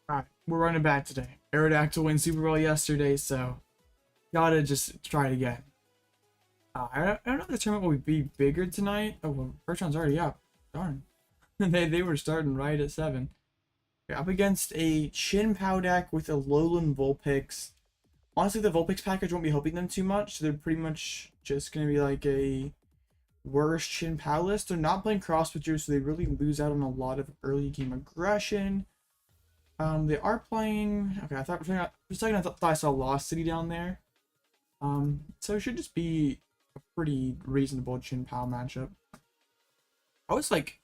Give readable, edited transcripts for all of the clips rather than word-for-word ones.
Alright, we're running back today. Aerodactyl win super well yesterday, so gotta just try it again. I don't know if the tournament will be bigger tonight. Oh, well, first round's already up. Darn. they were starting right at 7. Okay, up against a Chin Pow deck with a Lowland Vulpix. Honestly, the Vulpix package won't be helping them too much, so they're pretty much just going to be like a worse Chin Pow list. They're not playing cross switchers, so they really lose out on a lot of early game aggression. They are playing. Okay, I thought for a second I thought I saw Lost City down there. So it should just be a pretty reasonable Chin Pow matchup. I was like,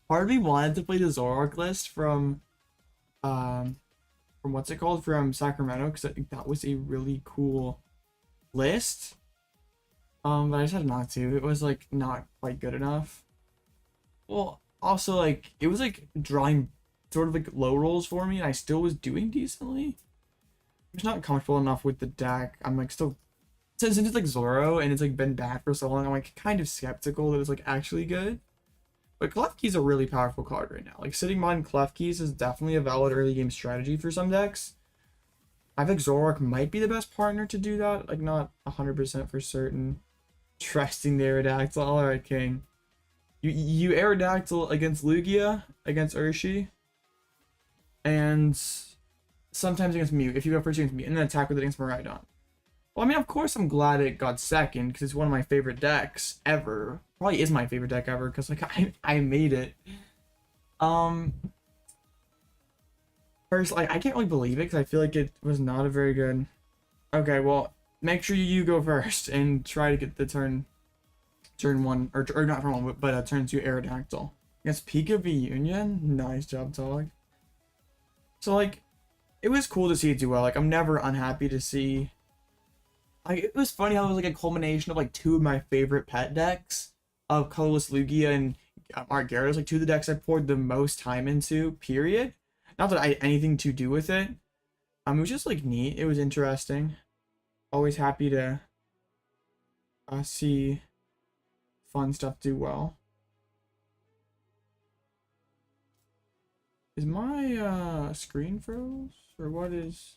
part of me wanted to play the Zoroark list from what's it called, from Sacramento, because I think that was a really cool list. But I decided not to. It was like not quite good enough. Well, also like it was like drawing sort of like low rolls for me, and I still was doing decently. I'm just not comfortable enough with the deck. I'm like still, since it's like Zoro and it's like been bad for so long, I'm like kind of skeptical that it's like actually good. But Klefki's a really powerful card right now. Like sitting behind Klefki's is definitely a valid early game strategy for some decks. I think Zoroark might be the best partner to do that. Like not 100% for certain. Trusting the Aerodactyl. Alright, King. You Aerodactyl against Lugia, against Urshi, and sometimes against Mew, if you go first against Mew, and then attack with it against Miraidon. Well, I mean, of course I'm glad it got second, because it's one of my favorite decks ever. Probably is my favorite deck ever, because like I made it. First, like, I can't really believe it, because I feel like it was not a very good... Okay, well, make sure you go first, and try to get the turn 1, or not turn 1, but turn 2 Aerodactyl. Against Pika V Union? Nice job, Tog. So, like, it was cool to see it do well. Like, I'm never unhappy to see... Like, it was funny how it was, like, a culmination of, like, 2 of my favorite pet decks of Colorless Lugia and Art Gyarados. Like, 2 of the decks I poured the most time into, period. Not that I had anything to do with it. It was just, like, neat. It was interesting. Always happy to see fun stuff do well. Is my screen froze? Or what is...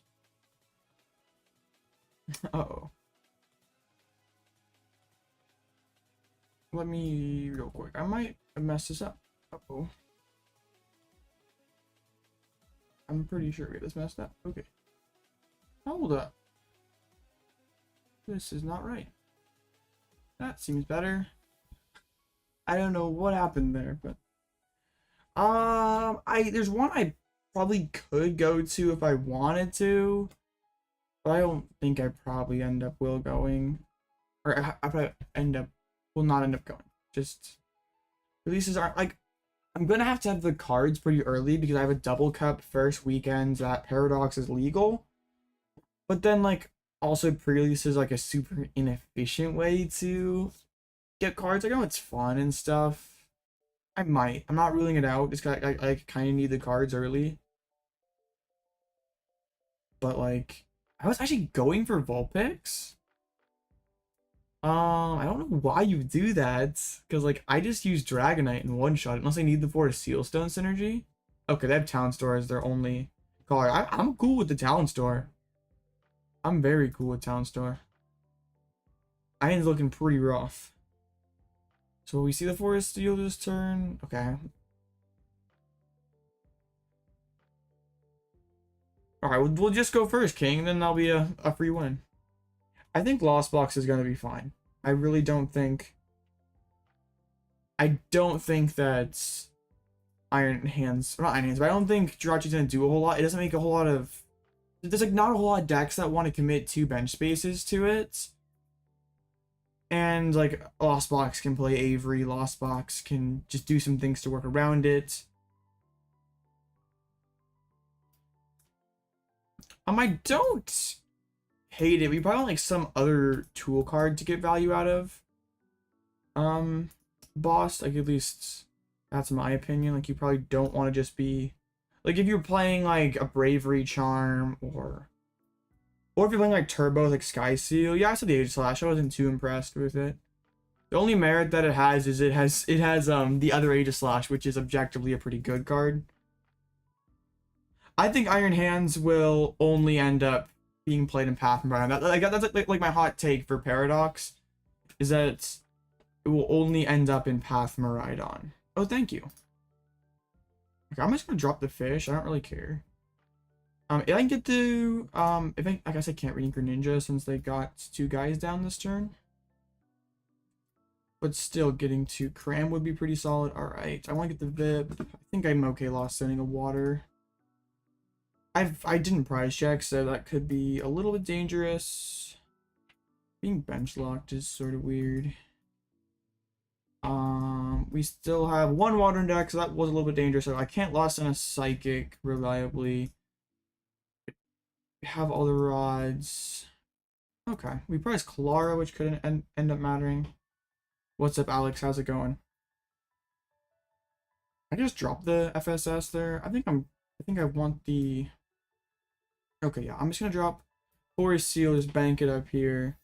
Uh-oh. Let me real quick. I might have messed this up. Uh-oh. I'm pretty sure we got this messed up. Okay. Hold up. This is not right. That seems better. I don't know what happened there, but there's one I probably could go to if I wanted to, but I don't think I probably will going, or I probably will not end up going. Just releases aren't like, I'm gonna have to have the cards pretty early because I have a double cup first weekend that Paradox is legal, but then like also pre-release is like a super inefficient way to get cards. I know it's fun and stuff. I'm not ruling it out. Just I kind of need the cards early. But like, I was actually going for Vulpix. I don't know why you do that, because like I just use Dragonite in one shot unless I need the Forest Sealstone synergy. Okay, they have Talent Store as their only card. I'm cool with the Talent Store. I'm very cool with Talent Store. Iron's looking pretty rough. So we see the Forest Steel this turn. Okay. Alright, we'll just go first, King. Then that'll be a free win. I think Lost Box is going to be fine. I really don't think... I don't think that Iron Hands... Not Iron Hands, but I don't think Jirachi's going to do a whole lot. It doesn't make a whole lot of... There's like not a whole lot of decks that want to commit 2 bench spaces to it. And like Lost Box can play Avery, Lost Box can just do some things to work around it. I don't hate it. We probably want like some other tool card to get value out of. Boss, like at least that's my opinion. Like you probably don't want to just be like if you're playing like a Bravery Charm or if you're playing like Turbo, like Sky Seal. Yeah, I saw the Age Slash. I wasn't too impressed with it. The only merit that it has is it has the other Age Slash, which is objectively a pretty good card. I think Iron Hands will only end up being played in Path and Miraidon. That's like my hot take for Paradox, is that it will only end up in Path Miraidon. Oh, thank you. Okay, I'm just gonna drop the fish. I don't really care. If I can get to I guess I can't Radiant Greninja since they got 2 guys down this turn. But still, getting to Cram would be pretty solid. Alright, I want to get the VIP. I think I'm okay lost sending a water. I didn't prize check, so that could be a little bit dangerous. Being bench locked is sort of weird. We still have 1 water in deck, so that was a little bit dangerous. So I can't lost send a Psychic reliably. We have all the rods. Okay, we prize Klara, which could end up mattering. What's up, Alex? How's it going? I just dropped the FSS there. I think I want the... Okay, yeah, I'm just gonna drop Forest Seal, just bank it up here.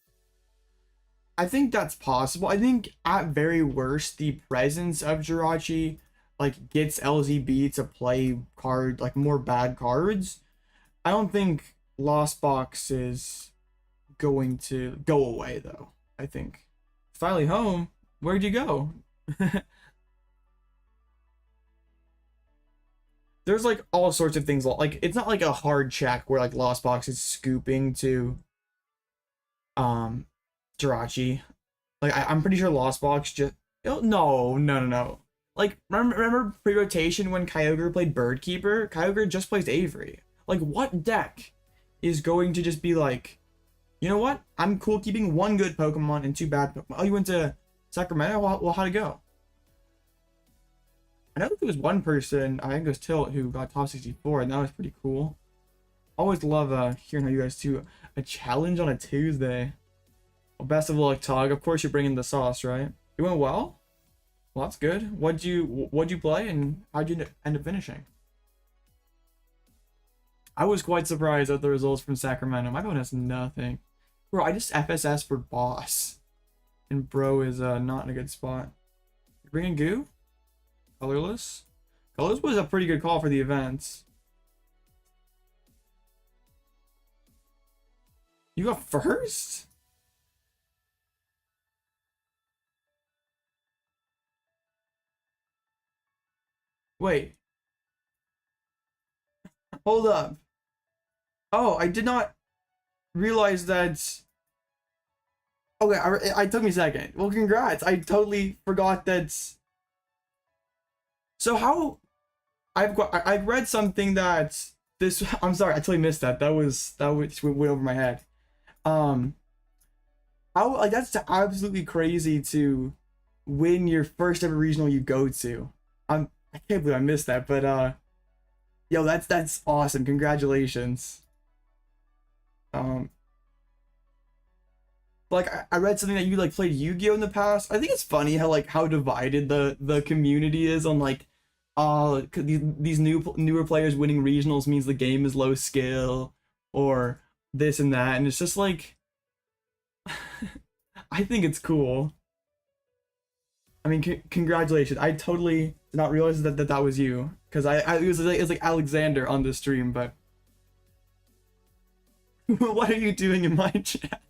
I think that's possible. I think at very worst, the presence of Jirachi like gets LZB to play like more bad cards. I don't think Lost Box is going to go away though. I think finally home. Where'd you go? There's like all sorts of things. Like it's not like a hard check where like Lost Box is scooping to Jirachi. Like I'm pretty sure Lost Box just no. Like remember pre-rotation when Kyogre played Birdkeeper? Kyogre just plays Avery. Like what deck is going to just be like, you know what? I'm cool keeping 1 good Pokemon and 2 bad Pokemon. Oh, you went to Sacramento? Well, how'd it go? I know there was one person, I think it was Tilt, who got top 64, and that was pretty cool. Always love hearing how you guys do a challenge on a Tuesday. Well, best of luck, Tog. Of course you're bringing the sauce, right? It went well? Well, that's good. What'd you play, and how'd you end up finishing? I was quite surprised at the results from Sacramento. My opponent has nothing. Bro, I just FSS for boss. And bro is not in a good spot. You bringing Goo? Colorless? Colorless was a pretty good call for the events. You got first? Wait. Hold up. Oh, I did not realize that. Okay, I took me a second. Well, congrats. I totally forgot that. So how I read something that this I'm sorry, I totally missed that. That went over my head. How like that's absolutely crazy to win your first ever regional you go to. I can't believe I missed that, but yo, that's awesome. Congratulations. Like I read something that you like played Yu-Gi-Oh in the past. I think it's funny how divided the community is on like these newer players winning regionals means the game is low skill or this and that, and it's just like I think it's cool. I mean, congratulations. I totally did not realize that was you, because it was like Alexander on the stream, but what are you doing in my chat?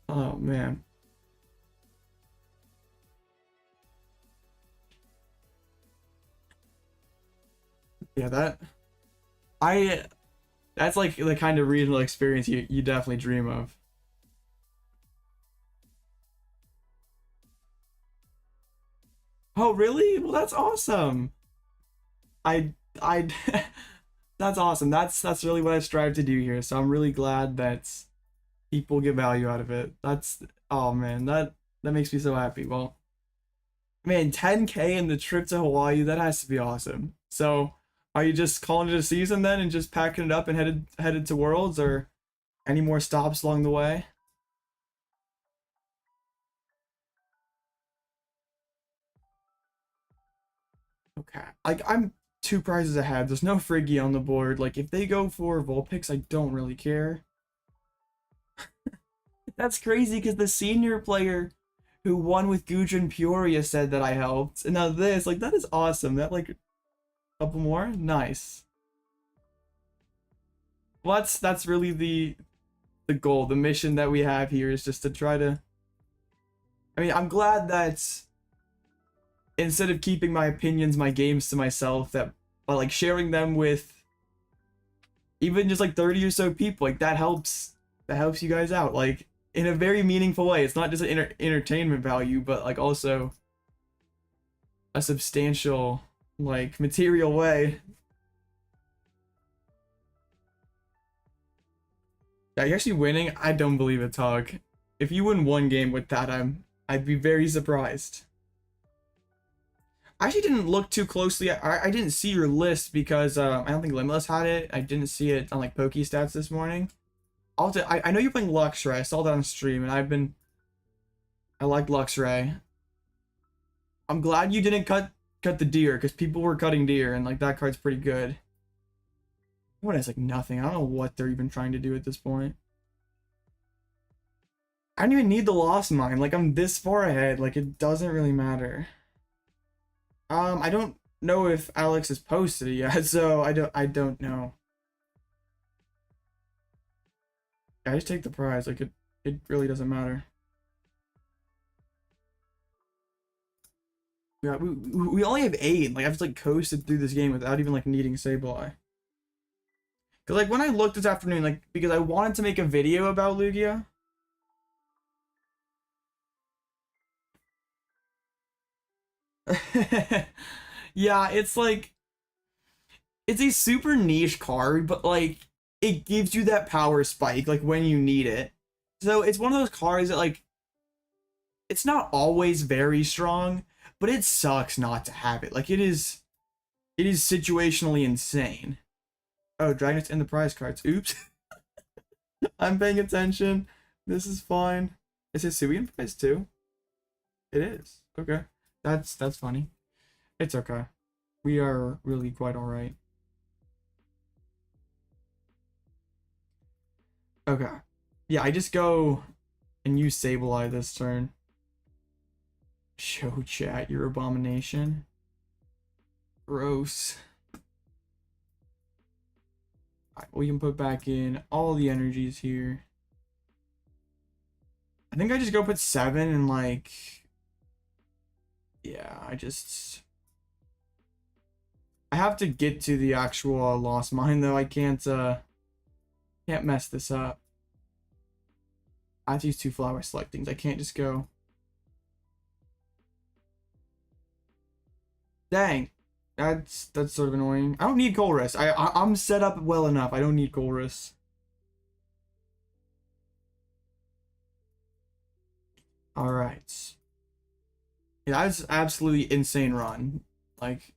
Oh man. Yeah, that's like the kind of regional experience you definitely dream of. Oh really? Well, that's awesome. I that's awesome. That's really what I strive to do here. So I'm really glad that people get value out of it. Oh man, that makes me so happy. Well, man, 10K in the trip to Hawaii, that has to be awesome. So are you just calling it a season then and just packing it up and headed to Worlds, or any more stops along the way? Okay, like I'm 2 prizes ahead. There's no Friggy on the board. Like if they go for Vulpix, I don't really care. That's crazy because the senior player who won with Gudrun Peoria said that I helped. And now this, like, that is awesome. That, like, couple more? Nice. Well, that's really the goal, the mission that we have here is just to try to. I mean, I'm glad that instead of keeping my opinions, my games to myself, that by like sharing them with even just like 30 or so people, like that helps you guys out, like in a very meaningful way. It's not just an entertainment value, but like also a substantial like material way. Are you actually winning? I don't believe it, Tog. If you win one game with that, I'd be very surprised. I actually didn't look too closely. I didn't see your list because I don't think Limitless had it. I didn't see it on like Pokestats this morning. I know you're playing Luxray. I saw that on stream, and I like Luxray. I'm glad you didn't cut the deer, because people were cutting deer, and like that card's pretty good. What is like nothing? I don't know what they're even trying to do at this point. I don't even need the Lost Mine. Like I'm this far ahead. Like it doesn't really matter. I don't know if Alex has posted it yet, so I don't know. I just take the prize. Like it really doesn't matter. Yeah, we only have 8. Like I've just like coasted through this game without even like needing Sableye. Cause like when I looked this afternoon, like because I wanted to make a video about Lugia. Yeah, it's like it's a super niche card, but like it gives you that power spike like when you need it. So it's one of those cards that like it's not always very strong, but it sucks not to have it. Like it is situationally insane. Oh, Dragonite's in the prize cards. Oops. I'm paying attention. This is fine. Is Hisuian prize too? It is. Okay. That's funny. It's okay. We are really quite alright. Okay. Yeah, I just go and use Sableye this turn. Show chat your abomination. Gross. Alright, we can put back in all the energies here. I think I just go put 7 and like... Yeah, I have to get to the actual Lost Mine though. I can't mess this up. I have to use 2 flower selectings. I can't just go. Dang. That's sort of annoying. I don't need Colress. I'm set up well enough. I don't need Colress. Alright. Yeah, that's absolutely insane run. Like,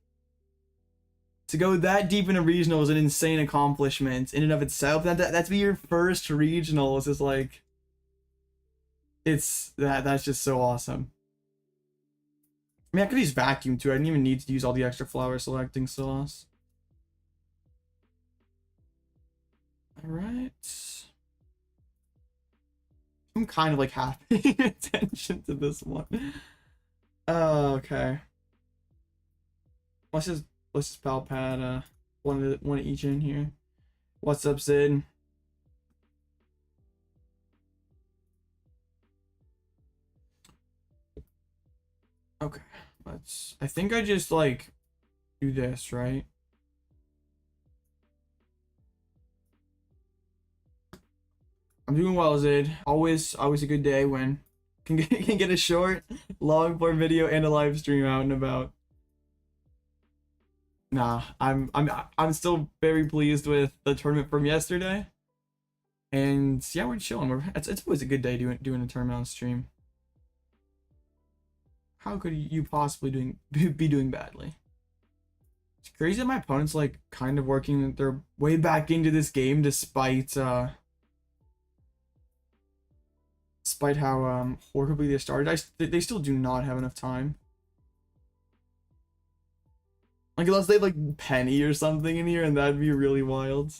to go that deep in a regional is an insane accomplishment in and of itself. That's be your first regional. It's just like, that's just so awesome. I mean, I could use Vacuum too. I didn't even need to use all the extra flower selecting sauce. Alright. I'm kind of like half paying attention to this one. Oh, okay. Let's just Pal Pad one of each in here. What's up, Sid? Okay, I think I just like do this, right? I'm doing well, Zid. Always a good day when can get a short, long form video and a live stream out and about. Nah, I'm still very pleased with the tournament from yesterday. And yeah, we're chilling. It's always a good day doing a tournament on stream. How could you possibly be doing badly? It's crazy that my opponent's like kind of working their way back into this game despite how horribly they started. They still do not have enough time. Like unless they have like Penny or something in here, and that'd be really wild.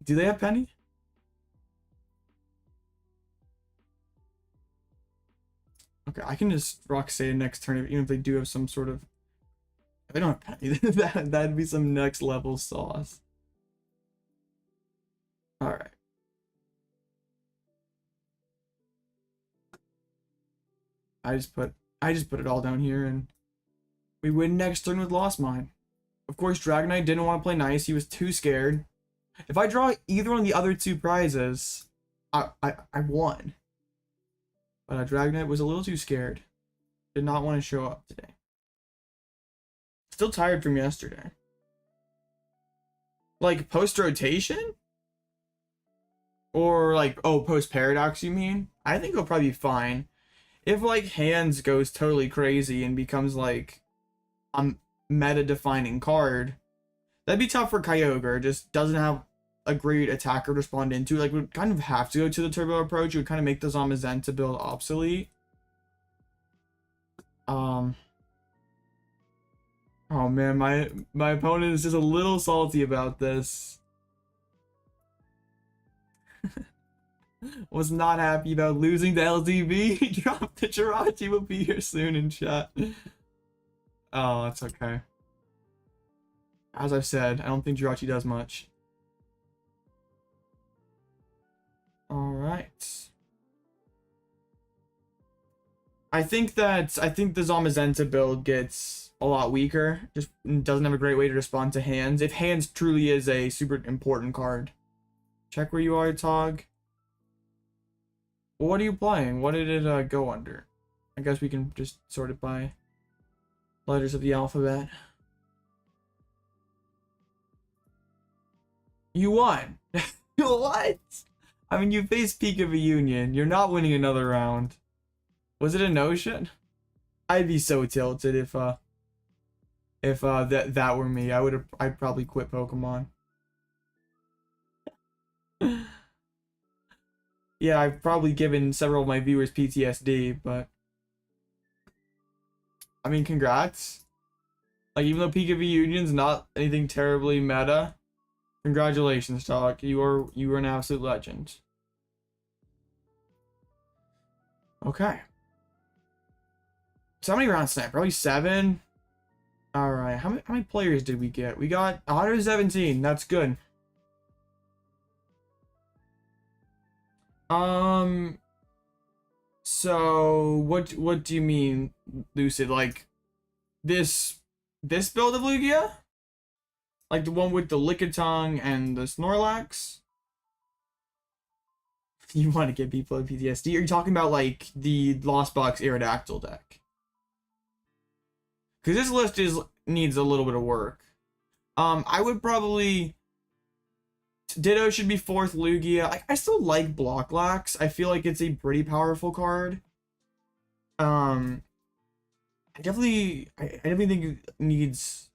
Do they have Penny? Okay, I can just Roxanne next turn, even if they do have some sort of... If they don't have Penny, that'd be some next level sauce. I just put it all down here, and we win next turn with Lost Mine. Of course, Dragonite didn't want to play nice. He was too scared. If I draw either one of the other two prizes, I won. But Dragonite was a little too scared. Did not want to show up today. Still tired from yesterday. Like, post-rotation? Or, like, oh, post-paradox, you mean? I think it'll probably be fine. If, like, Hands goes totally crazy and becomes, like, a meta-defining card, that'd be tough for Kyogre. It just doesn't have a great attacker to respond into. Like, we'd kind of have to go to the turbo approach. It would kind of make the Zamazenta build obsolete. Oh man, my opponent is just a little salty about this. Was not happy about losing to LTV. Drop the Jirachi will be here soon in chat. Oh, that's okay. As I've said, I don't think Jirachi does much. Alright. I think the Zamazenta build gets a lot weaker. Just doesn't have a great way to respond to Hands. If Hands truly is a super important card. Check where you are, Tog. What are you playing? What did it go under? I guess we can just sort it by letters of the alphabet. You won. What? I mean, you faced Peak of a Union. You're not winning another round. Was it a notion? I'd be so tilted if that were me. I'd probably quit Pokemon. Yeah, I've probably given several of my viewers PTSD, but I mean, congrats. Like, even though Peak of a Union's not anything terribly meta, congratulations, Doc. You are an absolute legend. Okay. So how many rounds tonight? Probably 7. All right. How many players did we get? We got 117. That's good. So what do you mean, Lucid? Like this build of Lugia? Like the one with the Lickitung and the Snorlax? You want to get people with PTSD? Are you talking about like the Lost Box Aerodactyl deck? Because this list needs a little bit of work. I would probably Ditto should be 4th Lugia. I still like Blocklax. I feel like it's a pretty powerful card. I definitely think it needs,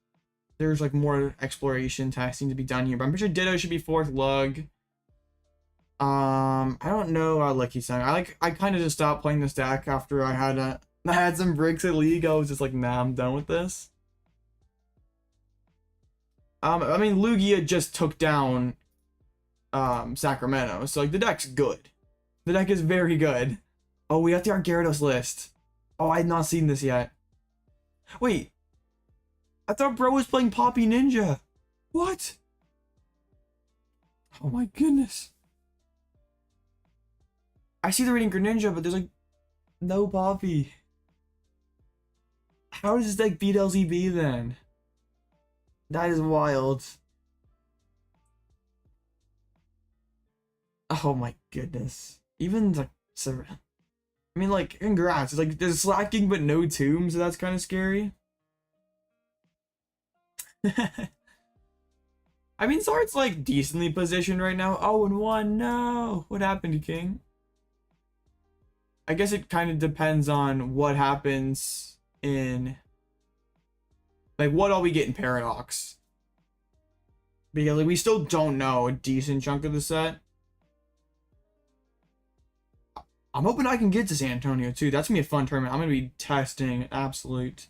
there's like more exploration testing to be done here, but I'm pretty sure Ditto should be 4th Lug. I don't know about Lucky Sun. I kind of just stopped playing this deck after I had some breaks at League. I was just like, nah, I'm done with this. I mean, Lugia just took down Sacramento, so like the deck's good. The deck is very good. Oh, we got the Gyarados list. Oh, I had not seen this yet. Wait, I thought bro was playing Poppy Ninja. What? Oh my goodness. I see the Radiant Greninja, but there's like no Poppy. How does this deck beat LZB then? That is wild. Oh my goodness. Even like, I mean, like, congrats. It's like there's slacking but no tomb, so that's kind of scary. I mean, Sword's like decently positioned right now. 0-1. No, what happened to King? I guess it kind of depends on what happens in, like, what all we get in Paradox. Because like, we still don't know a decent chunk of the set. I'm hoping I can get to San Antonio too. That's gonna be a fun tournament. I'm gonna be testing an absolute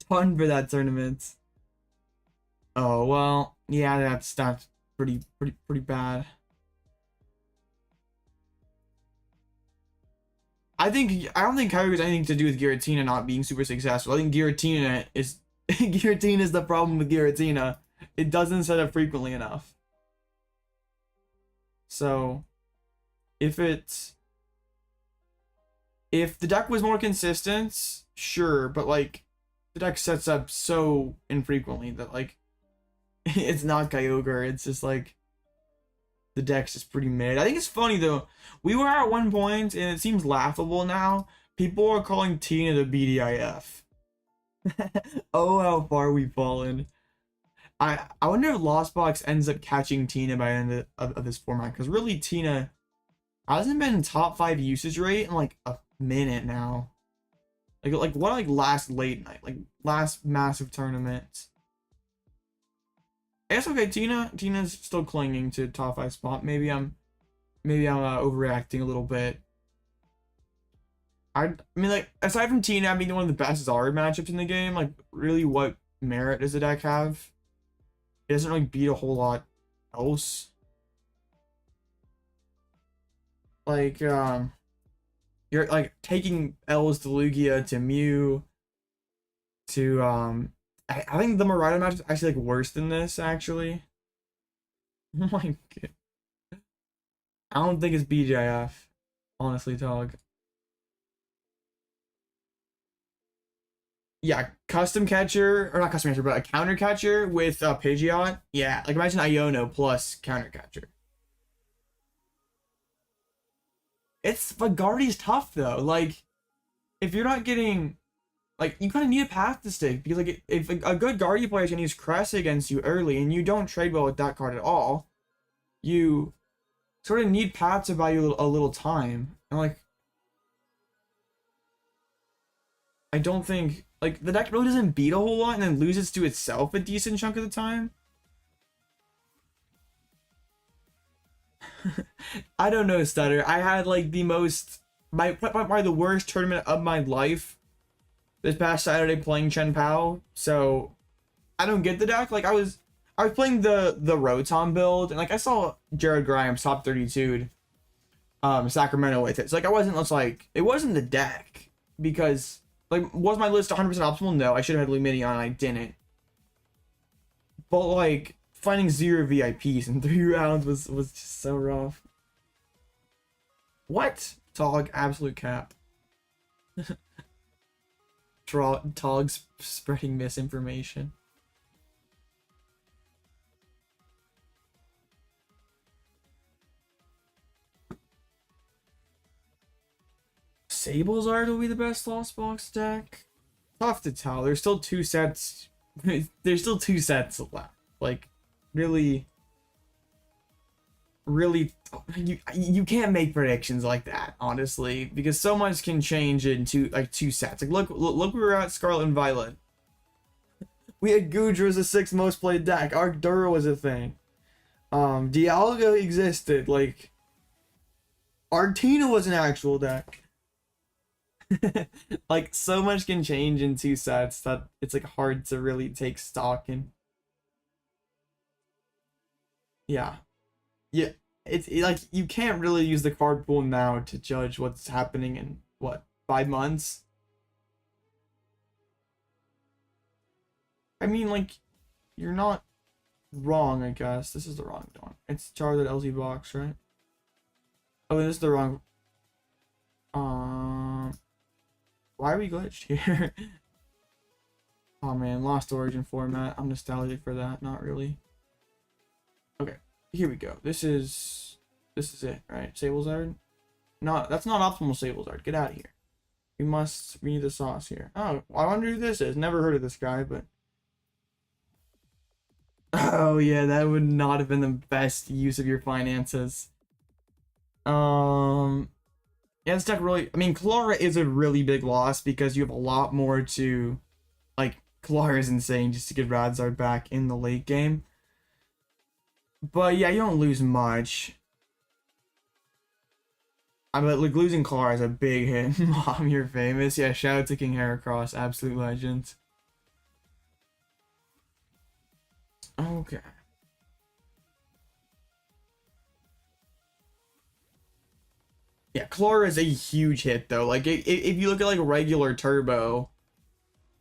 ton for that tournament. Oh well, yeah, that's pretty bad. I don't think Kyogre has anything to do with Giratina not being super successful. I think Giratina is Giratina is the problem with Giratina. It doesn't set up frequently enough. So if If the deck was more consistent, sure, but like the deck sets up so infrequently that like it's not Kyogre. It's just like the deck's just pretty mid. I think it's funny though. We were at one point, and it seems laughable now. People are calling Tina the BDIF. Oh, how far we've fallen. I wonder if Lost Box ends up catching Tina by the end of this format, because really Tina hasn't been in top 5 usage rate in like a minute now. Like what, like last late night, like last massive tournament. I guess okay, Tina's still clinging to top 5 spot. Maybe I'm overreacting a little bit. I mean, like, aside from Tina being one of the best Zard matchups in the game, like, really, what merit does the deck have? It doesn't really beat a whole lot else. Like, you're, like, taking L's to Lugia to Mew to, I think the Murata match is actually, like, worse than this, actually. Oh my god. I don't think it's BJF, honestly, Tog. Yeah, custom catcher, or not custom catcher, but a counter catcher with Pidgeot. Yeah, like imagine Iono plus counter catcher. But Guardi's tough though. Like, if you're not getting, like, you kind of need a path to stick, because like if a good Guardi player is gonna use Cress against you early, and you don't trade well with that card at all, you sort of need paths to buy you a little time. And like, I don't think, like, the deck really doesn't beat a whole lot and then loses to itself a decent chunk of the time. I don't know, Stutter. I had like the most, probably the worst tournament of my life this past Saturday playing Chen Pao. So I don't get the deck. Like, I was playing the Rotom build, and like I saw Jared Grimes top 32'd Sacramento with it. So like it wasn't the deck, because like, was my list 100% optimal? No, I should have had Lumineon, and I didn't. But like, finding 0 VIPs in 3 rounds was just so rough. What? Tog, absolute cap. Tog's spreading misinformation. Sablezard will be the best Lost Box deck. Tough to tell. There's still 2 sets. There's still 2 sets left. Like, really, you can't make predictions like that, honestly, because so much can change in 2 sets. Like, look, we were at Scarlet and Violet. We had Goodra as the 6th most played deck. Arcdura was a thing. Dialga existed. Like, Artina was an actual deck. Like, so much can change in 2 sets that it's like hard to really take stock in. Yeah, it's like, you can't really use the card pool now to judge what's happening in what, 5 months. I mean, like, you're not wrong, I guess. This is the wrong one. It's Charizard LZ box, right? Oh, this is the wrong. Why are we glitched here? Oh man, Lost Origin format. I'm nostalgic for that. Not really. Okay, here we go. This is it, right? Sablezard? No, that's not optimal Sablezard. Get out of here. We need the sauce here. Oh, I wonder who this is. Never heard of this guy, but oh yeah, that would not have been the best use of your finances. Yeah, this deck really, I mean, Klara is a really big loss, because you have a lot more to, like, Klara is insane just to get Radzard back in the late game. But yeah, you don't lose much. I mean, like, losing Klara is a big hit. Mom, you're famous. Yeah, shout out to King Heracross, absolute legend. Okay. Yeah, Klara is a huge hit though. Like, if you look at like a regular Turbo,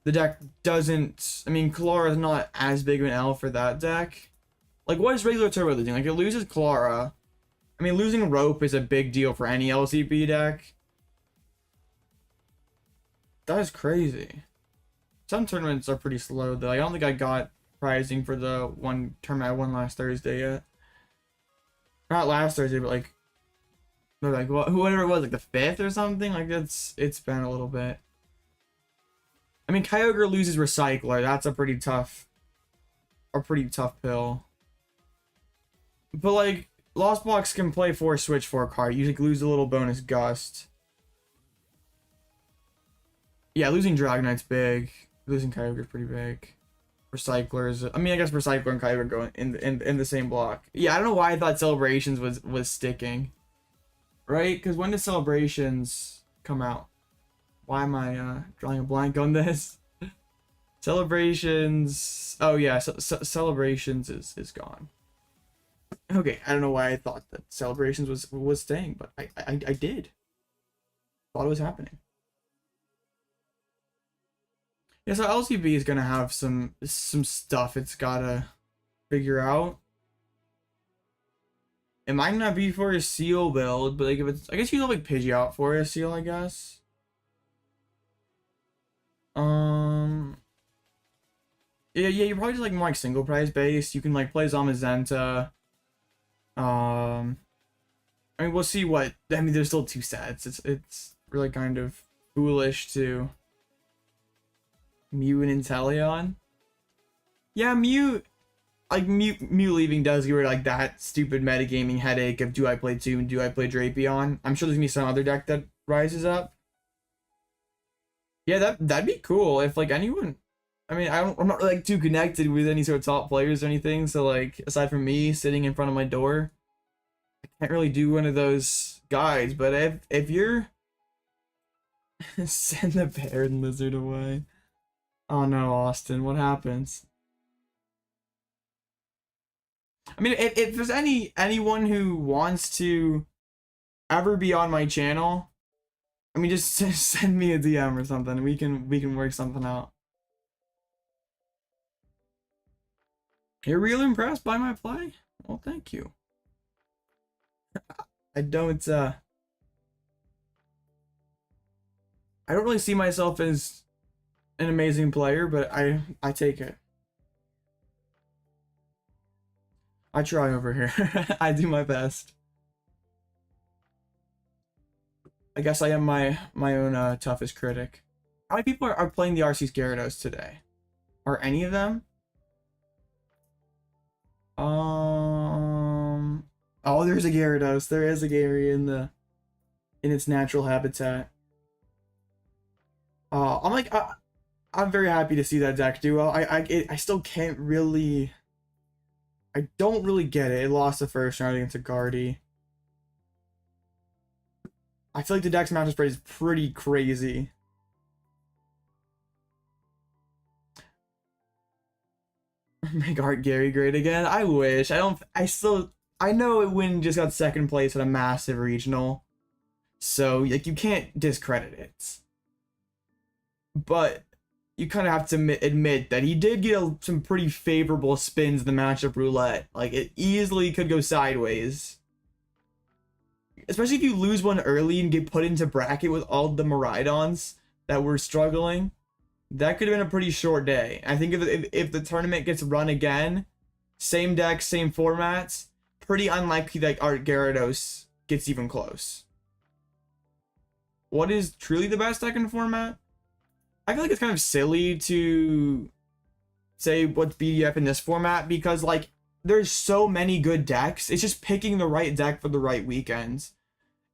the deck doesn't. I mean, Klara is not as big of an L for that deck. Like, what is regular Turbo losing? Like, it loses Klara. I mean, losing Rope is a big deal for any LCP deck. That is crazy. Some tournaments are pretty slow though. I don't think I got prizing for the one tournament I won last Thursday yet. Not last Thursday, but like whatever it was, like the 5th or something. Like it's been a little bit. I mean, Kyogre loses Recycler. That's a pretty tough pill. But like Lost Box can play 4 Switch 4 card. You lose a little bonus Gust. Yeah, losing Dragonite's big. Losing Kyogre's pretty big. Recyclers. I mean, I guess Recycler and Kyogre go in the same block. Yeah, I don't know why I thought Celebrations was sticking. Right? Because when does Celebrations come out? Why am I drawing a blank on this? Celebrations. Oh yeah, Celebrations is gone. Okay, I don't know why I thought that Celebrations was staying, but I did. Thought it was happening. Yeah, so LCB is gonna have some stuff it's gotta figure out. It might not be for a Seal build, but like if it's, I guess you can like Pidgey out for a Seal, I guess. Yeah, you're probably just like more like single prize based. You can like play Zamazenta. I mean, we'll see what. I mean, there's still 2 sets. It's really kind of foolish to Mew and Inteleon. Yeah, Mew leaving does get rid of like that stupid metagaming headache of do I play 2 and do I play Drapion. I'm sure there's gonna be some other deck that rises up. Yeah, that'd be cool if like anyone. I mean, I'm not like too connected with any sort of top players or anything. So like, aside from me sitting in front of my door, I can't really do one of those guides. But if you're send the bear and lizard away. Oh no, Austin, what happens? I mean, if there's anyone who wants to ever be on my channel, I mean, just send me a DM or something. We can work something out. You're really impressed by my play? Well, thank you. I don't really see myself as an amazing player, but I take it. I try over here. I do my best. I guess I am my own toughest critic. How many people are playing the RC Gyarados today? Are any of them? Oh, there's a Gyarados. There is a Gary in its natural habitat. I'm very happy to see that deck do well. I still can't really. I don't really get it. It lost the first round against a Guardy. I feel like the deck's matchup spread is pretty crazy. Make Art Gary great again. I wish. I know it win just got 2nd place at a massive regional. So like you can't discredit it. But you kind of have to admit that he did get some pretty favorable spins in the matchup roulette. Like it easily could go sideways. Especially if you lose one early and get put into bracket with all the Miraidons that were struggling. That could have been a pretty short day. I think if the tournament gets run again, same deck, same formats, pretty unlikely that Art Gyarados gets even close. What is truly the best deck in the format? I feel like it's kind of silly to say what's BDF in this format because like there's so many good decks. It's just picking the right deck for the right weekends.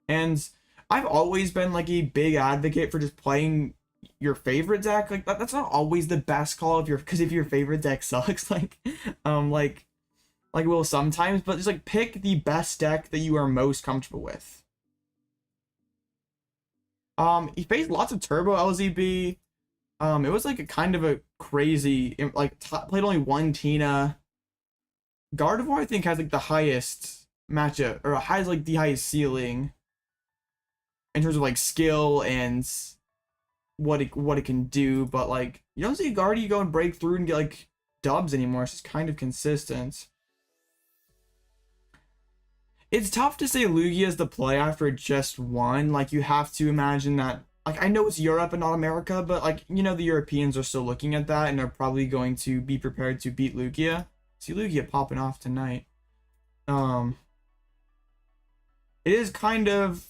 And I've always been like a big advocate for just playing your favorite deck. Like that's not always the best call if your favorite deck sucks like it will sometimes, but just like pick the best deck that you are most comfortable with. He faced lots of turbo LZB. It was like a kind of a crazy, like played only 1 Tina. Gardevoir I think has like the highest matchup, or has like the highest ceiling in terms of like skill and what it can do, but like you don't see Guardy go and break through and get like dubs anymore. It's just kind of consistent. It's tough to say Lugia is the play after just one. Like you have to imagine that like, I know it's Europe and not America, but like, you know, the Europeans are still looking at that and are probably going to be prepared to beat Lugia. See Lugia popping off tonight. It is kind of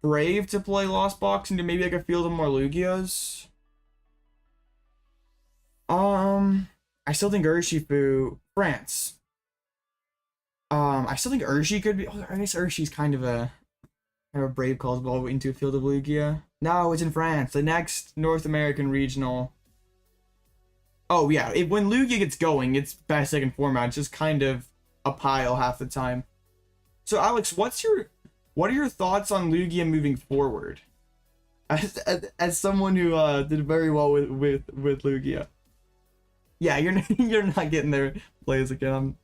brave to play Lost Box into maybe like a field of more Lugias. I still think Urshifu, France. I still think Urshi could be. Oh, I guess Urshi's kind of a brave call as well into a field of Lugia. No, it's in France. The next North American regional. Oh yeah, when Lugia gets going, it's best second format. It's just kind of a pile half the time. So Alex, what are your thoughts on Lugia moving forward? As someone who did very well with Lugia. Yeah, you're not getting their plays again.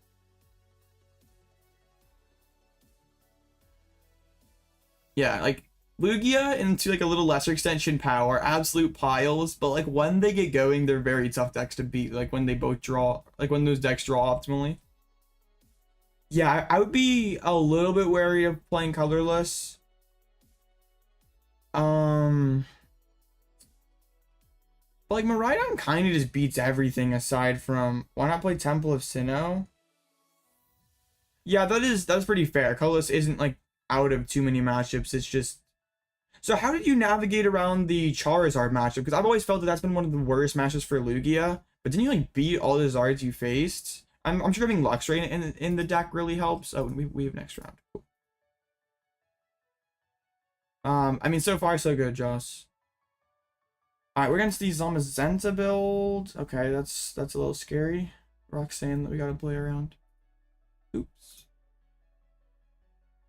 Yeah, like Lugia and to like a little lesser extension power, absolute piles, but like when they get going, they're very tough decks to beat. Like when they both draw, like when those decks draw optimally. Yeah, I would be a little bit wary of playing colorless. But like Miraidon kind of just beats everything aside from why not play Temple of Sinnoh? Yeah, that's pretty fair. Colorless isn't like out of too many matchups. It's just. So how did you navigate around the Charizard matchup? Because I've always felt that that's been one of the worst matchups for Lugia. But didn't you like beat all the Zards you faced? I'm sure having Luxray in the deck really helps. Oh, we have next round. Cool. I mean, so far so good, Joss. All right, we're against the Zamazenta build. Okay, that's a little scary. Roxanne that we gotta play around. Oops.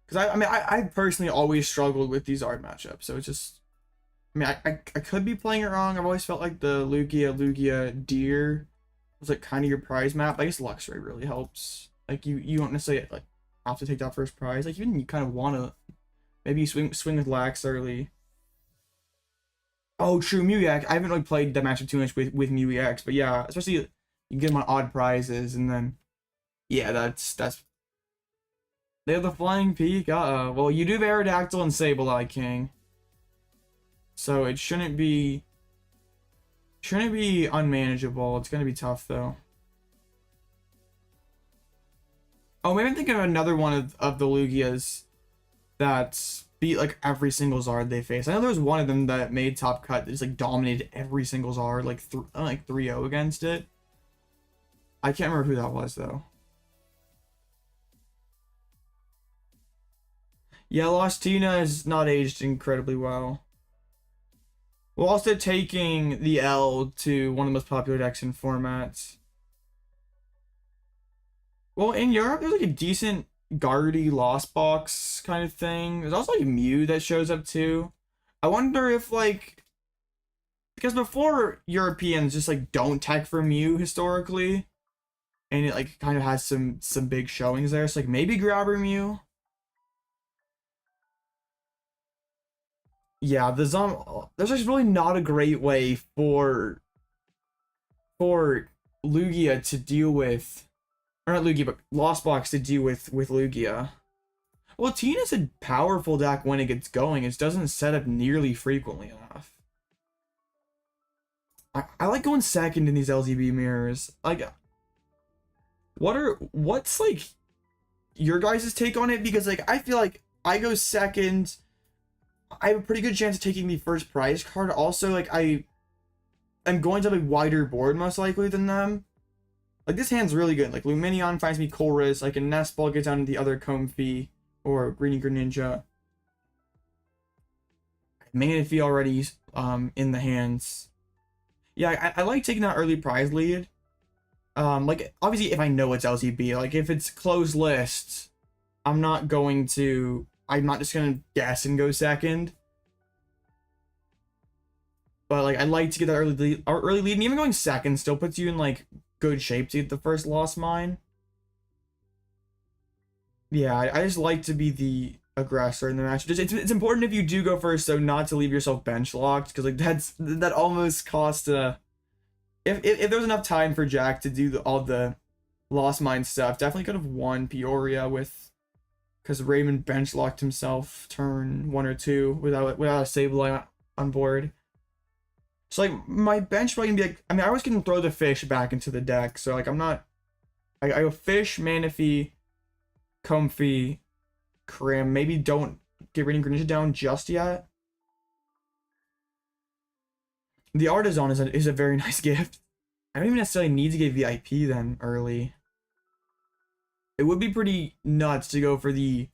Because I personally always struggled with these Zard matchups, so it's just. I mean, I could be playing it wrong. I've always felt like the Lugia Deer was like kind of your prize map. I guess Luxray really helps. Like you don't necessarily like have to take that first prize. Like even you kind of want to maybe swing with Lax early. Oh, true, Mew EX. I haven't really played that matchup too much with Mew EX, but yeah, especially you get them on odd prizes, and then yeah, that's. They have the Flying Peak. Well, you do have Aerodactyl and Sableye King, so it shouldn't be unmanageable. It's gonna be tough though. Oh, maybe I'm thinking of another one of the Lugias that beat like every single Zard they face. I know there was one of them that made top cut that just like dominated every single Zard, like 3-0 against it. I can't remember who that was though. Yeah, Lost Tina is not aged incredibly well. We're also taking the L to one of the most popular decks in formats. Well, in Europe, there's like a decent Guardy Lost Box kind of thing. There's also like Mew that shows up too. I wonder if like. Because before Europeans just like don't tech for Mew historically. And it like kind of has some big showings there. So like maybe Grabber Mew. Yeah, there's actually really not a great way for Lugia to deal with, or not Lugia, but Lost Box to deal with Lugia. Well, Tina's a powerful deck when it gets going. It doesn't set up nearly frequently enough. I like going second in these LZB mirrors. Like, what's like your guys' take on it? Because like I feel like I go second. I have a pretty good chance of taking the first prize card. Also, like, I'm going to have a wider board most likely than them. Like, this hand's really good. Like, Lumineon finds me Colress. I can Nest Ball, get down to the other Comfey or Radiant Greninja. Manaphy already in the hands. Yeah, I like taking that early prize lead. Like, obviously, if I know it's LCB, like, if it's closed list, I'm not just gonna guess and go second. But like I like to get that early lead, and even going second still puts you in like good shape to get the first Lost Mine. Yeah, I just like to be the aggressor in the match. It's important if you do go first, though, not to leave yourself bench locked, because like that almost cost if there was enough time for Jack to do all the Lost Mine stuff, definitely could have won Peoria with. Because Raymond bench locked himself turn 1 or 2 without a Sableye on board. So like my bench probably gonna be like, I mean, I was gonna throw the fish back into the deck, so like I'm not. I go fish, Manaphy, Comfey, Cram. Maybe don't get Radiant Greninja down just yet. The Artazon is a very nice gift. I don't even necessarily need to get VIP then early. It would be pretty nuts to go for the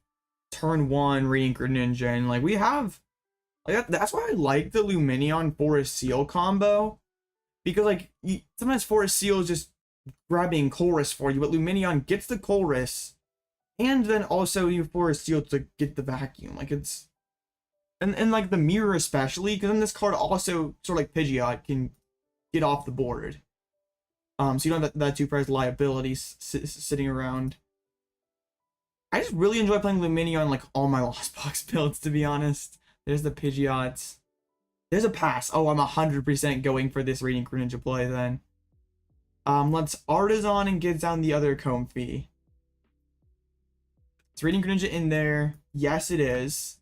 turn 1 Radiant Greninja, and like we have, like that's why I like the Lumineon Forest Seal combo, because like sometimes Forest Seal is just grabbing Colress for you, but Lumineon gets the Colress, and then also you Forest Seal to get the vacuum. Like it's, and like the mirror especially, because then this card also sort of like Pidgeot can get off the board. So you don't have that 2-price liability sitting around. I just really enjoy playing Lumineon on like all my Lost Box builds, to be honest. There's the Pidgeots. There's a pass. Oh, I'm 100% going for this Radiant Greninja play then. Let's Artazon and get down the other Comfey. It's Radiant Greninja in there. Yes, it is.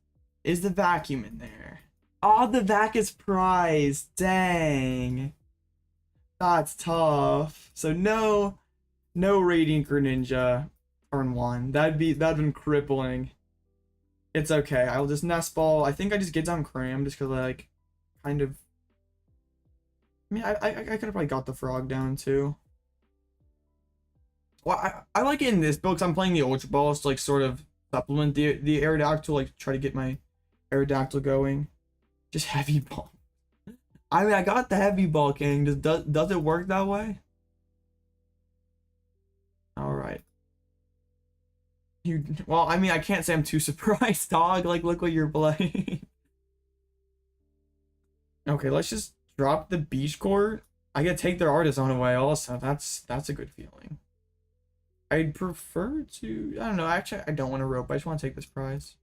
Is the vacuum in there? Oh, the vac is prized. Dang. That's tough. So no Radiant Greninja turn 1. That'd been crippling. It's okay. I'll just nest ball. I think I just get down Cram just because like kind of. I mean, I could have probably got the frog down too. Well, I like it in this build because I'm playing the Ultra Balls to like sort of supplement the Aerodactyl, like try to get my Aerodactyl going. Just heavy ball. I mean, I got the heavy ball king. Does it work that way? All right. Well, I mean, I can't say I'm too surprised, dog. Like, look what you're playing. Okay, let's just drop the Beach Court. I gotta take their Artazon away also. That's a good feeling. I'd prefer to, I don't know, actually I don't want to rope. I just want to take this prize.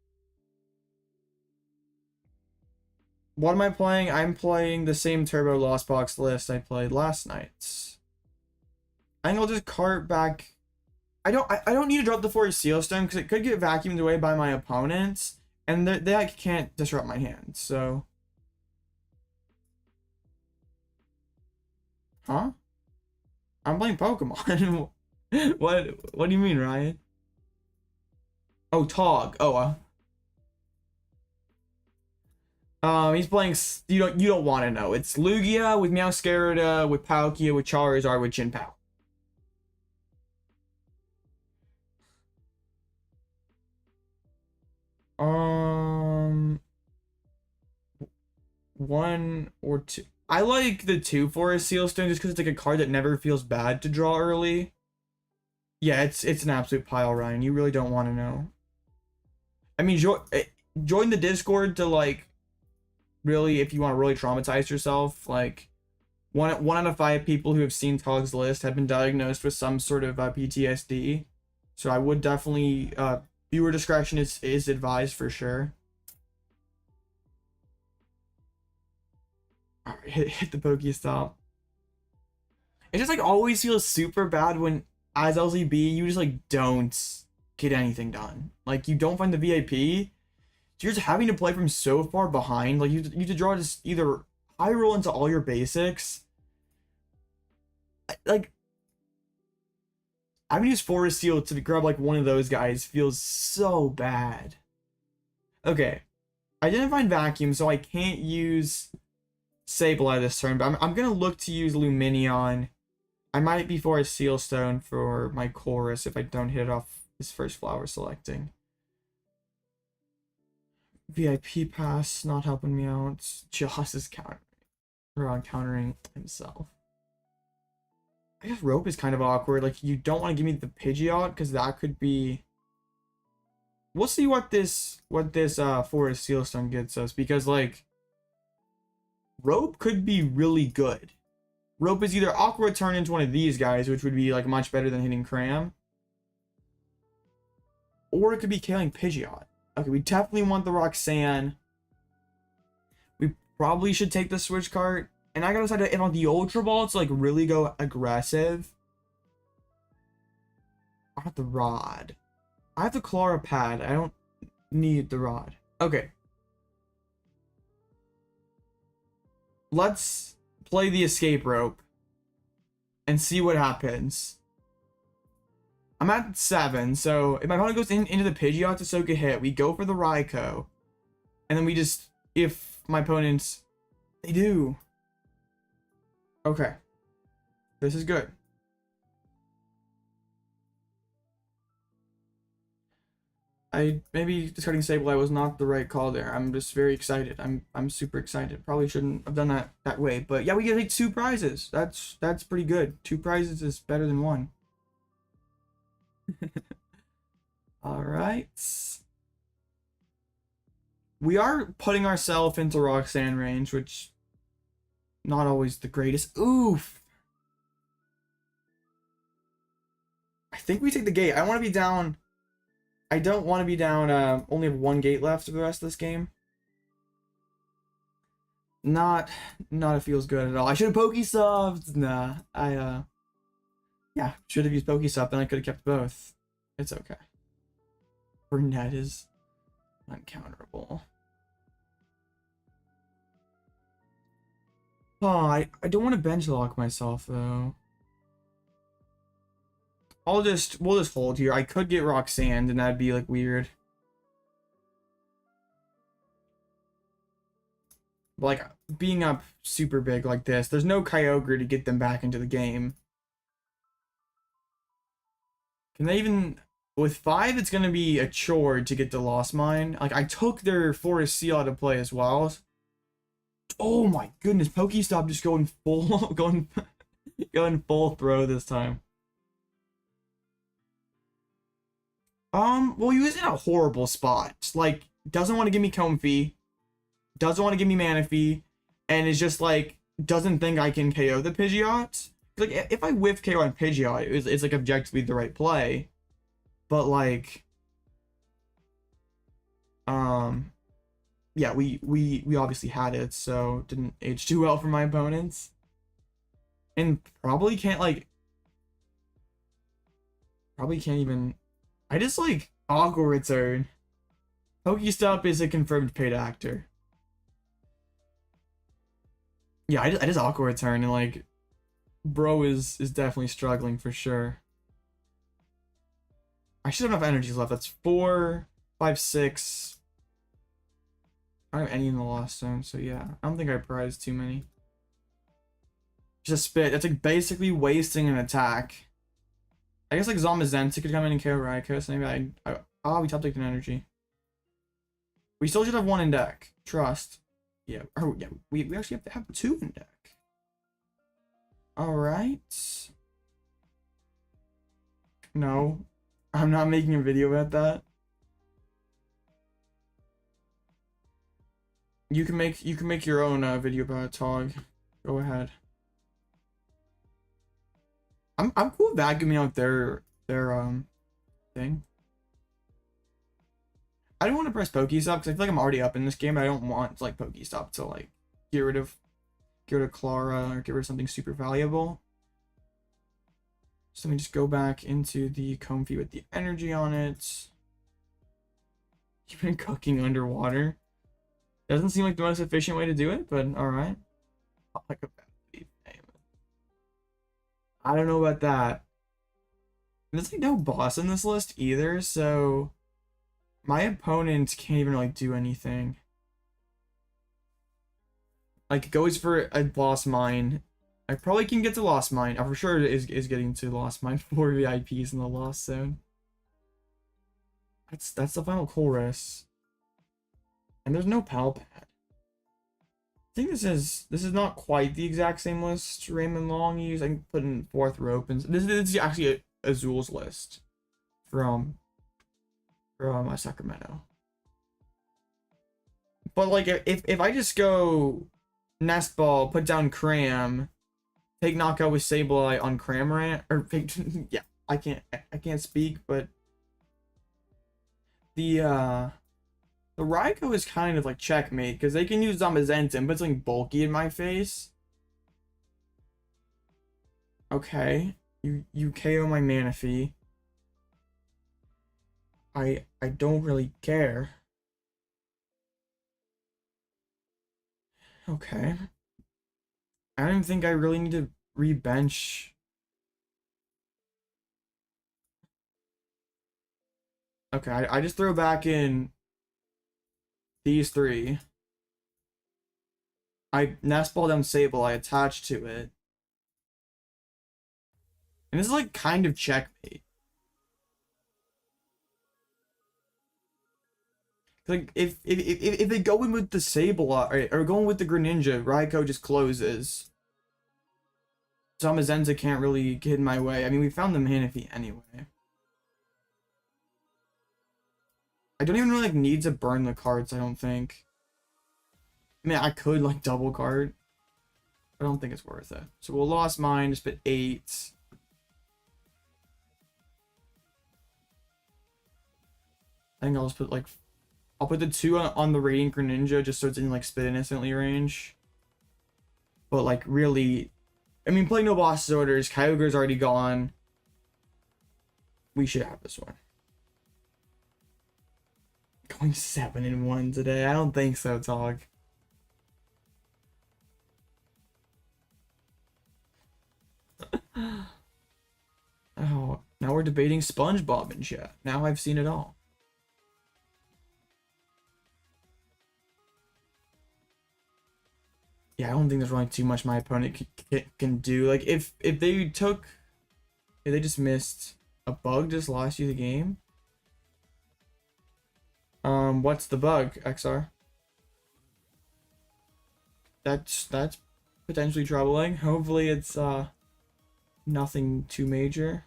What am I playing? I'm playing the same Turbo Lost Box list I played last night. I think I'll just cart back. I don't need to drop the Forest Seal Stone because it could get vacuumed away by my opponents, and they can't disrupt my hand. So, huh? I'm playing Pokemon. What do you mean, Ryan? Oh, Tog. Oh, he's playing. You don't want to know. It's Lugia with Meowscarada, with Palkia, with Charizard, with Jinpao. One or two. I like the 2 Forest Seal Stone just because it's like a card that never feels bad to draw early. Yeah, it's an absolute pile, Ryan. You really don't want to know. I mean, join the Discord to like. Really, if you want to really traumatize yourself, like one out of 5 people who have seen Tog's list have been diagnosed with some sort of PTSD. So I would definitely viewer discretion is advised for sure. All right, hit the Pokestop. It just like always feels super bad when as LZB you just like don't get anything done. Like you don't find the VIP. You're just having to play from so far behind. Like you have to draw just either high roll into all your basics. Like having to use Forest Seal to grab like one of those guys feels so bad. Okay, I didn't find vacuum, so I can't use Sableye this turn. But I'm gonna look to use Lumineon. I might be Forest Seal Stone for my Colress if I don't hit it off his first flower selecting. VIP pass not helping me out. Joss is countering himself. I guess rope is kind of awkward. Like you don't want to give me the Pidgeot because that could be. We'll see what this Forest Seal Stone gets us, because like rope could be really good. Rope is either awkward turn into one of these guys, which would be like much better than hitting Cram, or it could be killing Pidgeot. Okay, we definitely want the Roxanne. We probably should take the Switch Cart. And I gotta decide to hit on the Ultra Ball to like really go aggressive. I have the Rod. I have the Klara Pad. I don't need the Rod. Okay. let's play the escape rope and see what happens. I'm at 7, so if my opponent goes into the Pidgeot to soak a hit, we go for the Raikou. And then we just, if my opponents, they do. Okay. This is good. Maybe discarding Sableye was not the right call there. I'm just very excited. I'm super excited. Probably shouldn't have done that way. But yeah, we get like 2 prizes. That's pretty good. 2 prizes is better than 1. All right. We are putting ourselves into Roxanne range, which not always the greatest. Oof. I think we take the gate. I want to be down. I don't want to be down. Only have 1 gate left for the rest of this game. Not it feels good at all. I should have Pokestopped. Nah, yeah, should have used Pokestop. Then I could have kept both. It's okay. Burnett is uncounterable. Oh, I don't want to bench lock myself though. We'll just hold here. I could get Roxanne and that'd be like weird. But like being up super big like this, there's no Kyogre to get them back into the game. Can they even, with 5 it's gonna be a chore to get the Lost Mine. Like I took their Forest Seal out of play as well. Oh my goodness, Pokestop just going full going full throw this time. Well, he was in a horrible spot. Like, doesn't want to give me Comfey, doesn't want to give me Manaphy, and is just like, doesn't think I can KO the Pidgeot. Like, if I whiff KO on Pidgeot, it's like objectively the right play. But like, yeah, we obviously had it, so it didn't age too well for my opponents. And probably can't even. I just like Aqua Return. Pokestop is a confirmed paid actor. Yeah, I just Aqua Return and like, bro is definitely struggling for sure. I should have enough energies left. That's 4, 5, 6. I don't have any in the Lost Zone, so yeah. I don't think I prized too many. Just spit. That's like basically wasting an attack. I guess like Zamazenta could come in and KO Raikou, so maybe we top decked an energy. We still should have 1 in deck. Trust. Yeah. Oh yeah. We actually have to have 2 in deck. Alright. No. I'm not making a video about that. You can make your own video about Tog. Go ahead. I'm cool vacuuming out their thing. I don't want to press Pokestop because I feel like I'm already up in this game. I don't want like Pokestop to like get rid of Klara or get rid of something super valuable. So let me just go back into the Comfey with the energy on it. You've been cooking underwater. Doesn't seem like the most efficient way to do it, but alright. Like a I don't know about that. There's like no boss in this list either, so my opponent can't even like do anything. Like goes for a Lost Mine. I probably can get to Lost Mine. I for sure is getting to Lost Mine for VIPs in the Lost Zone. That's the final Colress. And there's no Pal Pad. I think this is not quite the exact same list Raymond Long used. I can put in 4th row opens. This is actually Azul's list from Sacramento. But like if I just go Nest Ball, put down Cram, take knockout with Sableye on Cramorant, or yeah, I can't speak, but the Raikou is kind of like checkmate because they can use Zamazenta, but it's like bulky in my face. Okay, you KO my Manaphy. I don't really care. Okay. I don't even think I really need to re-bench. Okay, I just throw back in these three. I nest ball down Sableye, I attach to it. And this is like kind of checkmate. Like if they go in with the Sableye or going with the Greninja, Raikou just closes. Zamazenza can't really get in my way. I mean, we found the Manaphy anyway. I don't even really like need to burn the cards, I don't think. I mean, I could like double card. I don't think it's worth it. So we'll Lost Mine, just put 8. I think I'll just put like, I'll put the 2 on the Radiant Greninja just so it's in like spit instantly range. But like really, I mean, play no boss's orders. Kyogre's already gone. We should have this one. Going 7-1 today. I don't think so, dog. Oh, now we're debating SpongeBob and shit. Now I've seen it all. Yeah, I don't think there's really too much my opponent can do. Like if they just missed a bug, just lost you the game. What's the bug, XR? That's potentially troubling. Hopefully it's nothing too major.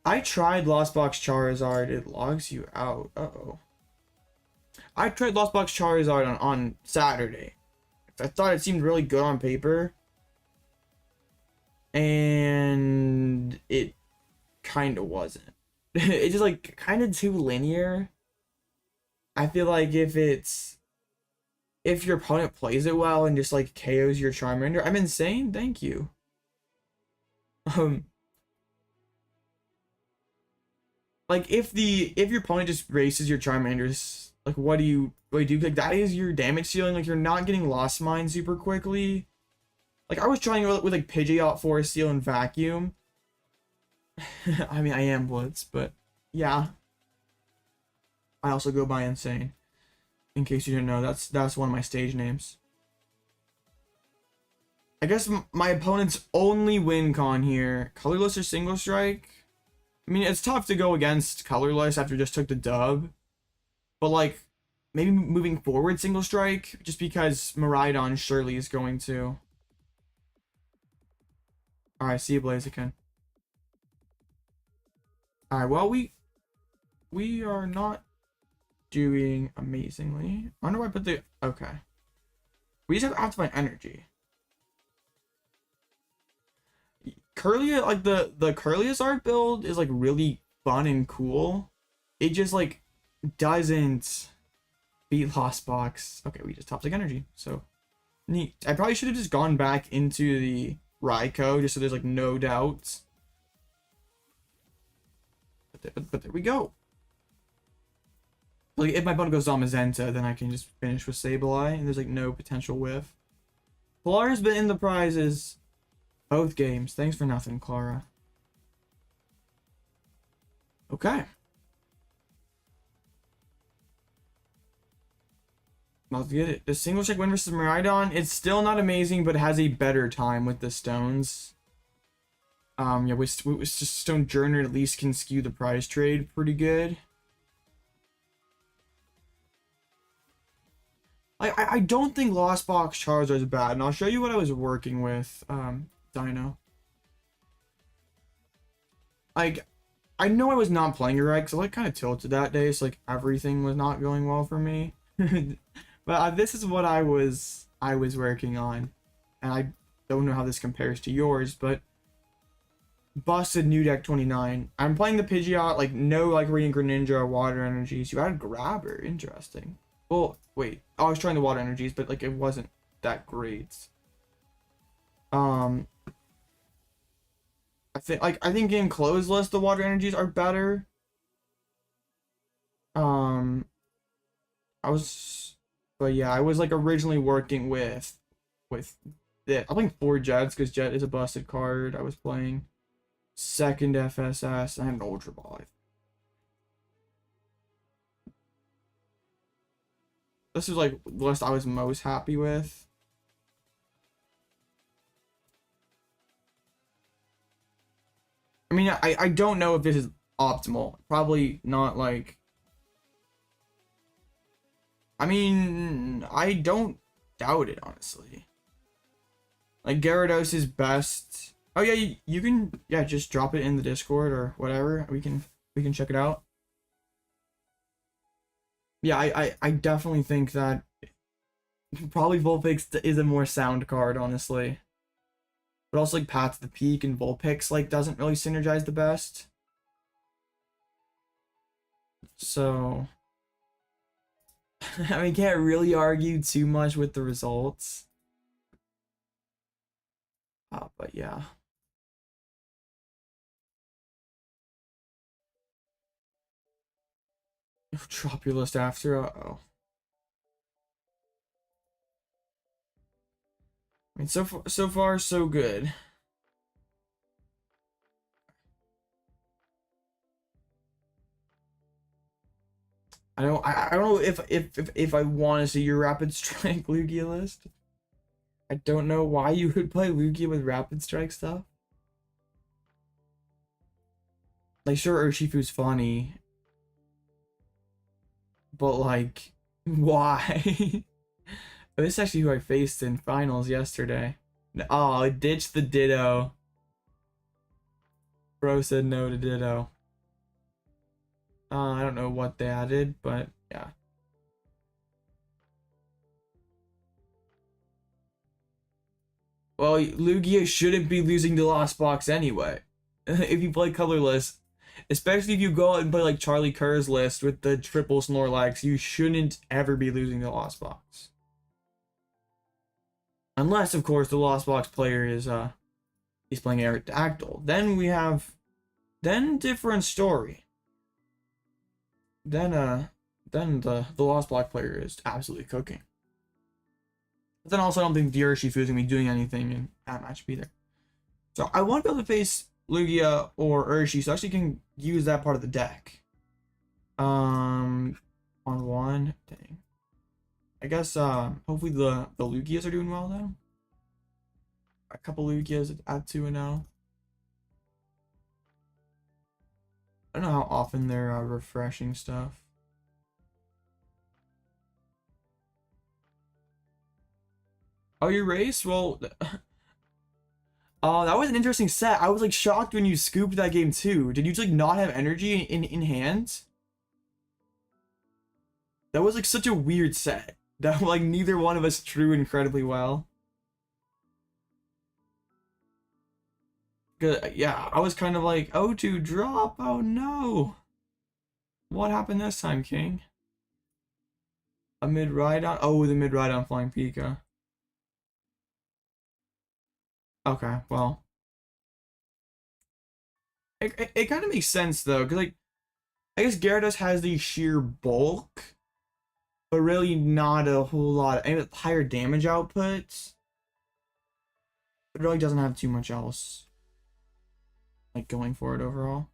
I tried Lost Box Charizard. It logs you out. Uh-oh. I tried Lost Box Charizard on Saturday. I thought it seemed really good on paper. And it kind of wasn't. It's just like kind of too linear. I feel like if your opponent plays it well and just like KOs your Charmander, I'm insane. Thank you. Like if your opponent just races your Charmanders, like what do you do? Like that is your damage ceiling. Like you're not getting Lost Mine super quickly. Like I was trying with like Pidgeot, Forest Seal, and Vacuum. I mean I am Blitz, but yeah. I also go by Insane. In case you didn't know, that's one of my stage names. I guess my opponent's only win con here. Colorless or Single Strike? I mean, it's tough to go against Colorless after just took the dub. But, like, maybe moving forward Single Strike, just because Miraidon surely is going to. Alright, see you, Blaziken. Alright, well, we are not doing amazingly. I wonder why I put the... Okay. We just have to find energy. Curly, like the Curlius art build is like really fun and cool. It just like doesn't beat Lost Box. Okay, we just top like energy. So neat. I probably should have just gone back into the Raikou just so there's like no doubts. But there we go. Like if my opponent goes Zamazenta, then I can just finish with Sableye and there's like no potential whiff. Klara's been in the prizes both games. Thanks for nothing, Klara. Okay. Let's get it. The single check win versus Miraidon. It's still not amazing, but has a better time with the stones. Yeah, with just Stone Journer at least can skew the prize trade pretty good. I don't think Lost Box Charizard is bad, and I'll show you what I was working with, Dino. Like, I know I was not playing it right, because I like kind of tilted that day, so like everything was not going well for me. But this is what I was working on, and I don't know how this compares to yours, but busted new deck 29. I'm playing the Pidgeot, like no like Radiant Greninja or Water Energies. You added Grabber, interesting. Well, wait. I was trying the Water Energies, but like it wasn't that great. I think in closed list the Water Energies are better. But yeah, I was like originally working with with it. I'm playing 4 Jets because Jet is a busted card. I was playing 2nd FSS and Ultra Ball. This is like the list I was most happy with. I mean, I don't know if this is optimal. Probably not like... I mean, I don't doubt it, honestly. Like, Gyarados is best. Oh yeah, you can, yeah, just drop it in the Discord or whatever. We can check it out. Yeah, I definitely think that probably Vulpix is a more sound card, honestly. But also, like, Path to the Peak and Vulpix, like, doesn't really synergize the best. So... I mean, can't really argue too much with the results. But yeah. Drop your list after. Uh-oh. I mean, so far, so good. I don't know if I want to see your Rapid Strike Lugia list. I don't know why you would play Lugia with Rapid Strike stuff. Like, sure, Urshifu's funny, but like, why? This is actually who I faced in finals yesterday. Oh, I ditched the Ditto. Bro said no to Ditto. I don't know what they added, but yeah. Well, Lugia shouldn't be losing to Lost Box anyway. If you play colorless, especially if you go out and play like Charlie Kerr's list with the triple Snorlax, you shouldn't ever be losing to Lost Box. Unless, of course, the Lost Box player is he's playing Aerodactyl. Then we have different story. Then the Lost Block player is absolutely cooking. But then also I don't think the Urshifu is gonna be doing anything in that match either. So I want to be able to face Lugia or Urshi, so I actually can use that part of the deck. On one, dang. I guess hopefully the Lugias are doing well though. A couple Lugias at 2-0. I don't know how often they're refreshing stuff. Oh, your race? Well, that was an interesting set. I was like shocked when you scooped that game too. Did you just like not have energy in hand? That was like such a weird set. That like neither one of us drew incredibly well. Good, yeah, I was kind of like, oh, to drop, oh no. What happened this time, King? A mid ride on? Oh, the mid ride on Flying Pika. Okay, well. It kind of makes sense though, because like, I guess Gyarados has the sheer bulk, but really not a whole lot. I mean, higher damage outputs, but it really doesn't have too much else like going for it overall.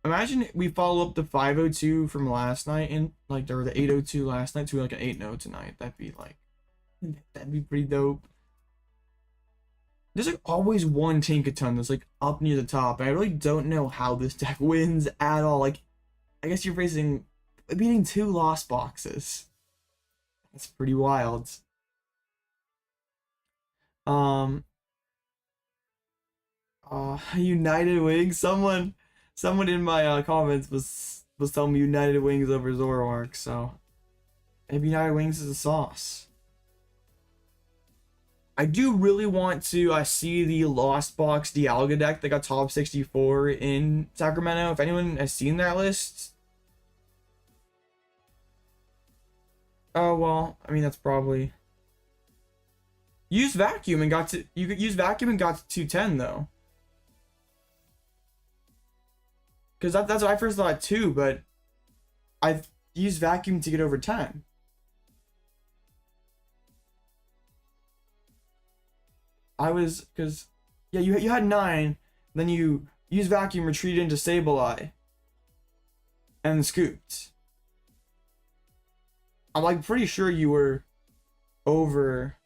Imagine we follow up the 502 from last night and like, or the 802 last night to like an 8-0 tonight. That'd be pretty dope. There's like always one Tinkaton that's like up near the top, and I really don't know how this deck wins at all. Like, I guess you're beating 2 Lost Boxes. That's pretty wild. United Wings. Someone in my comments was telling me United Wings over Zoroark, so maybe United Wings is a sauce. I do really want to see the Lost Box Dialga deck that got top 64 in Sacramento. If anyone has seen that list. Oh, well, I mean, that's probably... Use Vacuum and got to... You could use Vacuum and got to 210, though. Because that's what I first thought, too, but... I've used Vacuum to get over 10. I was, because, yeah, you had 9, then you used Vacuum, retreated into Sableye, and scooped. I'm like pretty sure you were over.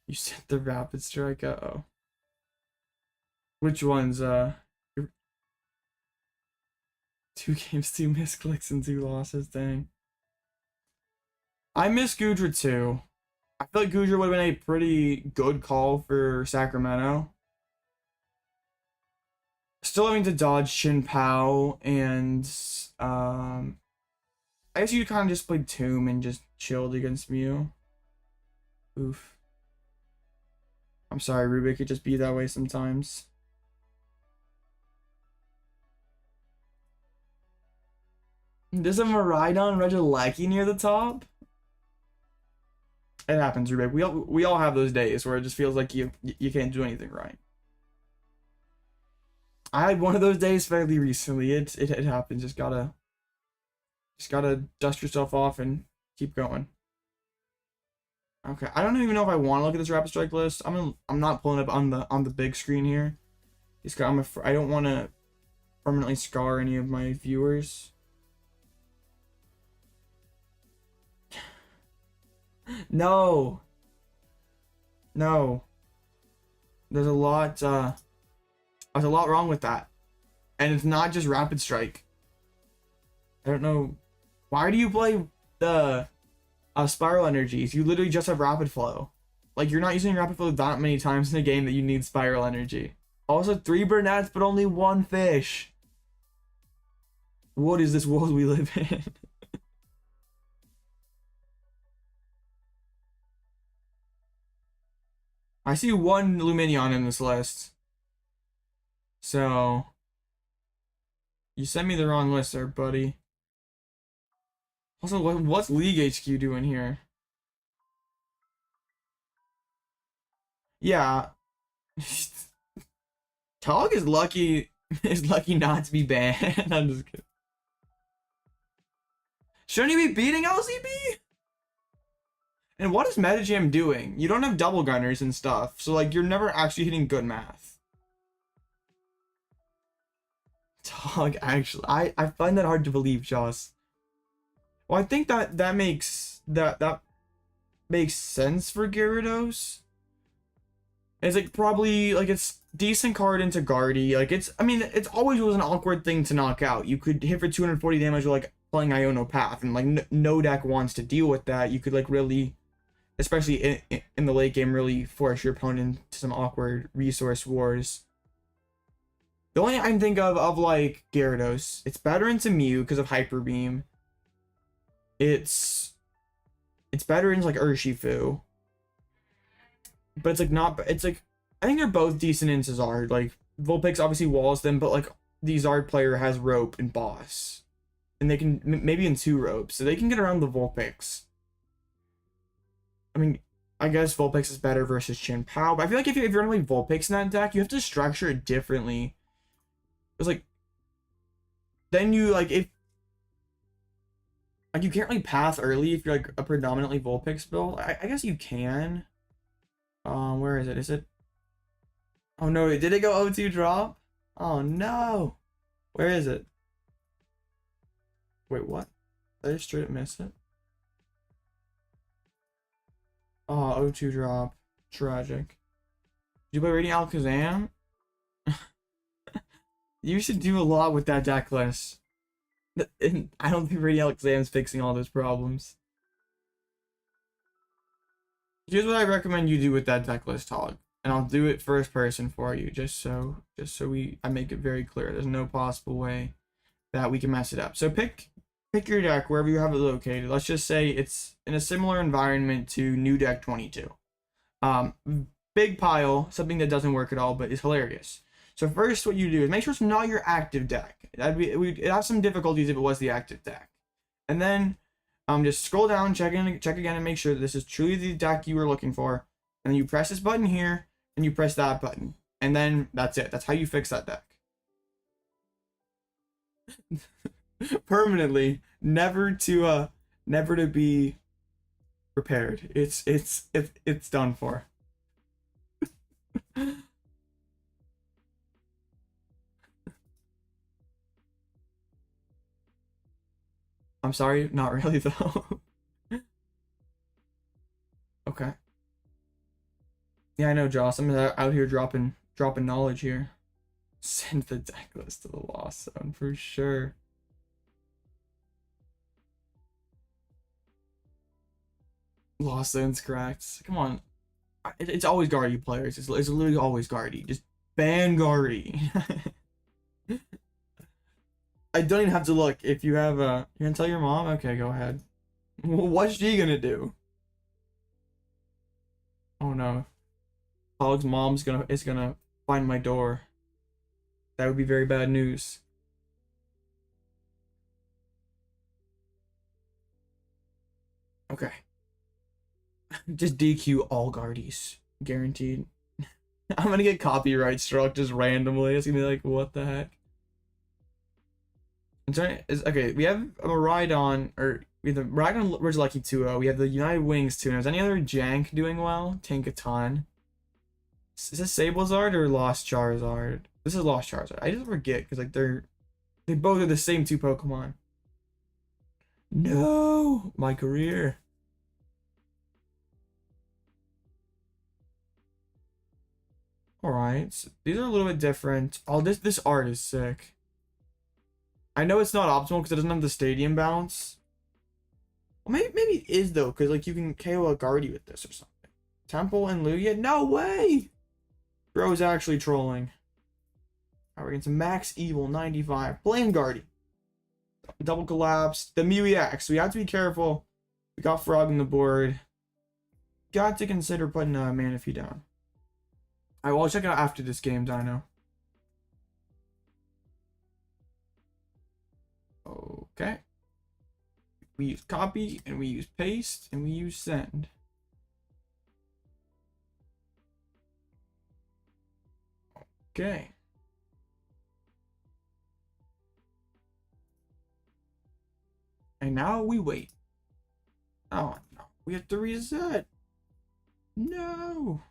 You said the Rapid Strike, uh-oh. Which ones, 2 games, 2 misclicks, and 2 losses, dang. I miss Goodra too. I feel like Goodra would have been a pretty good call for Sacramento. Still having to dodge Chin Pao, and I guess you kind of just played Tomb and just chilled against Mew. Oof. I'm sorry, Rubik, it just be that way sometimes. There's a Miraidon Regieleki near the top. It happens, Rubik. We all have those days where it just feels like you can't do anything right. I had one of those days fairly recently. It happens. Just gotta dust yourself off and keep going. Okay, I don't even know if I want to look at this Rapid Strike list. I'm not pulling up on the big screen here. I don't want to permanently scar any of my viewers. No. There's a lot wrong with that. And it's not just Rapid Strike. I don't know. Why do you play the Spiral Energies? You literally just have Rapid Flow. Like, you're not using Rapid Flow that many times in a game that you need Spiral Energy. Also, 3 Burnett's, but only 1 fish. What is this world we live in? I see 1 Lumineon in this list. So, you sent me the wrong list there, buddy. Also, what's League HQ doing here? Yeah. Tog is lucky not to be banned. I'm just kidding. Shouldn't he be beating LCB? And what is Metagam doing? You don't have double gunners and stuff, so like you're never actually hitting good math. Tog, actually, I find that hard to believe, Joss. Well, I think that makes sense for Gyarados. It's like probably like it's decent card into Guardy. Like it's always was an awkward thing to knock out. You could hit for 240 damage with like playing Iono Path, and like no deck wants to deal with that. You could like really, especially in the late game, really force your opponent to some awkward resource wars. The only I can think of like Gyarados, it's better into Mew because of Hyper Beam. It's better into like Urshifu. But it's like not, it's like, I think they're both decent into Zard. Like, Vulpix obviously walls them, but like, the Zard player has Rope and Boss. And they can, maybe in 2 ropes, so they can get around the Vulpix. I mean, I guess Vulpix is better versus Chin Pao, but I feel like if you're gonna play Vulpix in that deck, you have to structure it differently. It's like, then you, like, if, like, you can't really path early if you're like a predominantly Vulpix build. I guess you can. Where is it? Is it? Oh no, did it go O2 drop? Oh no. Where is it? Wait, what? Did I just straight up miss it? Oh, O2 drop. Tragic. Did you play Radiant Alakazam? You should do a lot with that deck list. I don't think Radiant Alakazam's fixing all those problems. Here's what I recommend you do with that deck list, Hog, and I'll do it first person for you, just so I make it very clear. There's no possible way that we can mess it up. So pick your deck wherever you have it located. Let's just say it's in a similar environment to New Deck 22. Big pile, something that doesn't work at all, but is hilarious. So first, what you do is make sure it's not your active deck. It'd have some difficulties if it was the active deck, and then just scroll down, check again, and make sure that this is truly the deck you were looking for. And then you press this button here, and you press that button. And then that's it. That's how you fix that deck. Permanently. Never to be repaired. It's done for. I'm sorry, not really though. Okay. Yeah, I know, Joss. I'm out here dropping knowledge here. Send the deck list to the Lost Zone for sure. Lost Zone's cracked. Come on. It's always Guardy players. It's literally always Guardy. Just ban Guardy. I don't even have to look. If you have you're gonna tell your mom? Okay, go ahead. What's she gonna do? Oh no. Hog's mom's is gonna find my door. That would be very bad news. Okay. Just DQ all Guardies. Guaranteed. I'm gonna get copyright struck just randomly. It's gonna be like, what the heck? Okay, we have a Rhydon, or we have the Rhydon Lucky 2-0. We have the United Wings 2-0. Is any other Jank doing well? Tankaton. Is this Sablezard or Lost Charizard? This is Lost Charizard. I just forget because like they both are the same two Pokemon. No, my career. All right, so these are a little bit different. Oh, this art is sick. I know it's not optimal because it doesn't have the stadium bounce. Well, maybe it is though, because like you can KO a Guardy with this or something. Temple and Lugia? No way! Bro's actually trolling. Alright, we're getting some Max Evil 95. Playing Guardy. Double collapse. The Mew EX. We have to be careful. We got Frog on the board. Got to consider putting Manaphy down. Alright, well, I'll check it out after this game, Dino. Okay. We use copy, and we use paste, and we use send. Okay. And now we wait. Oh no, we have to reset. No.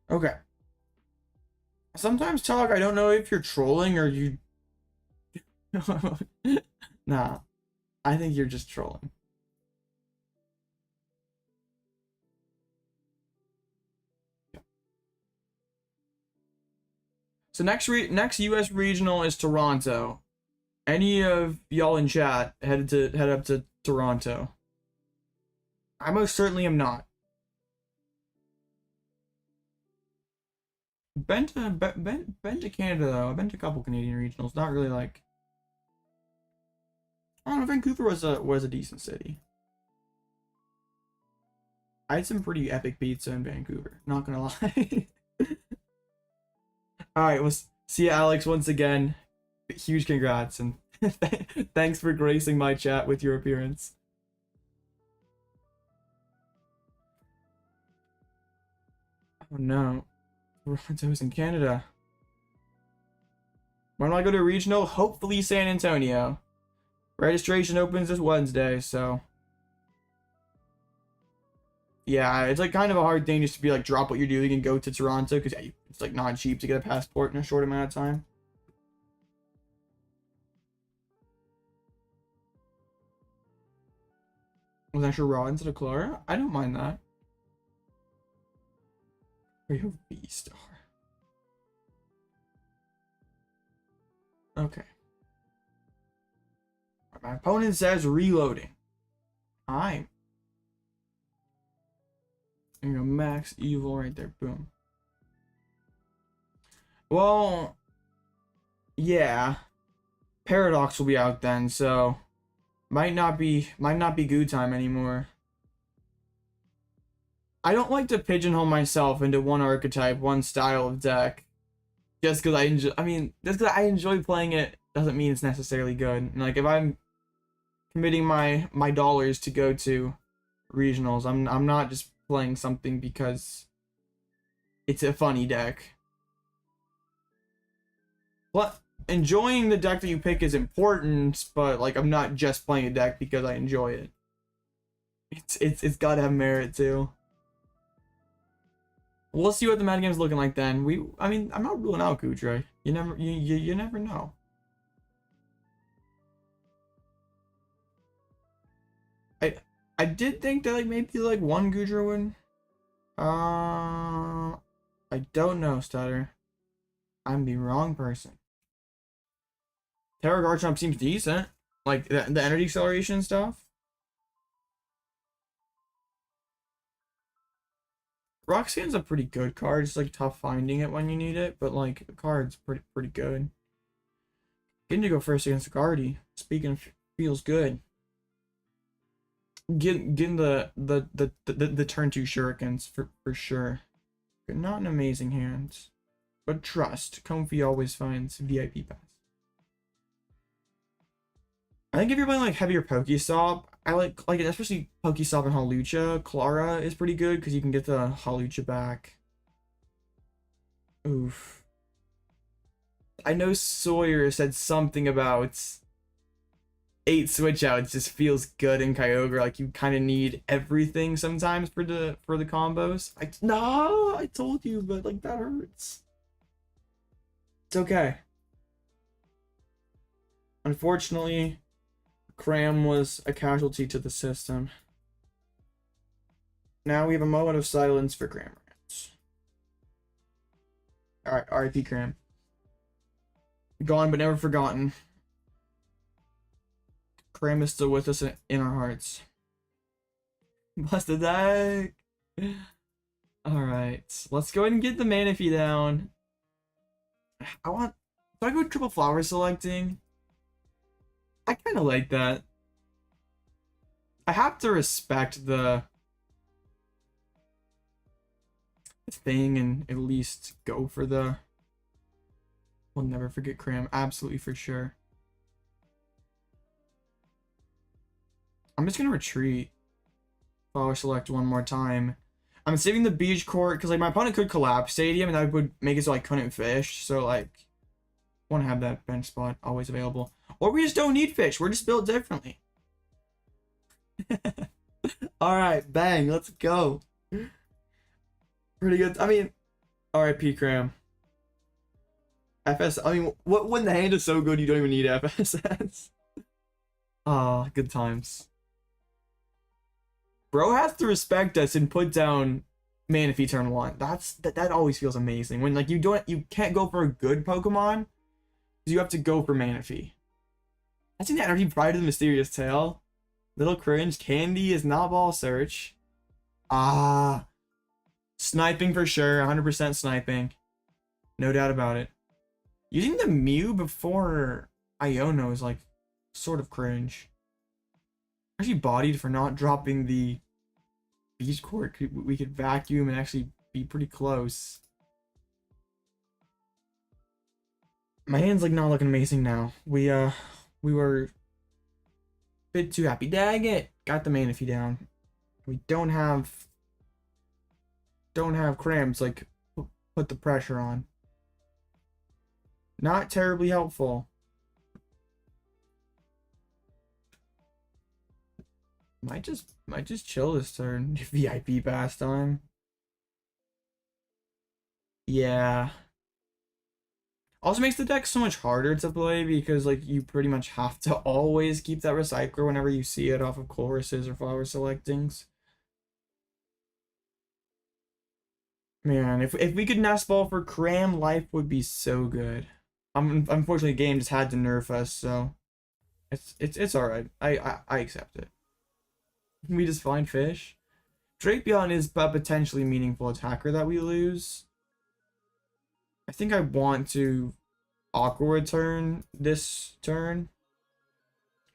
Okay. Sometimes, Talk, I don't know if you're trolling or you... Nah. I think you're just trolling. So next US regional is Toronto. Any of y'all in chat head up to Toronto? I most certainly am not. Been to Canada though. I've been to a couple Canadian regionals. Not really like. I don't know. Vancouver was a decent city. I had some pretty epic pizza in Vancouver. Not gonna lie. All right. Well, see you, Alex, once again. Huge congrats and thanks for gracing my chat with your appearance. Oh no. Toronto's in Canada. When do I go to regional? Hopefully San Antonio. Registration opens this Wednesday, so yeah, it's like kind of a hard thing just to be like drop what you're doing and go to Toronto because yeah, it's like not cheap to get a passport in a short amount of time. Was actually Raw instead of Klara? I don't mind that. Raikou V VSTAR. Okay. My opponent says reloading. I'm gonna max evil right there. Boom. Well, yeah. Paradox will be out then, so might not be goo time anymore. I don't like to pigeonhole myself into one archetype, one style of deck. Just because I enjoy playing it doesn't mean it's necessarily good. And like if I'm committing my dollars to go to regionals, I'm not just playing something because it's a funny deck. But enjoying the deck that you pick is important, but like I'm not just playing a deck because I enjoy it. It's got to have merit too. We'll see what the metagame's looking like then. I mean, I'm not ruling out Goodra. You never know. I did think that like maybe like one Goodra would. I don't know, Stutter. I'm the wrong person. Terra Garchomp seems decent. Like the energy acceleration stuff. Roxanne's a pretty good card. It's like tough finding it when you need it, but like the card's pretty good. Getting to go first against Guardy. Speaking of, feels good. Getting the turn 2 shurikens for sure. But not an amazing hand. But trust, Comfey always finds VIP pass. I think if you're playing like heavier Pokestop, I like especially Pokestop and Hawlucha. Klara is pretty good because you can get the Hawlucha back. Oof. I know Sawyer said something about 8 switch outs just feels good in Kyogre. Like you kind of need everything sometimes for the combos. I told you, but like that hurts. It's okay. Unfortunately, Cram was a casualty to the system. Now we have a moment of silence for Cramorant. Alright, RIP Cram. Gone but never forgotten. Cram is still with us in our hearts. Busted deck! Alright, let's go ahead and get the Manaphy down. Do I go triple flower selecting? I kind of like that. I have to respect the thing and at least go for the... We'll never forget Cram, absolutely for sure. I'm just gonna retreat. Flower select one more time. I'm saving the Beach Court because like my opponent could collapse Stadium and that would make it so I couldn't fish. So like, want to have that bench spot always available. Or we just don't need fish. We're just built differently. Alright, bang, let's go. Pretty good. I mean, RIP Cram. FS, I mean, when the hand is so good you don't even need FSS. Ah, good times. Bro has to respect us and put down Manaphy turn 1. That always feels amazing. When like you can't go for a good Pokemon, you have to go for Manaphy. I think the energy prior to the Mysterious Tail. Little cringe. Candy is not ball search. Ah. Sniping for sure. 100% sniping. No doubt about it. Using the Mew before Iono is like sort of cringe. Actually bodied for not dropping the Beach Court. We could vacuum and actually be pretty close. My hand's like not looking amazing now. We were a bit too happy. Dang it! Got the Manaphy down. We don't have Crams like put the pressure on. Not terribly helpful. Might just chill this turn. VIP pass time. Yeah. Also makes the deck so much harder to play because like you pretty much have to always keep that recycler whenever you see it off of Colresses or flower selectings. Man, if we could nest ball for Cram, life would be so good. Unfortunately, the game just had to nerf us, so it's all right. I accept it. We just find fish. Drapion is a potentially meaningful attacker that we lose. I think I want to Aqua Return this turn.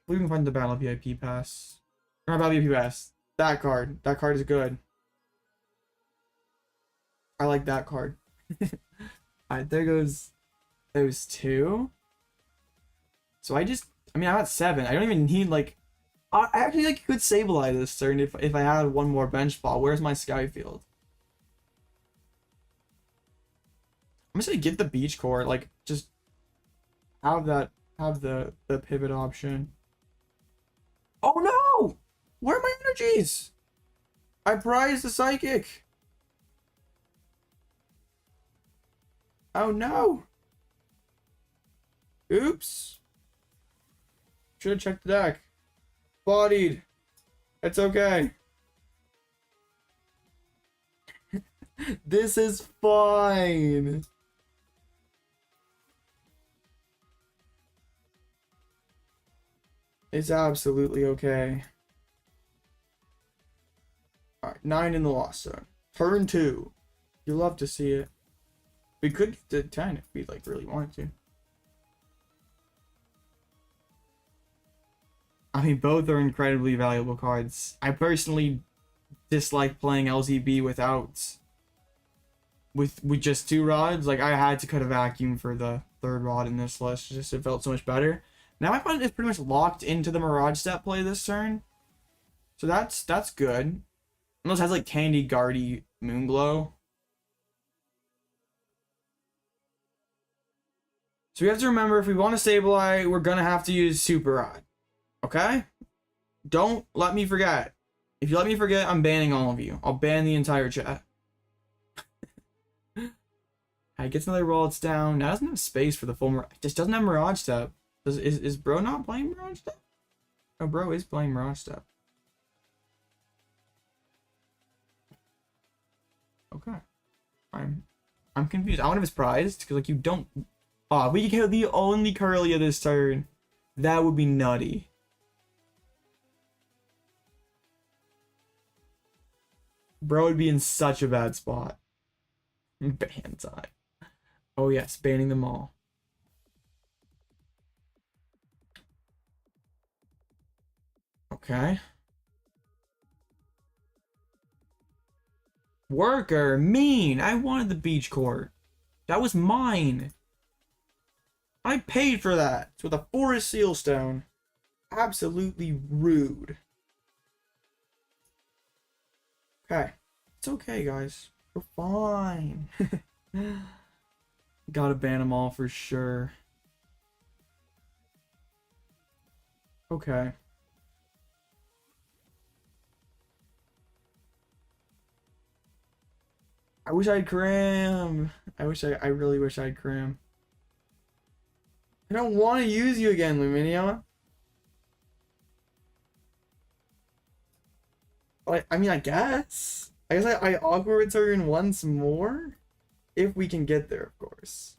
We can find the Battle VIP Pass. Or not Battle VIP Pass. That card. That card is good. I like that card. Alright, there goes those two. So I'm at 7. I don't even need like... I actually like could Sableye this turn if I had one more bench spot. Where's my Skyfield? I'm just gonna get the Beach Court, like just have the pivot option. Oh no! Where are my energies? I prized the Psychic. Oh no! Oops! Should have checked the deck. Bodied. It's okay. This is fine. It's absolutely okay. Alright, 9 in the Lost Zone. Turn 2. You love to see it. We could get to 10 if we like really wanted to. I mean, both are incredibly valuable cards. I personally dislike playing LZB with just 2 rods. Like, I had to cut a vacuum for the 3rd rod in this list. Just it felt so much better. Now my opponent is pretty much locked into the Mirage step play this turn. So that's good. Unless it has like Candy Guardy Moonglow. So we have to remember, if we want to Sableye, we're gonna have to use Super Rod. Okay? Don't let me forget. If you let me forget, I'm banning all of you. I'll ban the entire chat. Alright, gets another Rollets down. Now doesn't have space for the full Mirage. Just doesn't have Mirage Step. Is bro not playing Mirage Step? No, bro is playing Mirage Step. Okay. I'm confused. I wonder if it's prized, because like you don't. Oh, we get the only Curly of this turn. That would be nutty. Bro would be in such a bad spot. Ban time. Oh yes, banning them all. Okay. Worker, mean. I wanted the Beach Court. That was mine. I paid for that. It's with a Forest Sealstone. Absolutely rude. Okay. It's okay, guys. We're fine. Gotta ban them all for sure. Okay. I wish I'd cram. I really wish I'd cram. I don't want to use you again, Lumineon. I mean, I guess I Awkward Return once more, if we can get there, of course.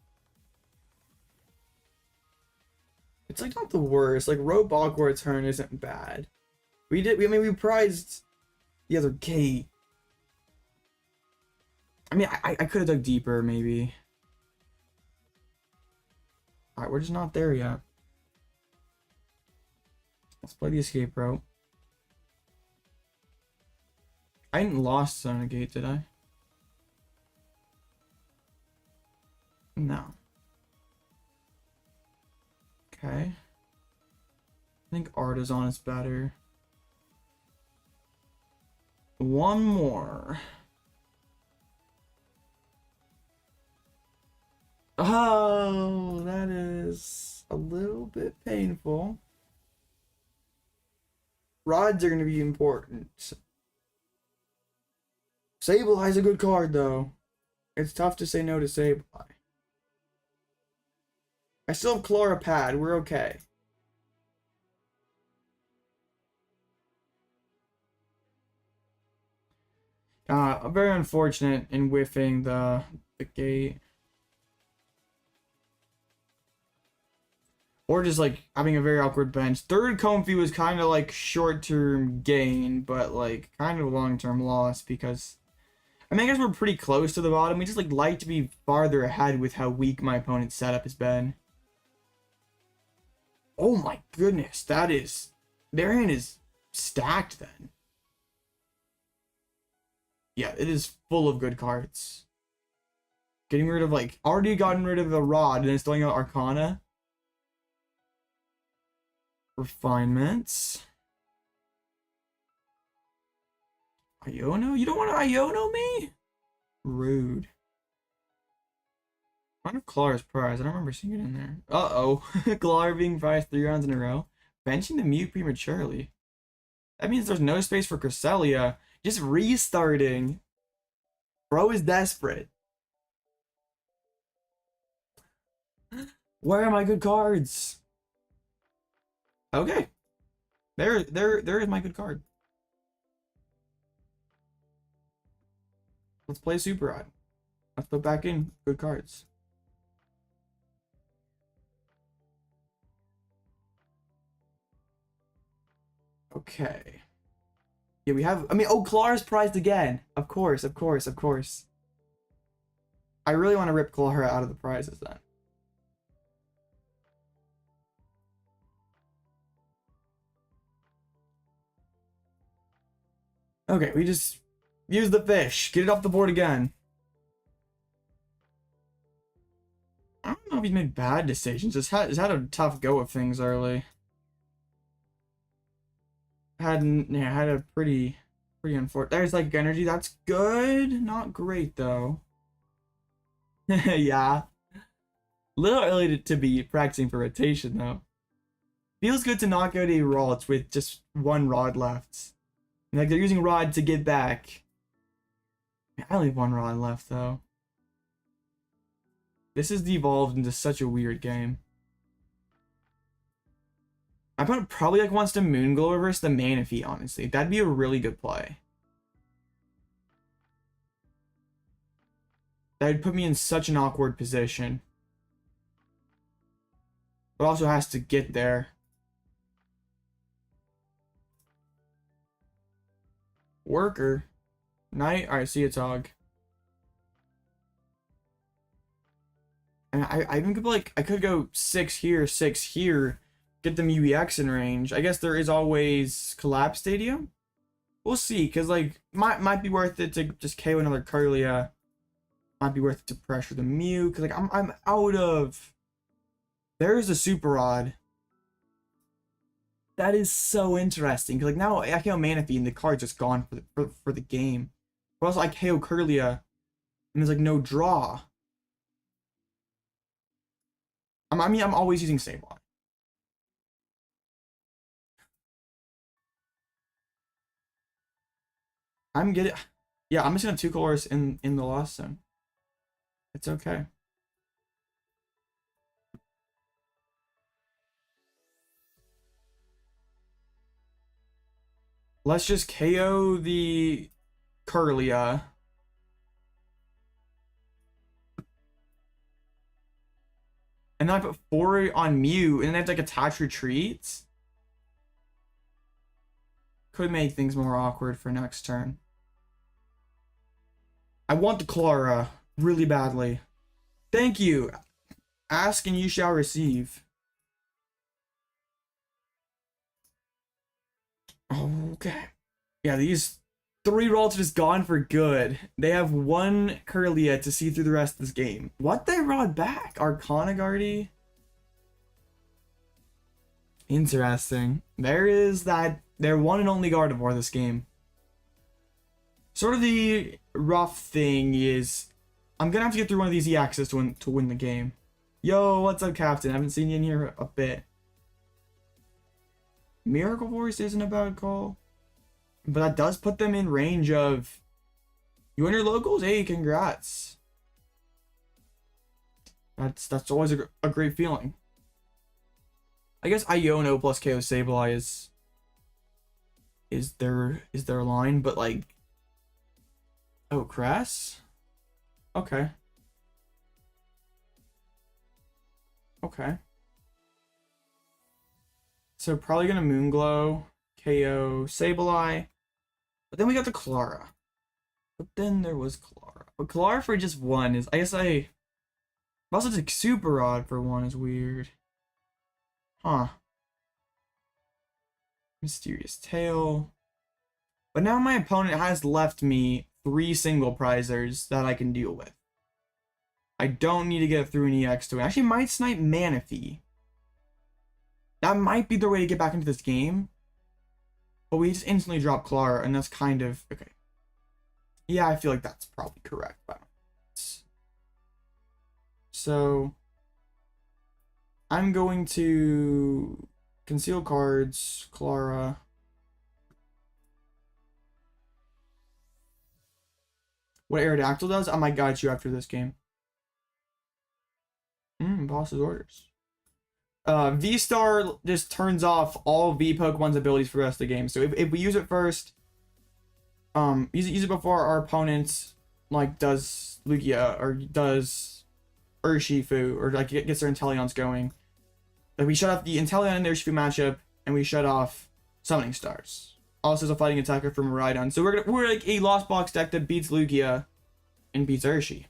It's like not the worst. Like Rope Awkward Return isn't bad. We prized the other gate. I mean, I could have dug deeper, maybe. Alright, we're just not there yet. Let's play the escape route. I didn't Lost Zone a gate, did I? No. Okay. I think Artazon is better. One more. Oh, that is a little bit painful. Rods are going to be important. Sableye's a good card, though. It's tough to say no to Sableye. I still have Klara Pad. We're okay. Very unfortunate in whiffing the gate. Or just like having a very awkward bench. Third Comfey was kind of like short-term gain, but like kind of long-term loss, because I mean, I guess we're pretty close to the bottom. We just like to be farther ahead with how weak my opponent's setup has been. Oh my goodness, that is, their hand is stacked then. Yeah, it is full of good cards. Getting rid of already gotten rid of the Rod and then it's throwing out Arcana. Refinements. Iono? You don't want to Iono me? Rude. I wonder if Klara's prize. I don't remember seeing it in there. Uh-oh. Klara being prized 3 rounds in a row. Benching the Mute prematurely. That means there's no space for Cresselia. Just restarting. Bro is desperate. Where are my good cards? Okay. There is my good card. Let's play Super Odd. Let's put back in good cards. Okay. Yeah, we have, I mean, oh, Klara's prized again. Of course, of course, of course. I really want to rip Klara out of the prizes then. Okay, we just use the fish. Get it off the board again. I don't know if he's made bad decisions. He's had a tough go of things early. Had a pretty unfortunate. There's like energy. That's good. Not great though. Yeah. Little early to be practicing for rotation though. Feels good to knock out a Ralts with just one rod left. Like they're using rod to get back. I only have one rod left though. This has devolved into such a weird game. My opponent probably like wants to Moonglow reverse the Manaphy, honestly. That'd be a really good play. That would put me in such an awkward position. But also has to get there. Worker. Knight. Alright, see you, Tog. And I even could like, I could go 6 here, 6 here. Get them UEX in range. I guess there is always Collapse Stadium. We'll see, because like might be worth it to just KO another Kirlia. Might be worth it to pressure the Mew, because like I'm out of. There's a Super Rod. That is so interesting, because like now I KO Manaphy and the card's just gone for the game. But also I KO Kirlia, and there's like no draw. I mean I'm always using Sableye. I'm getting, yeah, I'm just gonna have 2 colors in the Lost Zone. It's okay. Let's just KO the Kirlia. And then I put 4 on Mew, and then I have to like attach retreats. Could make things more awkward for next turn. I want the Klara really badly. Thank you. Ask and you shall receive. Okay. Yeah, these 3 rolls are just gone for good. They have 1 Kirlia to see through the rest of this game. What they rod back? Arcana Guardy? Interesting. There is that, their one and only Gardevoir this game. Sort of the rough thing is, I'm gonna have to get through one of these EXs to win the game. Yo, what's up, Captain? I haven't seen you in here a bit. Miracle Voice isn't a bad call, but that does put them in range of you and your locals. Hey, congrats. That's always a great feeling. I guess Iono plus KO Sableye is their line, but like, oh, Cress? Okay. Okay. So probably gonna Moonglow, KO Sableye, but then we got the Klara. But then there was Klara. But Klara for just 1 is, I guess I also took Super Rod for 1 is weird. Huh. Mysterious Tail. But now my opponent has left me 3 single prizers that I can deal with. I don't need to get through an EX to win. Actually, might snipe Manaphy. That might be the way to get back into this game. But we just instantly drop Klara, and that's kind of okay. Yeah, I feel like that's probably correct. But so I'm going to conceal cards, Klara. What Aerodactyl does, I might guide you after this game. Boss's orders. V-Star just turns off all V Pokemon's abilities for the rest of the game. So if we use it first, use it before our opponent like does Lugia or does Urshifu or like gets their Inteleons going. Like we shut off the Inteleon and Urshifu matchup, and we shut off Summoning Stars. Also as a fighting attacker from Rhydon. So we're like a Lost Box deck that beats Lugia and beats Urshi.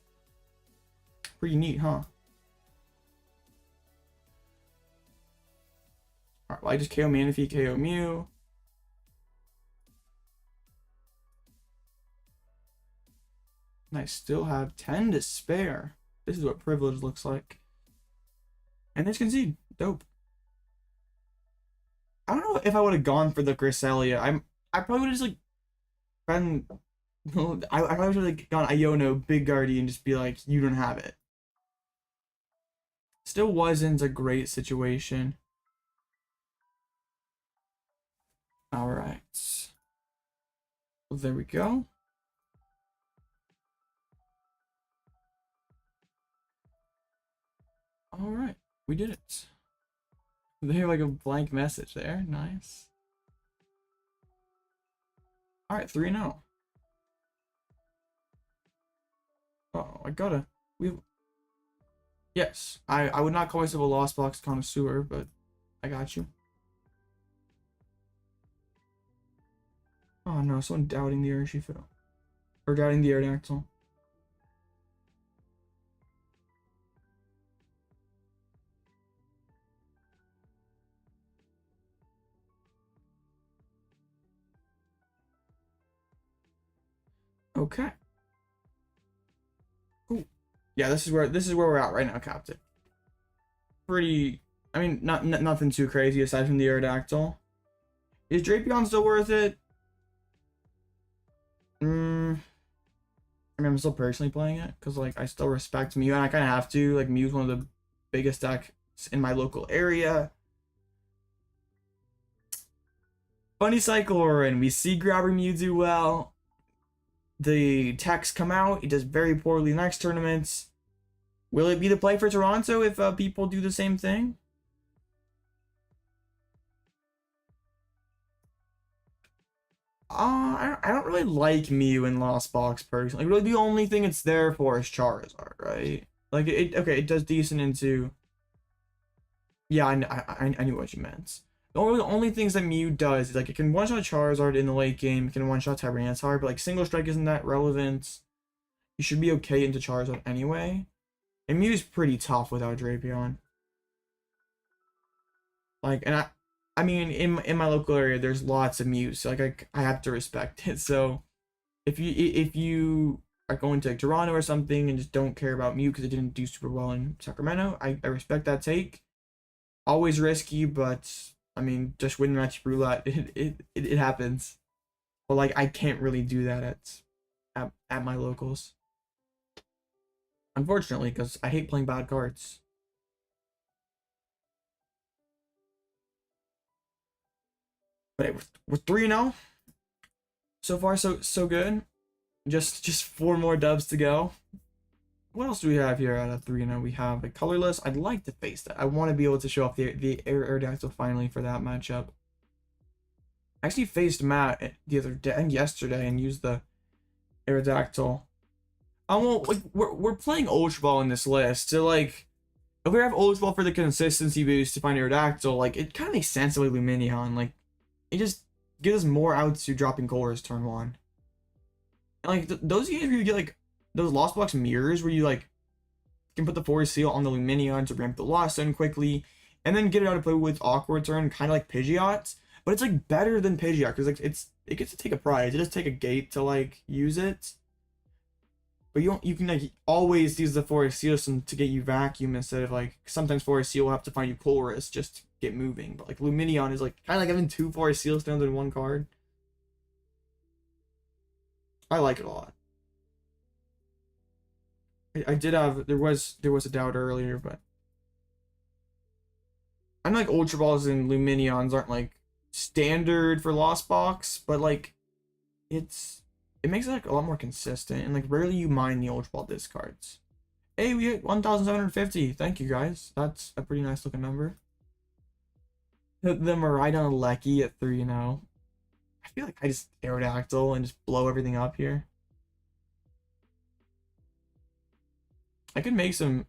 Pretty neat, huh? Alright, well I just KO Manaphy, KO Mew. And I still have 10 to spare. This is what privilege looks like. And let's concede. Dope. I don't know if I would have gone for the Cresselia. I probably would have just like been I probably would have like gone Iono, Big Guardian, and just be like, you don't have it. Still wasn't a great situation. Alright. Well, there we go. Alright, we did it. They have like a blank message there. Nice. Alright, 3-0. Oh, I gotta. Yes, I would not call myself a Lost Box connoisseur, but I got you. Oh no, someone doubting the Urshifu. Or doubting the Aerodactyl. Okay. Cool. Yeah, this is where we're at right now, Captain. Pretty. I mean, nothing too crazy aside from the Aerodactyl. Is Drapion still worth it? I mean, I'm still personally playing it because like I still respect Mew and I kind of have to. Like Mew's one of the biggest decks in my local area. Funny cycle we're in. We see Grabber Mew do well. The techs come out. It does very poorly next tournaments. Will it be the play for Toronto if people do the same thing? I don't really like Mew in Lost Box personally. Like, really, the only thing it's there for is Charizard, right? Like okay, it does decent into. Yeah, I knew what you meant. The only things that Mew does is like it can one-shot Charizard in the late game, it can one-shot Tyranitar, but like single strike isn't that relevant. You should be okay into Charizard anyway. And Mew's pretty tough without Drapion. Like, and I mean in my local area there's lots of Mews, so like I have to respect it. So if you are going to like, Toronto or something and just don't care about Mew because it didn't do super well in Sacramento, I respect that take. Always risky, but I mean, just win match roulette. It happens. But like, I can't really do that at my locals. Unfortunately, because I hate playing bad cards. But we're 3-0. So far, so good. Just 4 more dubs to go. What else do we have here at a 3-0? We have a colorless. I'd like to face that. I want to be able to show off the Aerodactyl finally for that matchup. I actually faced Matt the other day and yesterday and used the Aerodactyl. Well, like we're playing Ultra Ball in this list. So like, if we have Ultra Ball for the consistency boost to find Aerodactyl, like it kind of makes sense to play Lumineon. Like, it just gives us more outs to dropping Colress turn 1. And like those games where you get like those Lost Box mirrors where you like can put the Forest Seal on the Lumineon to ramp the Lost Zone quickly, and then get it out of play with Awkward Turn, kind of like Pidgeot. But it's like better than Pidgeot because like it gets to take a prize. It does take a gate to like use it, but you can like always use the Forest Seal to get you Vacuum instead of like sometimes Forest Seal will have to find you Colress just to get moving. But like Lumineon is like kind of like having 2 Forest Seal stones in 1 card. I like it a lot. I did have there was a doubt earlier, but I know like Ultra Balls and Lumineons aren't like standard for Lost Box, but like it makes it like a lot more consistent, and like rarely you mine the Ultra Ball discards. Hey, we hit 1,750. Thank you guys. That's a pretty nice looking number. The Miraidon Lecky at 3-0. I feel like I just Aerodactyl and just blow everything up here. I could make some...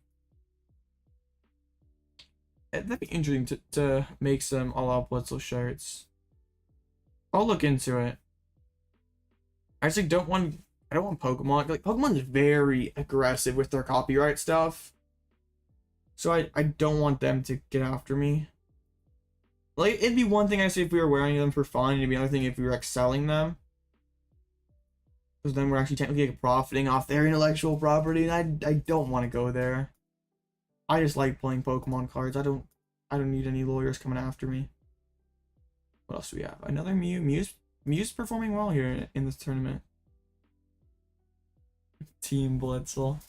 That'd be interesting to make some Alloutblitzle shirts. I'll look into it. I just don't want Pokemon. Like, Pokemon is very aggressive with their copyright stuff. So I don't want them to get after me. Like, it'd be one thing I say if we were wearing them for fun, and it'd be another thing if we were like selling them. Because then we're actually technically like profiting off their intellectual property, and I don't want to go there. I just like playing Pokemon cards. I don't need any lawyers coming after me. What else do we have? Another Mew. Mew's performing well here in this tournament. Team Blitzel.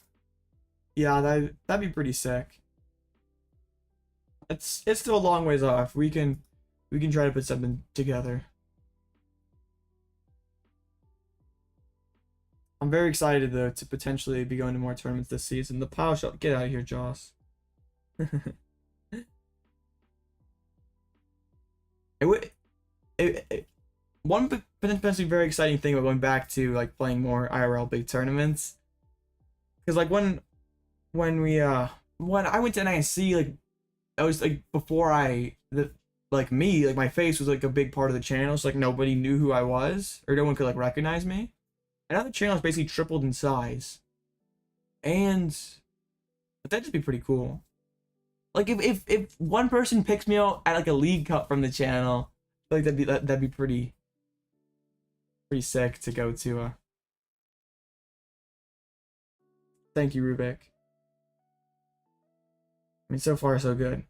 Yeah, that'd be pretty sick. It's still a long ways off. We can try to put something together. I'm very excited though to potentially be going to more tournaments this season. The Pal Shop, get out of here, Joss. One potentially very exciting thing about going back to like playing more IRL big tournaments, because like when I went to NIC, like I was like before my face was like a big part of the channel, so like nobody knew who I was or no one could like recognize me. And now the channel has basically tripled in size, but that'd just be pretty cool. Like if one person picks me out at like a League Cup from the channel, I feel like that'd be pretty sick to go to. Thank you, Rubik. I mean, so far so good.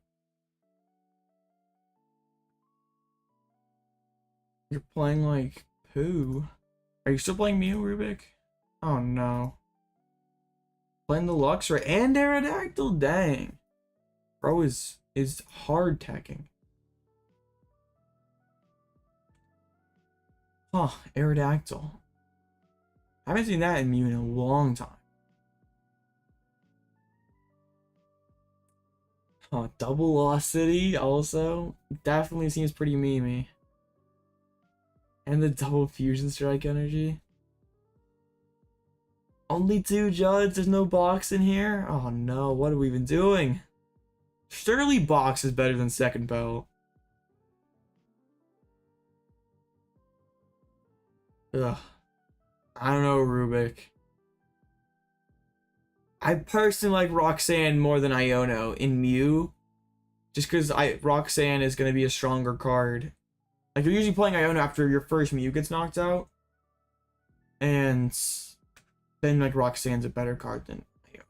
You're playing like poo. Are you still playing Mew, Rubik? Oh no. Playing the Luxray and Aerodactyl? Dang. Bro is hard teching. Oh, Aerodactyl. I haven't seen that in Mew in a long time. Oh, Double Lost City also definitely seems pretty memey. And the double fusion strike energy. Only 2 Judds, there's no box in here? Oh no, what are we even doing? Surely box is better than second belt. Ugh. I don't know, Rubik. I personally like Roxanne more than Iono in Mew. Just because Roxanne is going to be a stronger card. Like, you're usually playing Iono after your first Mew gets knocked out. And then, like, Roxanne's a better card than Iono.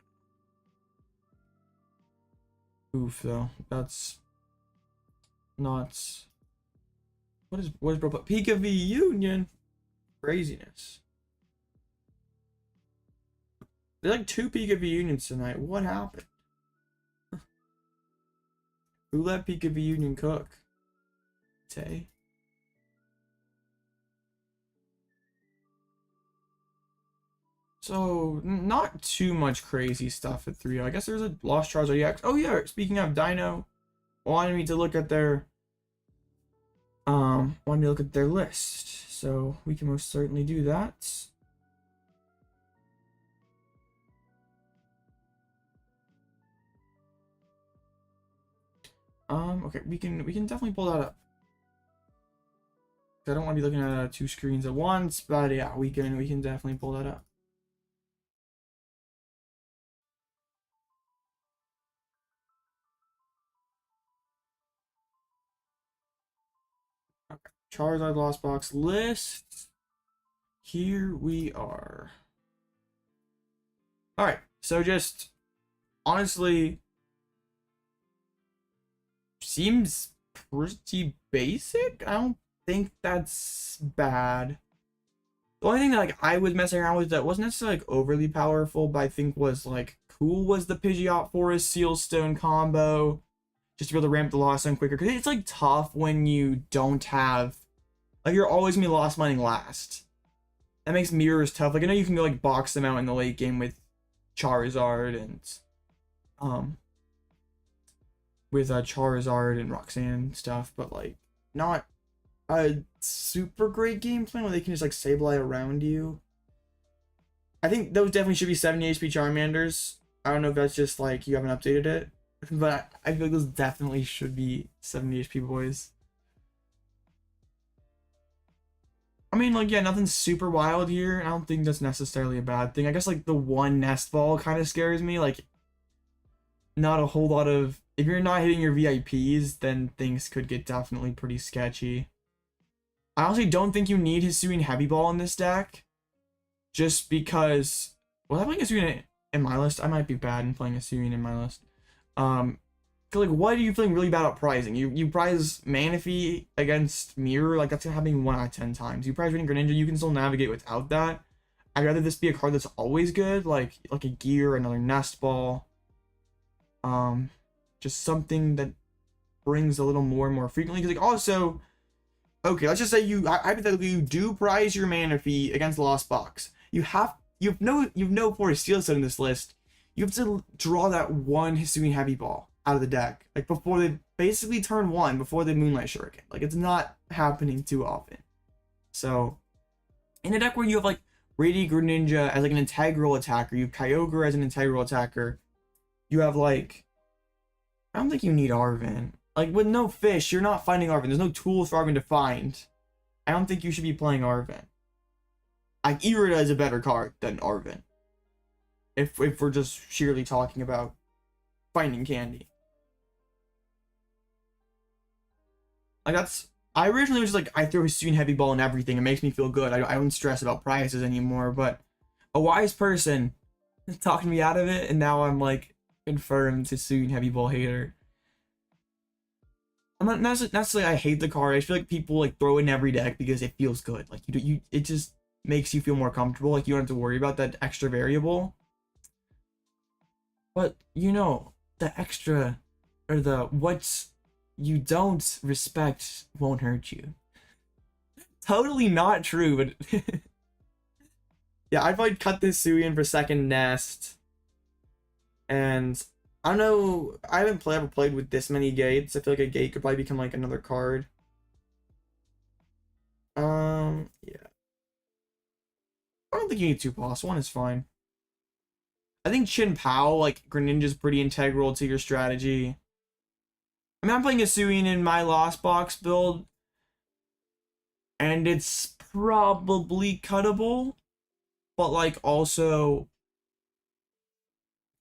Oof, though. That's not... What is bro? Pika V Union? Craziness. There's like 2 Pika V Unions tonight. What happened? Who let Pika V Union cook? Tay? So, not too much crazy stuff at 3. I guess there's a Lost Charizard EX. Oh yeah, speaking of Dino, wanted me to look at their list. So, we can most certainly do that. Okay, we can definitely pull that up. I don't want to be looking at 2 screens at once, but yeah, we can definitely pull that up. Okay, Charizard Lost Box list. Here we are. All right, so just honestly, seems pretty basic. I don't think that's bad. The only thing that like I was messing around with that wasn't necessarily like overly powerful, but I think was like cool was the Pidgeot Forest Sealstone combo, just to be able to ramp the Lost Zone quicker. Because it's like tough when you don't have, like, you're always gonna be Lost Mining last. That makes mirrors tough. Like, I know you can go like box them out in the late game with Charizard and with Charizard and Roxanne stuff, but like not a super great game plan where they can just like Sableye around you. I think those definitely should be 70 HP Charmanders. I don't know if that's just like you haven't updated it, but I feel like those definitely should be 70 HP boys. I mean, like, yeah, nothing super wild here. I don't think that's necessarily a bad thing. I guess, like, the one nest ball kind of scares me. Like, not a whole lot of... If you're not hitting your VIPs, then things could get definitely pretty sketchy. I honestly don't think you need Hisuian Heavy Ball in this deck. Just because... Well, I'm playing Hisuian in my list. I might be bad in playing Hisuian in my list. Like, what are you feeling really bad at prizing? You prize Manaphy against Mirror, like that's happening 1 out of 10 times. You prize Radiant Greninja, you can still navigate without that. I'd rather this be a card that's always good, like a gear, another nest ball. Just something that brings a little more and more frequently. Because like also, okay, let's just say hypothetically you do prize your Manaphy against Lost Box. You've no Forest Steel set in this list. You have to draw that one Hisuian Heavy Ball out of the deck, like before they basically turn 1, before the Moonlight Shuriken. Like, it's not happening too often. So in a deck where you have like Radiant Greninja as like an integral attacker, you have Kyogre as an integral attacker, you have like, I don't think you need Arven. Like, with no fish, you're not finding Arven. There's no tools for Arven to find. I don't think you should be playing Arven. Like, Irida is a better card than Arven, if we're just sheerly talking about finding candy. Like, that's... I originally was just like, I throw a Hisuian Heavy Ball and everything. It makes me feel good. I don't stress about prizes anymore. But a wise person talking me out of it, and now I'm like, confirmed Hisuian Heavy Ball hater. I'm not necessarily I hate the card. I feel like people like throw it in every deck because it feels good. Like, it just makes you feel more comfortable. Like, you don't have to worry about that extra variable. But, you know, the extra, or the what you don't respect won't hurt you. Totally not true, but... Yeah, I'd probably cut this Hisuian for second nest. And, I don't know, I haven't ever played with this many gates. I feel like a gate could probably become like another card. Yeah. I don't think you need 2 boss. 1 is fine. I think Chin Pao, like, Greninja's pretty integral to your strategy. I mean, I'm playing Hisuian in my Lost Box build, and it's probably cuttable, but, like, also,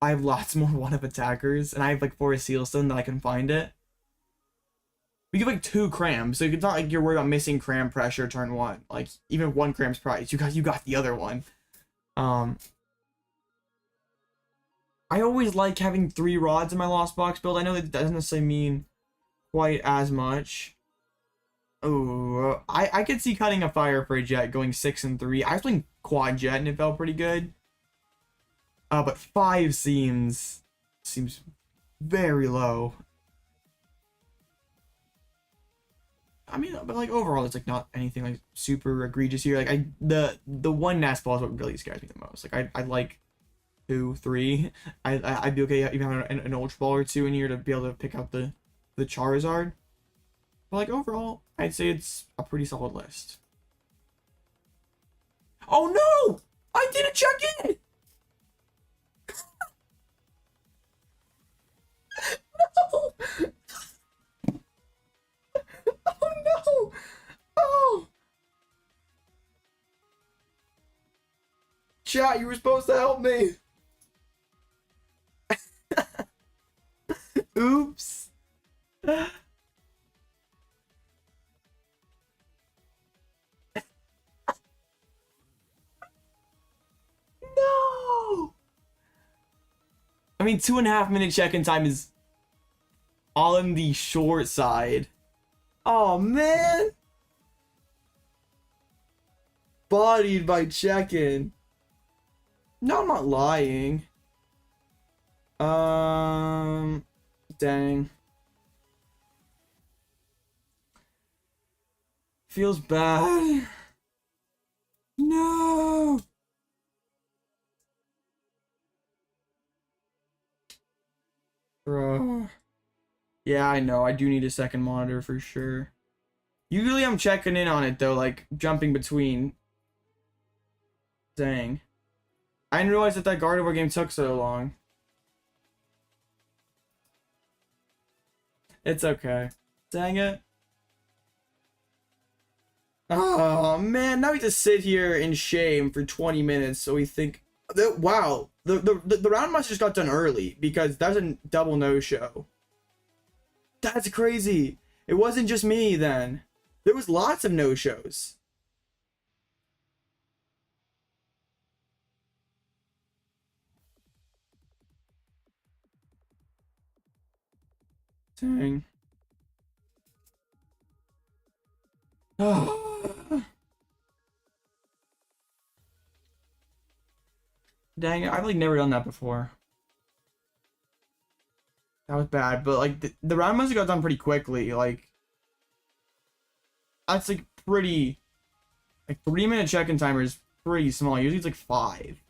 I have lots more one-up attackers, and I have, like, Forest Sealstone that I can find it. We give, like, 2 crams, so it's not like you're worried about missing cram pressure turn 1. Like, even 1 cram's price, you got the other one. I always like having 3 rods in my Lost Box build. I know that doesn't necessarily mean quite as much. Oh, I could see cutting a fire for a jet, going 6 and 3. I was playing quad jet and it felt pretty good. But 5 seems very low. I mean, but like overall, it's like not anything like super egregious here. Like the one nest ball is what really scares me the most. Like I like 2, 3. I'd be okay even having an Ultra Ball or 2 in here to be able to pick out the Charizard. But like overall, I'd say it's a pretty solid list. Oh no! I didn't check in! No! Oh no! Oh! Chat, you were supposed to help me! Oops! No! I mean, 2.5 minute check-in time is on the short side. Oh, man! Bodied by check-in. No, I'm not lying. Dang. Feels bad. No! Bro. Yeah, I know. I do need a second monitor for sure. Usually I'm checking in on it though, like jumping between. Dang. I didn't realize that Gardevoir game took so long. It's okay. Dang it. Oh man, now we just sit here in shame for 20 minutes so we think wow, the round must just got done early because that's a double no-show. That's crazy. It wasn't just me then. There was lots of no-shows. Dang. Dang it, I've like never done that before. That was bad, but like the round must have got done pretty quickly. Like that's like pretty, like 3-minute check-in timer is pretty small. Usually it's like 5.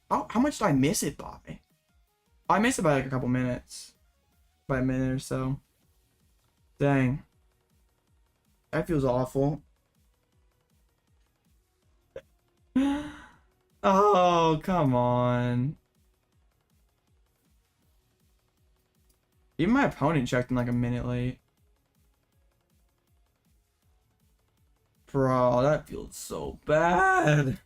How much did I miss it by? I missed it by like a couple minutes. By a minute or so. Dang. That feels awful. Oh, come on. Even my opponent checked in like a minute late. Bro, that feels so bad.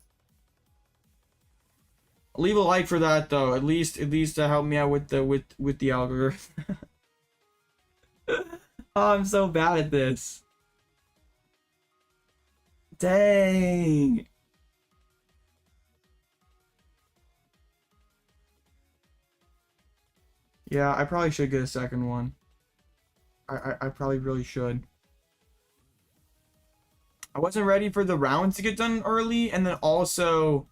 Leave a like for that though. At least to help me out with the algorithm. Oh, I'm so bad at this. Dang. Yeah, I probably should get a second one. I probably really should. I wasn't ready for the rounds to get done early, and then also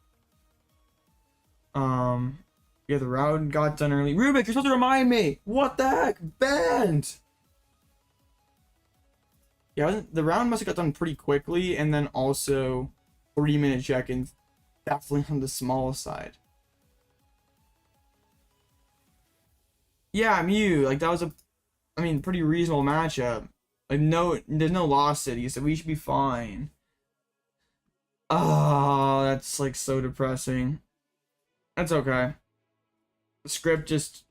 yeah, the round got done early. Rubik, you're supposed to remind me. What the heck? Banned. Yeah, the round must have got done pretty quickly, and then also 3-minute check-ins, definitely on the small side. Yeah, Mew, like that was I mean, pretty reasonable matchup. Like there's no Lost City, so we should be fine. Oh, that's like so depressing. That's okay. The script just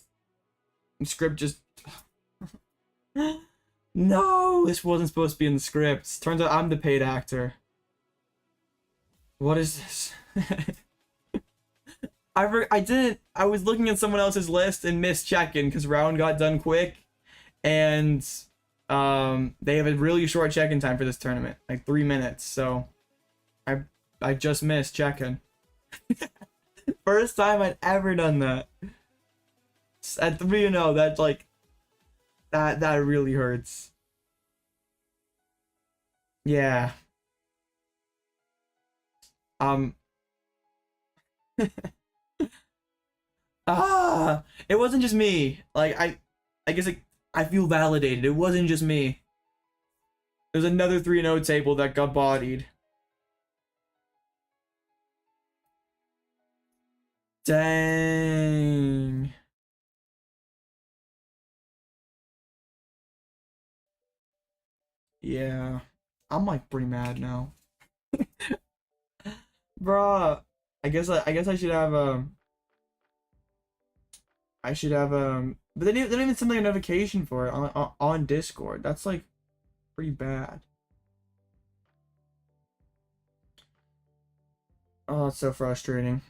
No, this wasn't supposed to be in the script. Turns out I'm the paid actor. What is this? I was looking at someone else's list and missed check-in because round got done quick, and they have a really short check-in time for this tournament, like 3 minutes. So I just missed check-in. First time I'd ever done that. At 3-0, that's like that really hurts. Yeah. It wasn't just me. Like I guess I feel validated. It wasn't just me. There's another 3-0 table that got bodied. Dang. Yeah. I'm like pretty mad now. Bruh. I guess I should have but they didn't even send like a notification for it on Discord. That's like pretty bad. Oh, it's so frustrating.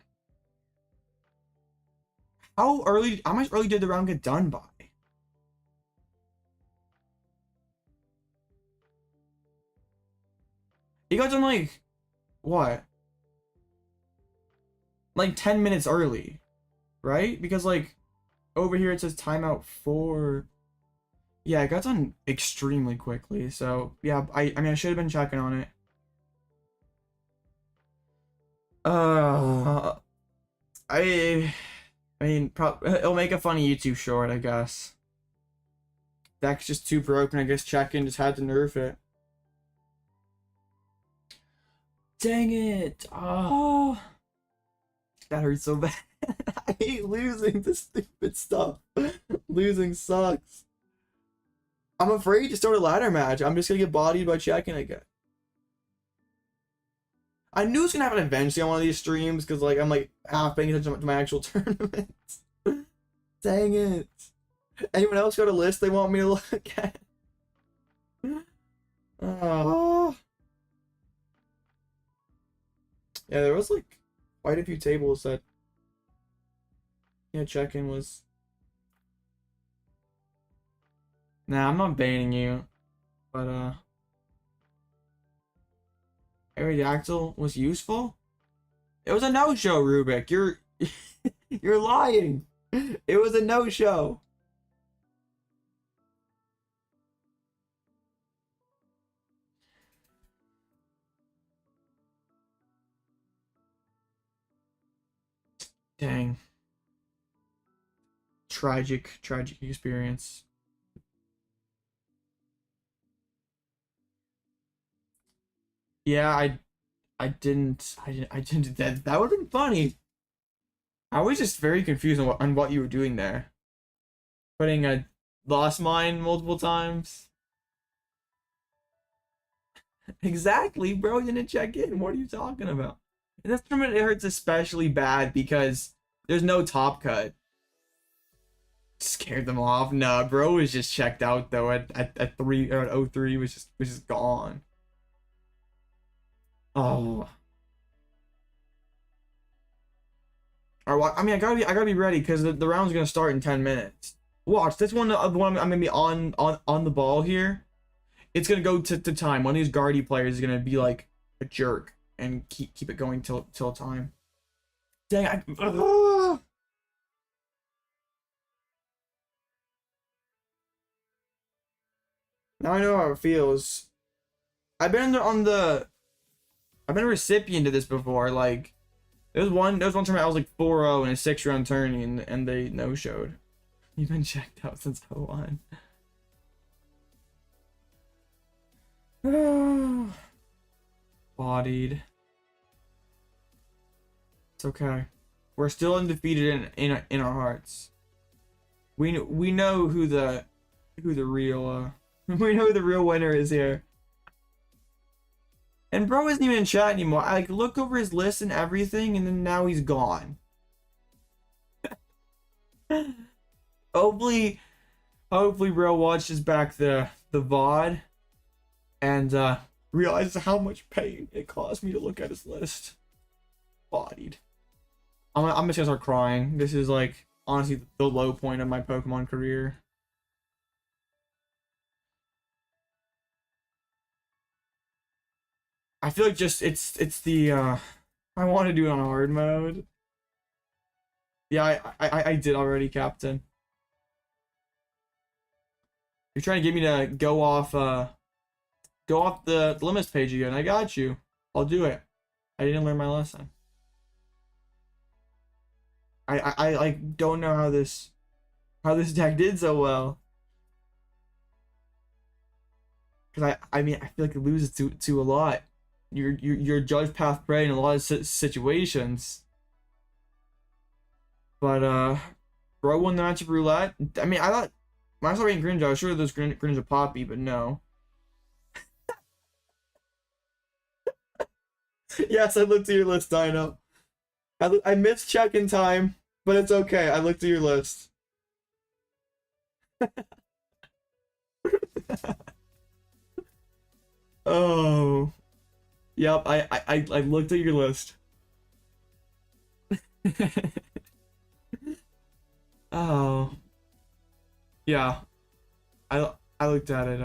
How much early did the round get done by? It got done like what? Like 10 minutes early, right? Because like over here it says timeout 4. Yeah, it got done extremely quickly. So yeah, I mean I should have been checking on it. I mean it'll make a funny YouTube short, I guess. Deck's just too broken. I guess check-in just had to nerf it. Dang it! Oh, that hurts so bad. I hate losing this stupid stuff, but Losing sucks. I'm afraid to start a ladder match. I'm just gonna get bodied by checking again. I knew it was gonna happen eventually on one of these streams because like I'm like half paying attention to my actual tournaments. Dang it. Anyone else got a list they want me to look at? Oh. Yeah, there was like quite a few tables that check-in was. Nah, I'm not baiting you, but Aerodactyl was useful. It was a no-show, Rubik. You're you're lying. It was a no-show. Dang. Tragic experience. Yeah, I didn't that would have been funny. I was just very confused on what you were doing there. Putting a lost mine multiple times. Exactly, bro. You didn't check in. What are you talking about? And this tournament, it hurts especially bad because there's no top cut. Scared them off. Nah, bro was just checked out though at 3 or at 03 was just gone. Oh. Alright, I mean I gotta be ready because the round's gonna start in 10 minutes. Watch, this one I'm gonna be on the ball here. It's gonna go to time. One of these guardy players is gonna be like a jerk and keep it going till time. Dang, now I know how it feels. I've been I've been a recipient of this before. Like there was one tournament I was like 4-0 in a 6-round tourney and they no-showed. You've been checked out since 01. Bodied. It's okay. We're still undefeated in our hearts. We know who the real we know who the real winner is here. And bro isn't even in chat anymore. I like look over his list and everything, and then now he's gone. hopefully bro watches back the VOD and realizes how much pain it caused me to look at his list. Bodied. I'm just gonna start crying. This is like honestly the low point of my Pokemon career. I feel like just it's the I want to do it on hard mode. Yeah, I did already, Captain. You're trying to get me to go off the limits page again. I got you. I'll do it. I didn't learn my lesson. I like don't know how this deck did so well. Cause I mean I feel like it loses to a lot. You're judge path prey in a lot of situations. But bro won the matchup roulette. I mean I thought when I saw Radiant Greninja, I was sure there's Greninja Poppy, but no. Yes, I looked at your list, Dino. I missed check-in time, but it's okay. I looked at your list. Oh. Yep, I looked at your list. Oh. Yeah. I looked at it.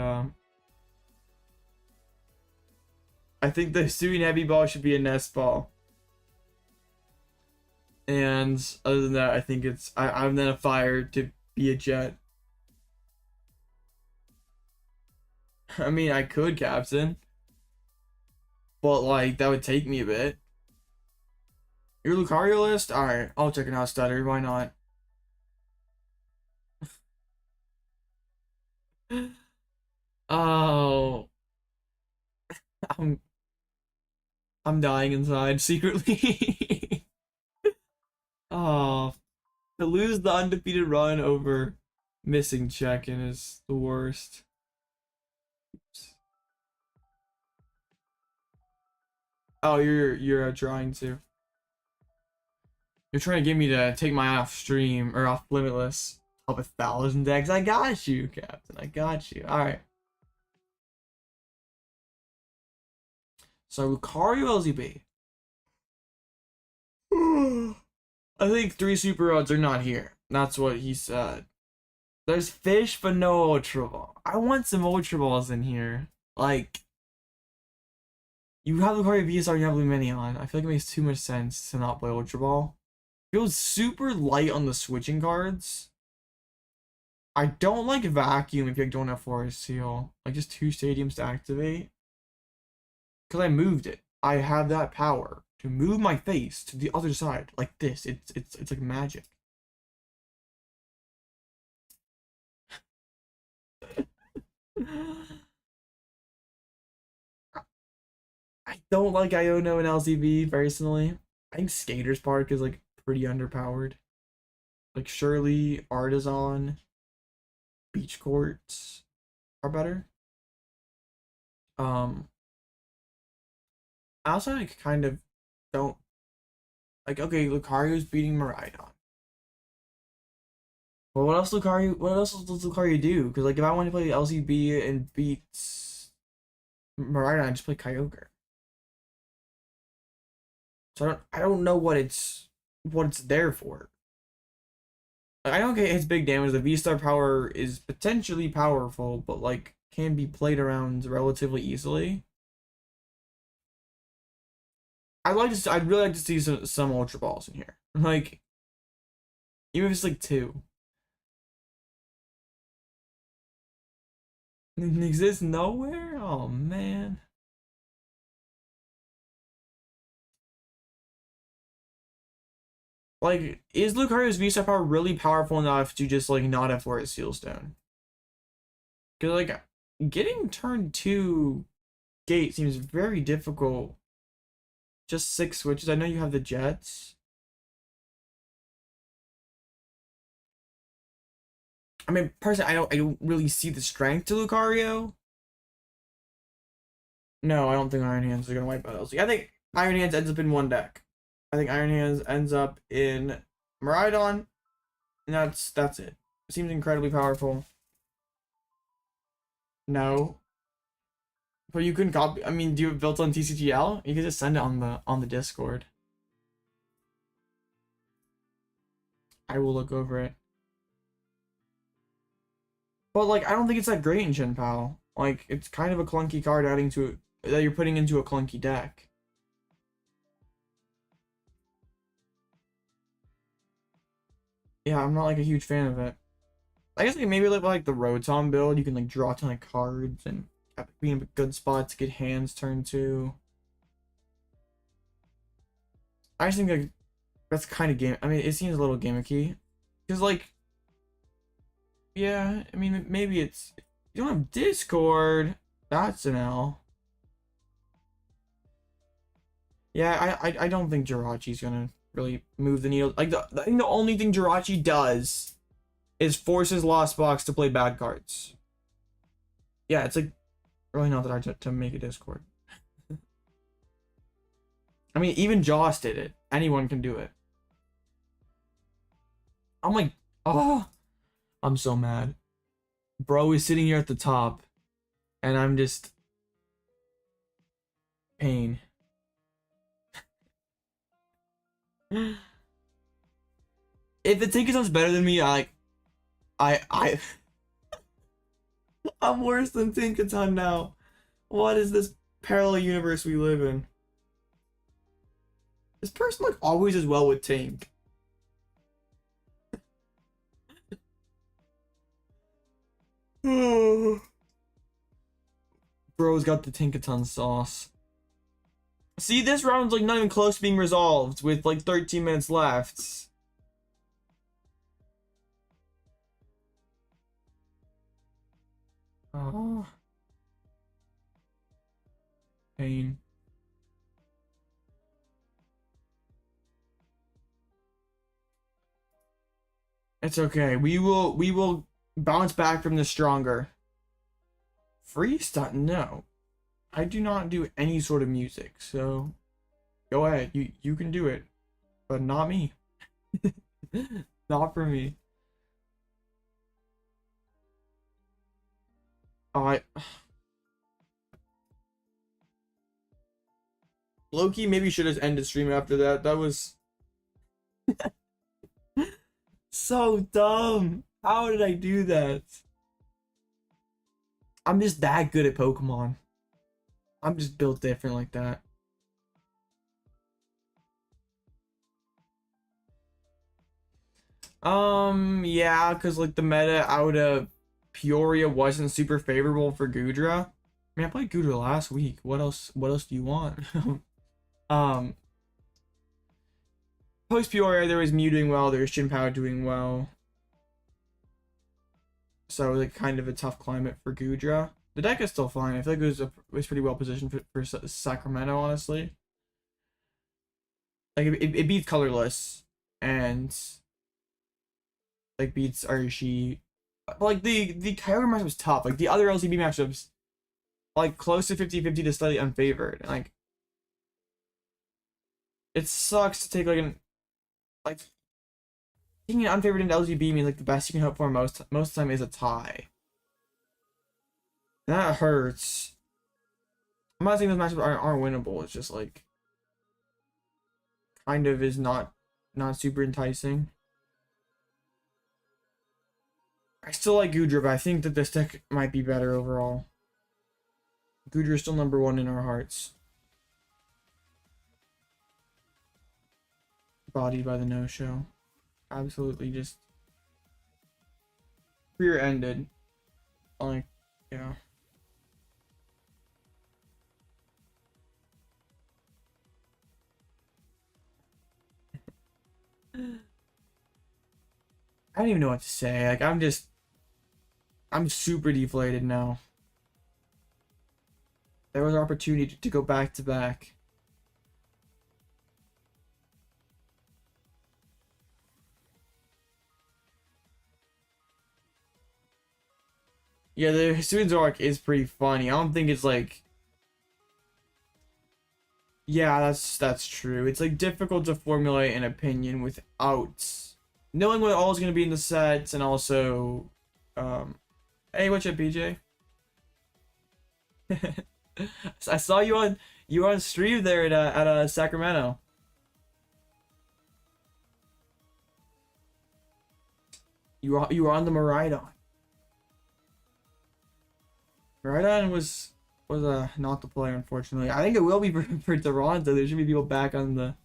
I think the Hisuian heavy ball should be a nest ball. And other than that, I think I'm then a fire to be a jet. I mean, I could, Captain. But, like, that would take me a bit. Your Lucario list? Alright, I'll check it out, Stutter. Why not? Oh. I'm dying inside secretly. Oh. To lose the undefeated run over Missing check-in is the worst. Oops. Oh, you're trying to. You're trying to get me to take my off stream or off limitless. Up 1,000 decks. I got you, Captain. I got you. All right. So Lucario LZB. I think 3 super rods are not here. That's what he said. There's fish, but no Ultra Ball. I want some Ultra Balls in here. Like, you have Lucario VSR, you have Lumineon. I feel like it makes too much sense to not play Ultra Ball. Feels super light on the switching cards. I don't like Vacuum if you don't have Forest Seal. Like, just 2 stadiums to activate. Because I moved it. I have that power to move my face to the other side. Like this. It's like magic. I don't like Iono and LCB personally. I think Skater's Park is like pretty underpowered. Like Shirley, Artazon, Beach Court are better. I also like kind of don't like, okay, Lucario's beating Miraidon. Well, what else does Lucario do? Because like if I want to play LCB and beats Miraidon, I just play Kyogre. So I don't know what it's there for. Like, I don't get his big damage. The V-Star power is potentially powerful, but like can be played around relatively easily. I'd really like to see some Ultra Balls in here. Like, even if it's like 2. It exists nowhere? Oh man. Like, is Lucario's V-Star power really powerful enough to just like not have Forest Seal Stone? Because like getting turn 2 gate seems very difficult. Just 6 switches. I know you have the Jets. I mean, personally, I don't really see the strength to Lucario. No, I don't think Iron Hands are gonna wipe out LC. I think Iron Hands ends up in 1 deck. I think Iron Hands ends up in Miraidon, and that's it. It seems incredibly powerful. No. But you couldn't copy. I mean, do you have built on TCGL? You could just send it on the Discord. I will look over it. But like, I don't think it's that great in Gen Pal. Like, it's kind of a clunky card adding to it that you're putting into a clunky deck. Yeah, I'm not like a huge fan of it. I guess like maybe like the Rotom build, you can like draw a ton of cards and be in a good spot to get hands turn 2. I just think like that's kind of game. I mean, it seems a little gimmicky because like, yeah, I mean maybe it's you don't have Discord. That's an L. Yeah, I don't think Jirachi's gonna really move the needle. Like I think the only thing Jirachi does is forces Lost Box to play bad cards. Yeah, it's like really not that hard to make a Discord. I mean, even Joss did it. Anyone can do it. I'm like, oh, I'm so mad. Bro is sitting here at the top, and I'm just pain. If the Tinkerson's better than me, I'm worse than Tinkaton now. What is this parallel universe we live in? This person like always is well with Tink. Bro's got the Tinkaton sauce. See, this round's like not even close to being resolved with like 13 minutes left. Oh. Pain. It's okay. We will Bounce back from the stronger. Freestyle? No. I do not do any sort of music, so go ahead. You can do it, but not me. Not for me. Loki maybe should have ended stream after that. That was so dumb. How did I do that? I'm just that good at Pokemon. I'm just built different like that. Yeah, because like the meta out of Peoria wasn't super favorable for Goodra. I mean, I played Goodra last week. What else do you want? Post Peoria, there was Mew doing well, there was Shinpao doing well. So like kind of a tough climate for Goodra. The deck is still fine. I feel like it was pretty well positioned for Sacramento, honestly. Like it beats Colorless and like beats Arishi. But like the Kyogre match was tough. Like the other LCB matchups, like close to 50-50 to slightly unfavored. Like it sucks to take like taking an unfavored into LGB means like the best you can hope for most of the time is a tie. That hurts. I'm not saying those matchups aren't winnable. It's just like kind of is not super enticing. I still like Goodra, but I think that this deck might be better overall. Goodra is still #1 in our hearts. Bodied by the no-show. Absolutely just rear-ended. Like, yeah. I don't even know what to say. Like, I'm super deflated now. There was an opportunity to go back to back. Yeah, the Hisuian's arc is pretty funny. I don't think it's like... Yeah, that's true. It's like difficult to formulate an opinion without knowing what all is going to be in the sets, and also hey, what's up, BJ? I saw you on stream there at Sacramento. You were on the Maridon. Maridon was not the player, unfortunately. I think it will be for Toronto. There should be people back on the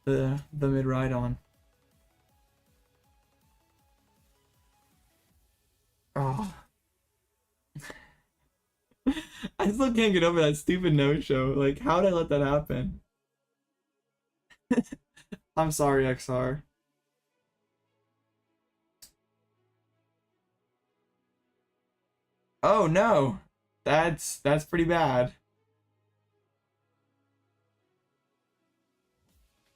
mid Rhydon. Oh. I still can't get over that stupid no-show. Like, how did I let that happen? I'm sorry, XR. Oh no. That's pretty bad.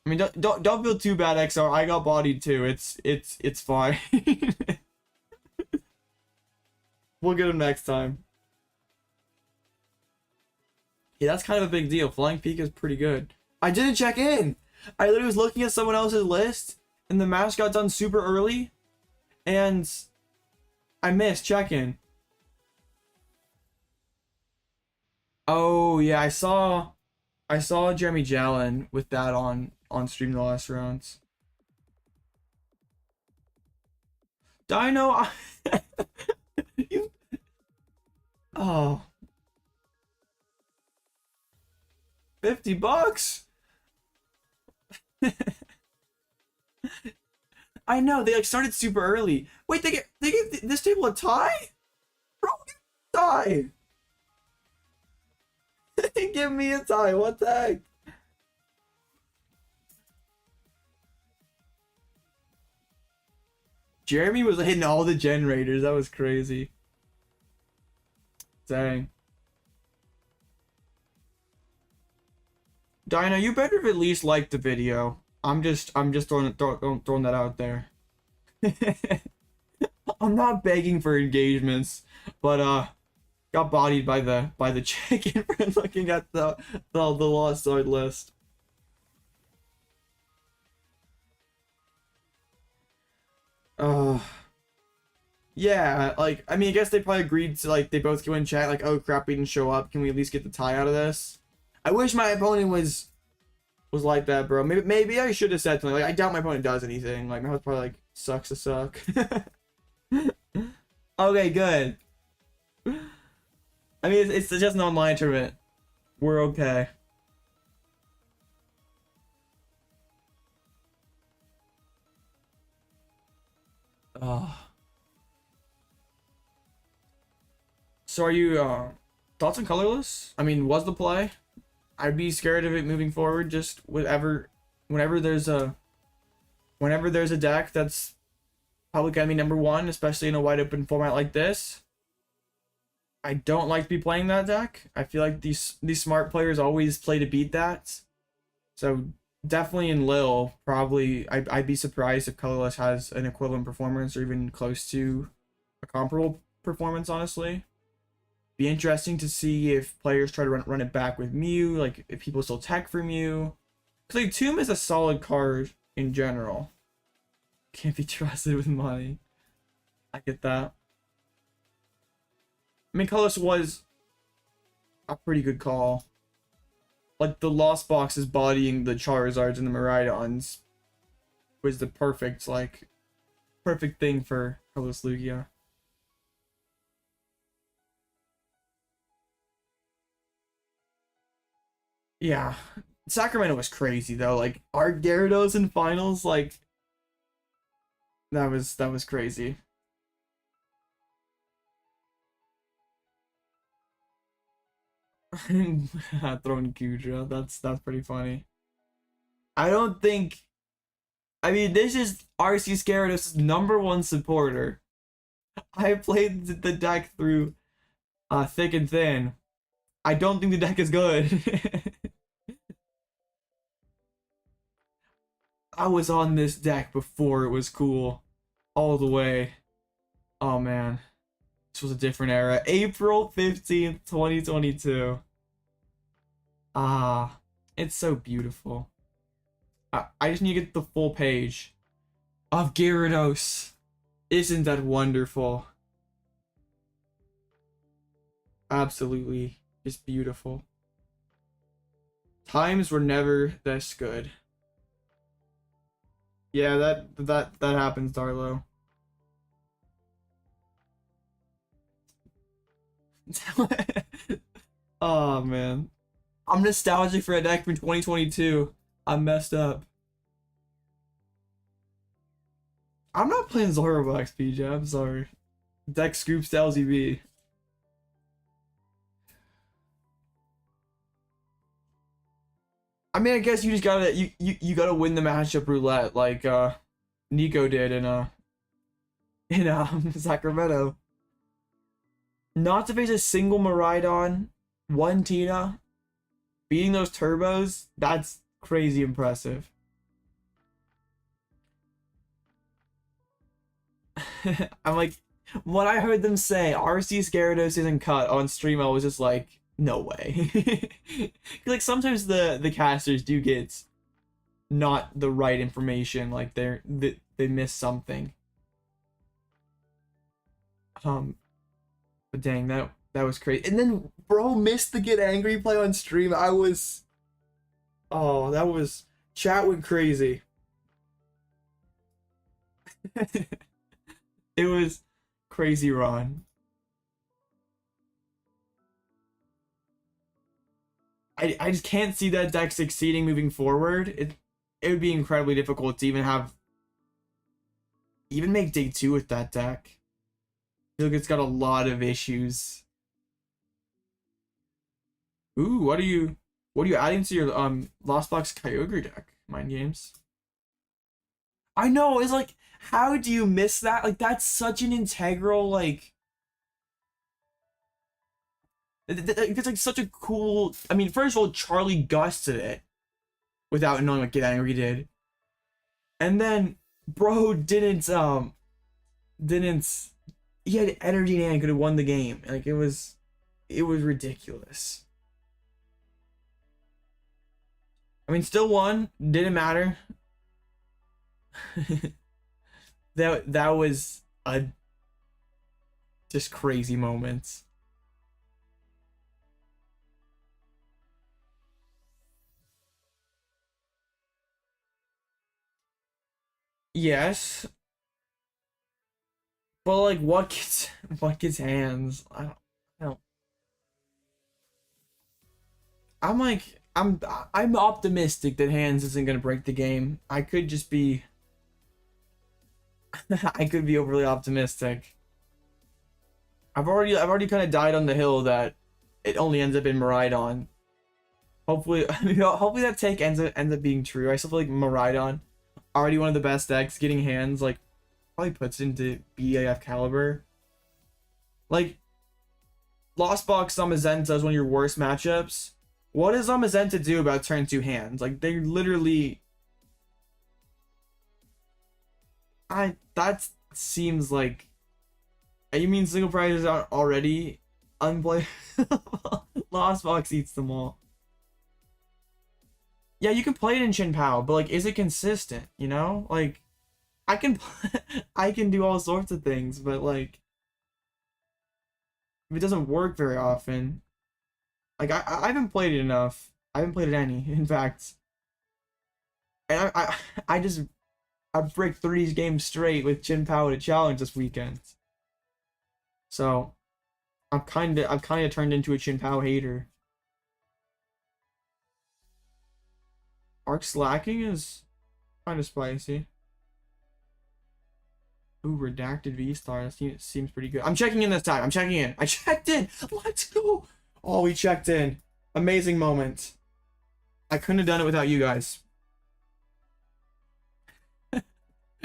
I mean, don't feel too bad, XR. I got bodied too. It's fine. We'll get him next time. Yeah, that's kind of a big deal. Flying Peak is pretty good. I didn't check in. I literally was looking at someone else's list, and the match got done super early, and I missed check-in. Oh yeah, I saw Jeremy Jalen with that on stream the last rounds. Dino, you... Oh. $50? I know, they like started super early. Wait, they gave this table a tie? Bro, tie. Give me a tie, what the heck? Jeremy was hitting all the generators, that was crazy. Dang. Dino, you better have at least liked the video. I'm just throwing that out there. I'm not begging for engagements, but got bodied by the chicken for looking at the Lost Art list. Yeah, like, I mean, I guess they probably agreed to, like, they both go in chat, like, oh crap, we didn't show up, can we at least get the tie out of this? I wish my opponent was like that, bro. Maybe I should have said something. Like, I doubt my opponent does anything. Like, my opponent's probably like, sucks to suck. Okay, good. I mean, it's just an online tournament. We're okay. So are you thoughts on colorless? I mean, was the play? I'd be scared of it moving forward. Just whenever there's a deck that's probably gonna be #1, especially in a wide open format like this. I don't like to be playing that deck. I feel like these smart players always play to beat that. So definitely in Lil, probably I'd be surprised if colorless has an equivalent performance or even close to a comparable performance, honestly. Be interesting to see if players try to run it back with Mew, like if people still tech for Mew. Because like, Tomb is a solid card in general. Can't be trusted with money. I get that. I mean, colorless was a pretty good call. Like, the Lost Boxes bodying the Charizards and the Miraidons was the perfect thing for colorless Lugia. Yeah. Sacramento was crazy, though. Like, our Gyarados in finals, like, that was crazy. Throwing Kudra, that's pretty funny. I don't think, I mean, this is RC Gyarados' #1 supporter. I played the deck through thick and thin. I don't think the deck is good. I was on this deck before it was cool. All the way. Oh man. This was a different era. April 15th, 2022. Ah, it's so beautiful. I just need to get the full page of Gyarados. Isn't that wonderful? Absolutely just beautiful. Times were never this good. Yeah, that happens, Darlo. Oh man, I'm nostalgic for a deck from 2022. I'm messed up. I'm not playing Zoroark, PJ. I'm sorry. Deck scoops to LZB. I mean, I guess you just gotta you gotta win the matchup roulette like Nico did in Sacramento. Not to face a single Miraidon, 1 Tina, beating those turbos, that's crazy impressive. I'm like, when I heard them say RC Gyarados isn't cut on stream, I was just like, no way. Like, sometimes the casters do get not the right information, like they miss something. But dang, that was crazy. And then bro missed the get angry play on stream. I was, oh, that was, chat went crazy. It was crazy, Ron. I just can't see that deck succeeding moving forward. It would be incredibly difficult to even make day 2 with that deck. I feel like it's got a lot of issues. Ooh, what are you adding to your Lost Box Kyogre deck, Mind Games? I know, it's like, how do you miss that? Like, that's such an integral, like, it's like such a cool, I mean, first of all, Charlie gusted it without knowing what Get Angry did. And then bro didn't didn't. He had energy in hand, could have won the game. Like it was ridiculous. I mean, still won. Didn't matter. that was a just crazy moment. Yes, but like, what gets hands? I don't. I'm like, I'm optimistic that hands isn't gonna break the game. I could just be, I could be overly optimistic. I've already kind of died on the hill that it only ends up in Miraidon. Hopefully, hopefully that take ends up being true. I still feel like Miraidon, already one of the best decks, getting hands like probably puts into BAF caliber. Like, Lost Box Zamazenta is one of your worst matchups. What does Zamazenta do about turn 2 hands? Like, they literally... That seems like... You mean single prizes are already unplayable? Lost Box eats them all. Yeah, you can play it in Chin Pao, but like, is it consistent? You know, like, I can do all sorts of things, but like, if it doesn't work very often, like I haven't played it enough. I haven't played it any, in fact. And I break 3 games straight with Chin Pao at a challenge this weekend. So I've kind of turned into a Chin Pao hater. Arc slacking is kind of spicy. Ooh, Redacted V-Star. That seems pretty good. I'm checking in this time. I'm checking in. I checked in. Let's go. Oh, we checked in. Amazing moment. I couldn't have done it without you guys.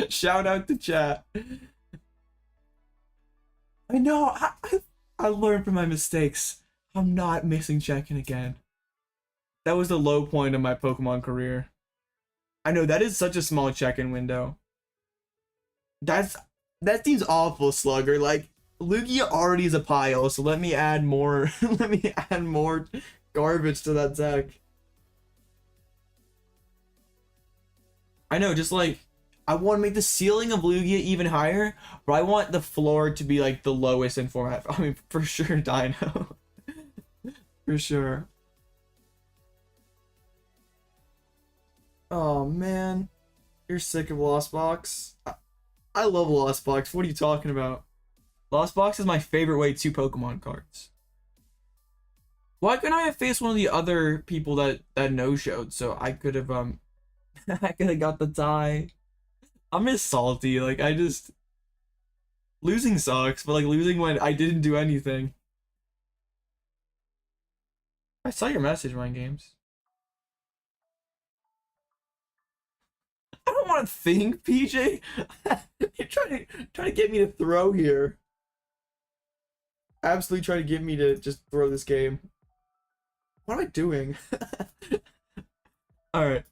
Shout out to chat. I know. I learned from my mistakes. I'm not missing check-in again. That was the low point of my Pokemon career. I know, that is such a small check-in window. That seems awful, Slugger. Like, Lugia already is a pile, so let me add more let me add more garbage to that deck. I know, just like, I want to make the ceiling of Lugia even higher, but I want the floor to be like the lowest in format. I mean, for sure, Dino. For sure. Oh man, you're sick of Lost Box. I love Lost Box. What are you talking about? Lost Box is my favorite way to Pokemon cards. Why couldn't I have faced one of the other people that no-showed so I could have I could have got the tie? I'm just salty. Like, I just, losing sucks, but like losing when I didn't do anything. I saw your message, Mind Games. I don't want to think, PJ. You're trying to get me to throw here. Absolutely trying to get me to just throw this game. What am I doing? Alright.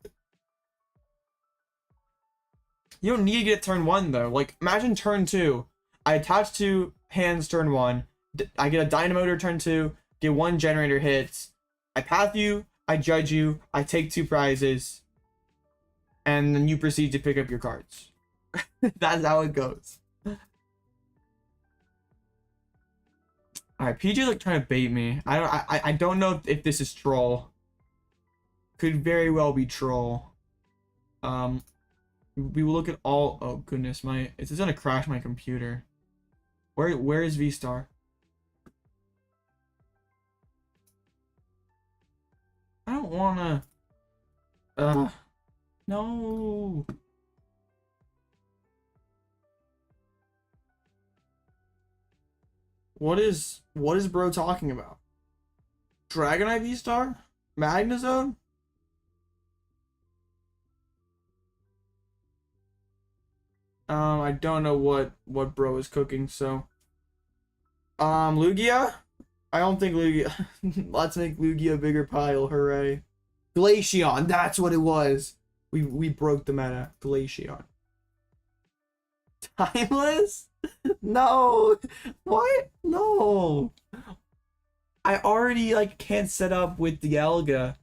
You don't need to get turn 1 though. Like, imagine turn 2. I attach 2 hands turn 1. I get a Dynamotor turn 2. Get 1 generator hits. I path you. I judge you. I take 2 prizes. And then you proceed to pick up your cards. That's how it goes. Alright, PJ like trying to bait me. I don't know if this is troll. Could very well be troll. We will look at all. Oh goodness, it's gonna crash my computer. Where is V-Star? I don't wanna. No. What is bro talking about? Dragonite V-Star? Magnezone? I don't know what bro is cooking, so. Lugia? I don't think Lugia. Let's make Lugia a bigger pile, hooray. Glaceon, that's what it was. We broke the meta. Glaceon. Timeless? No! What? No! I already, like, can't set up with the Dialga.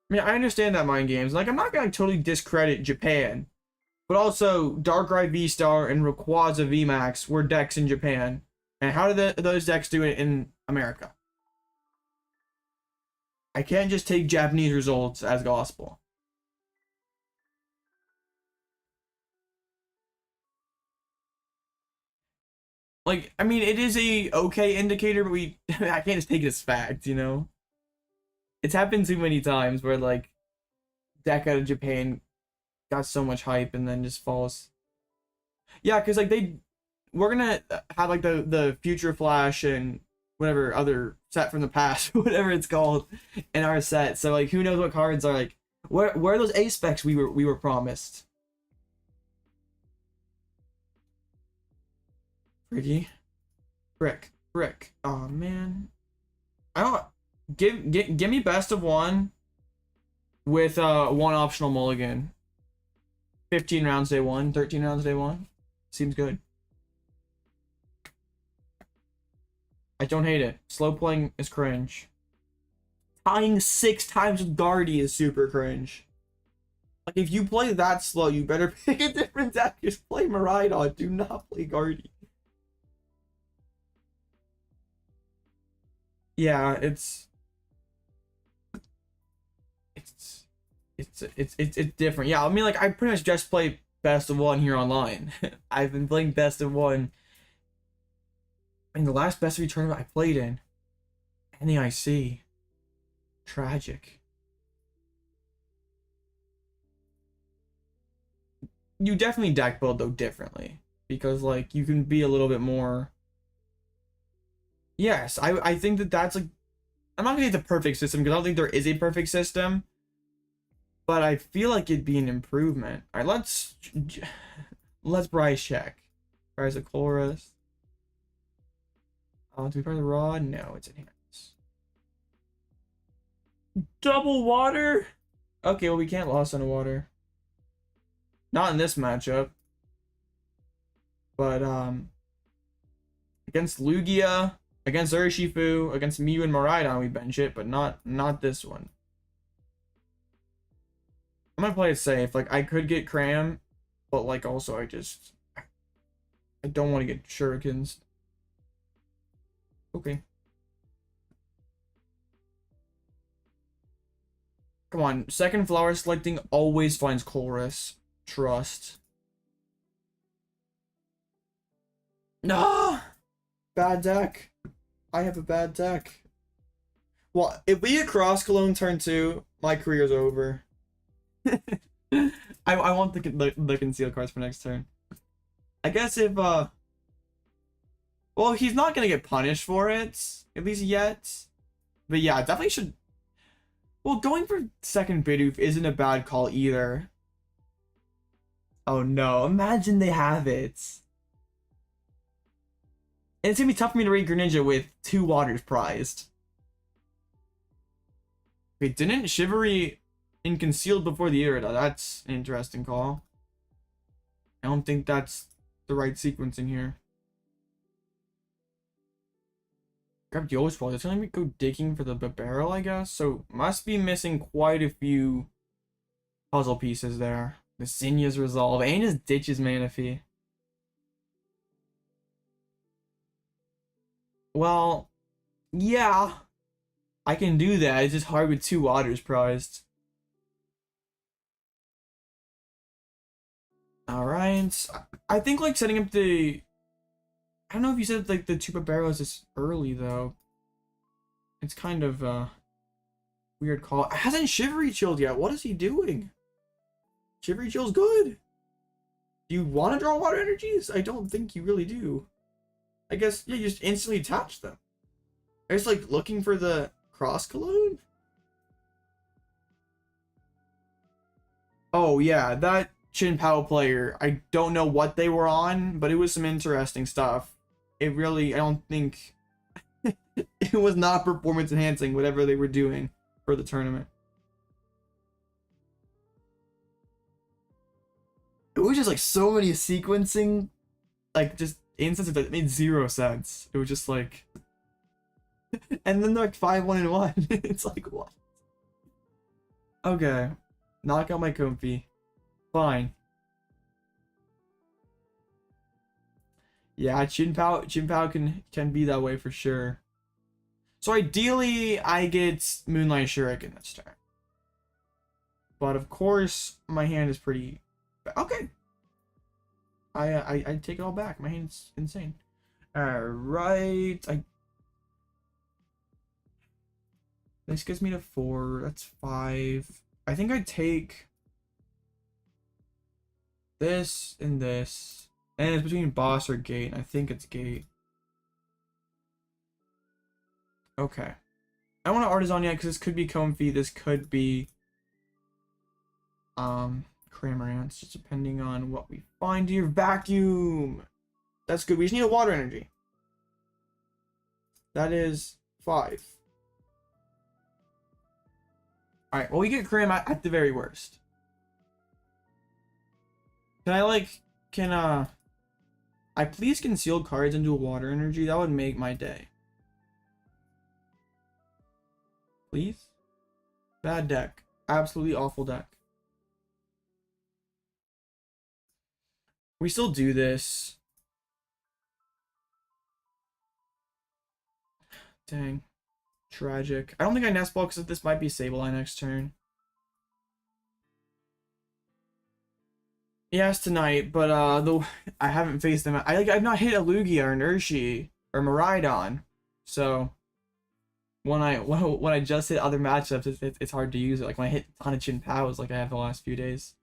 I mean, I understand that mind games. Like, I'm not gonna totally discredit Japan. But also, Darkrai V-Star and Rayquaza VMAX were decks in Japan. And how did those decks do it in America? I can't just take Japanese results as gospel. Like, I mean, it is a okay indicator, but I can't just take it as fact, you know? It's happened too many times where, like, deck out of Japan got so much hype and then just falls. Yeah, because, like, we're gonna have, like, the Future Flash and whatever other set from the past, whatever it's called, in our set. So, like, who knows what cards are, like, where are those A specs we were promised? Fricky. Frick. Oh man. I don't give me best of one with one optional mulligan. 15 rounds day one, 13 rounds day one. Seems good. I don't hate it. Slow playing is cringe. Tying 6 times with Guardy is super cringe. Like, if you play that slow, you better pick a different deck. Just play Miraidon. Do not play Guardy. Yeah, it's different. Yeah, I mean, like, I pretty much just play best of one here online. I've been playing best of one in the last best of tournament I played in. NAIC. Tragic. You definitely deck build though differently because, like, you can be a little bit more. Yes, I think that's, like, I'm not gonna say the perfect system because I don't think there is a perfect system, but I feel like it'd be an improvement. All right, let's Bryce check. Bryce a Colress. Do we part of the rod? No, it's enhanced. Double water. Okay, well, we can't loss on a water. Not in this matchup. But against Lugia, against Urshifu, against Mew and Miraidon, we bench it, but not this one. I'm gonna play it safe. Like, I could get Cram, but, like, also I don't want to get Shurikens. Okay. Come on, second flower selecting always finds Colress. Trust. No! Bad deck. I have a bad deck. Well, if we get Cross Cologne turn 2, my career's over. I want the concealed cards for next turn. I guess if well, he's not gonna get punished for it, at least yet. But yeah, definitely should. Well, going for second Bidoof isn't a bad call either. Oh no, imagine they have it. And it's gonna be tough for me to read Greninja with 2 waters prized. Wait, didn't Chivalry in concealed before the Aerodactyl? That's an interesting call. I don't think that's the right sequencing here. Grab the Oshwald. It's gonna go digging for the barrel, I guess. So must be missing quite a few puzzle pieces there. The Zinya's resolve and just ditches Manaphy. Well, yeah, I can do that. It's just hard with 2 waters prized. Alright. I think, like, setting up the... I don't know if you said, like, the Chupa Barrels is early, though. It's kind of weird call. Hasn't Shivery chilled yet? What is he doing? Shivery chill's good. Do you want to draw water energies? I don't think you really do. I guess, yeah, you just instantly attach them. I just, like, looking for the Cross Cologne. Oh, yeah, that Chin Pao player. I don't know what they were on, but it was some interesting stuff. It really, I don't think... it was not performance enhancing, whatever they were doing. for the tournament. It was just like so many sequencing, like just instances that made 0 sense. It was just like, and then they're like 5-1-1. It's like, what? Okay, knock out my Comfey. Fine. Yeah, Chin Pao can be that way for sure. So ideally, I get Moonlight Shuriken this turn. But of course, my hand is pretty... Okay. I take it all back. My hand's insane. Alright. This gets me to 4. That's 5. I think I take this and this. And it's between boss or gate. I think it's gate. Okay. I don't want to Artazon yet because this could be Comfey. This could be Cramorant, just depending on what we find here. Vacuum. That's good. We just need a water energy. That is 5. Alright, well we get Cram at the very worst. Can I please conceal cards into a water energy? That would make my day. Please? Bad deck. Absolutely awful deck. We still do this. Dang. Tragic. I don't think I nest ball because this might be Sableye next turn. Yes, tonight, but though I haven't faced them. I've not hit a Lugia or an Urshi or Miraidon, so when I just hit other matchups, it's hard to use it. Like when I hit a ton of Chin Paos, like I have the last few days.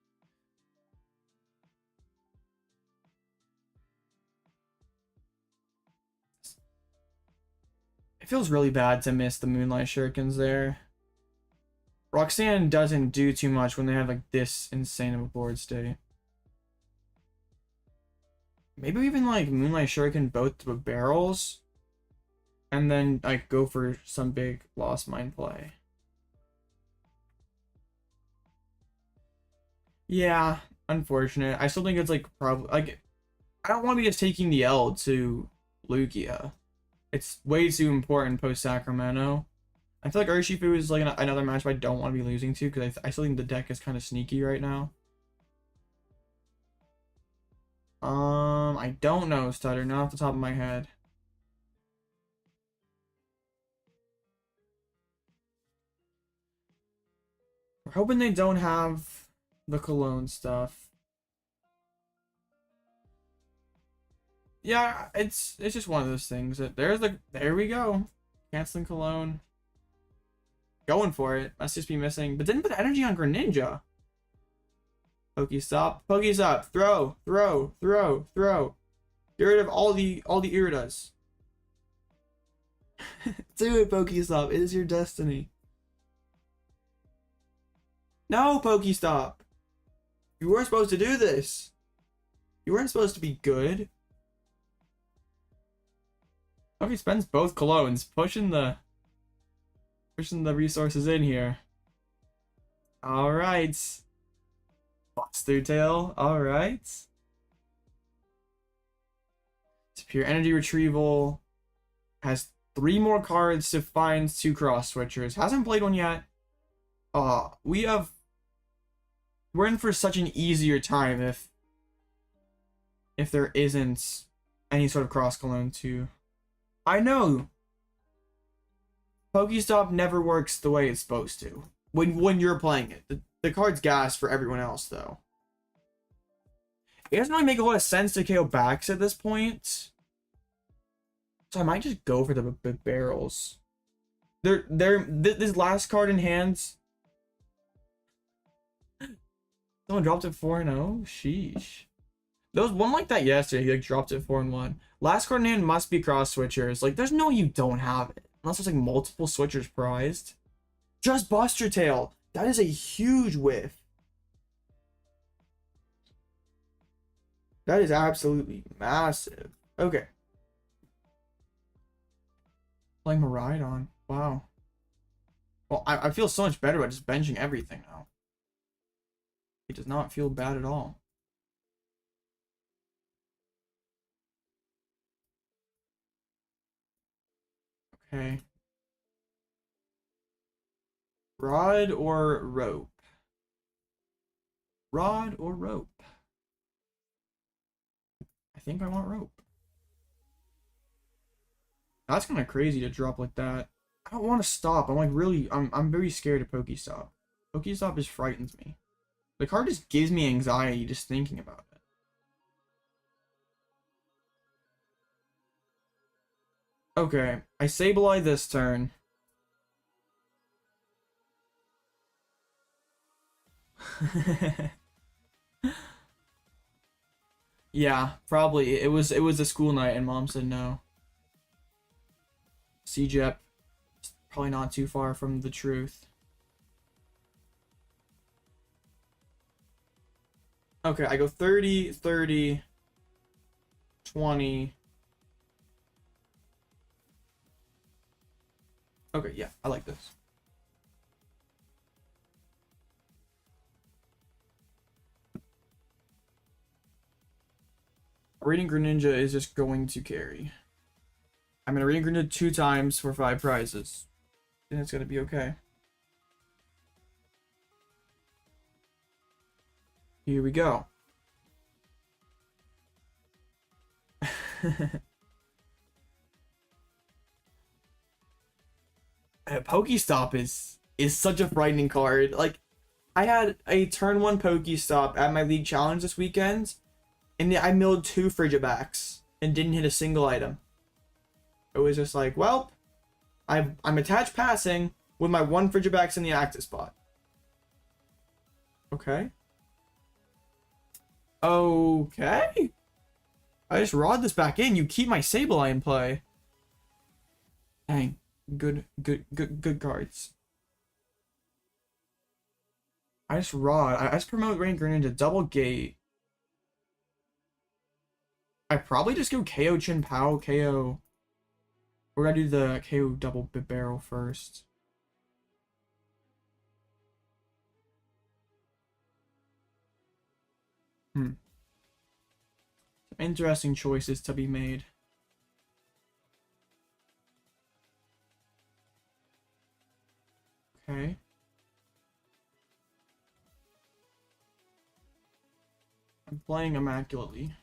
It feels really bad to miss the Moonlight Shurikens there. Roxanne doesn't do too much when they have like this insane of a board state. Maybe even like Moonlight Shuriken both to barrels, and then like go for some big Lost Mine play. Yeah, unfortunate. I still think it's like probably like I don't want to be just taking the L to Lugia. It's way too important post Sacramento. I feel like Urshifu is like another matchup I don't want to be losing to because I still think the deck is kind of sneaky right now. I don't know, Stutter, not off the top of my head. We're hoping they don't have the Cologne stuff. Yeah, it's just one of those things. There we go. Canceling Cologne. Going for it. Must just be missing. But didn't put energy on Greninja. Pokestop. Pokestop. Throw. Throw. Throw. Throw. Get rid of all the Iridas. Do it, Pokestop. It is your destiny. No, Pokestop. You weren't supposed to do this. You weren't supposed to be good. Okay, spends both colognes, pushing the resources in here. All right. Buster Tail. All right. It's pure energy retrieval. Has 3 more cards to find 2 cross switchers. Hasn't played one yet. We're in for such an easier time if there isn't any sort of cross cologne to. I know. Pokestop never works the way it's supposed to when you're playing it. The card's gas for everyone else though. It doesn't really make a lot of sense to KO backs at this point. So I might just go for the barrels. This last card in hands. Someone dropped it 4-0. Sheesh. There was one like that yesterday. He like dropped it 4-1. Last card in hand must be cross switchers. Like there's no you don't have it unless there's like multiple switchers prized. Just Buster Tail. That is a huge whiff. That is absolutely massive. Okay. Playing Miraidon. Wow. Well, I feel so much better about just benching everything now. It does not feel bad at all. Okay. Rod or rope? Rod or rope? I think I want rope. That's kind of crazy to drop like that. I don't want to stop. I'm like really, I'm very scared of Pokestop. Pokestop just frightens me. The card just gives me anxiety just thinking about it. Okay, I Sableye this turn. Yeah, probably. It was a school night and mom said no. CJEP, probably not too far from the truth. Okay, I go 30, 30, 20. Okay, yeah, I like this. Radiant Greninja is just going to carry. I'm gonna Radiant Greninja 2 times for 5 prizes. And it's gonna be okay. Here we go. Pokestop is such a frightening card. Like, I had a turn 1 Pokestop at my league challenge this weekend, and I milled 2 Frigibacks and didn't hit a single item. It was just like, well, I'm attached passing with my 1 Frigibacks in the active spot. Okay. Okay. I just rod this back in. You keep my Sableye in play. Dang. Good cards. I just rod. I just promote Radiant Greninja double gate. I probably just go KO Chin Pao, KO. We're gonna do the KO double barrel first. Some interesting choices to be made. Okay. I'm playing immaculately.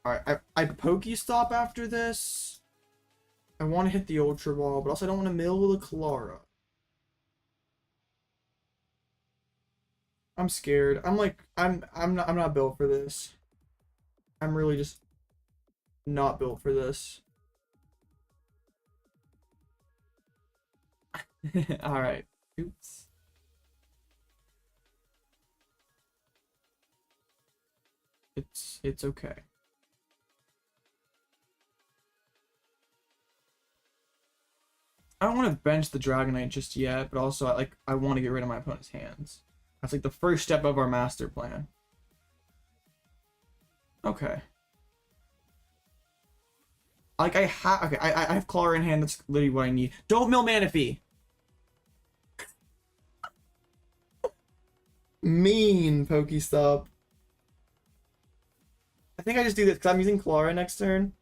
Alright, I Pokestop after this. I want to hit the Ultra Ball, but also I don't want to mill the Klara. I'm scared. I'm not built for this. I'm really just not built for this. Alright. Oops. It's okay. I don't want to bench the Dragonite just yet, but also I want to get rid of my opponent's hands. That's like the first step of our master plan. Okay. Like I have Klara in hand. That's literally what I need. Don't mill Manaphy. Mean Pokestop. I think I just do this because I'm using Klara next turn.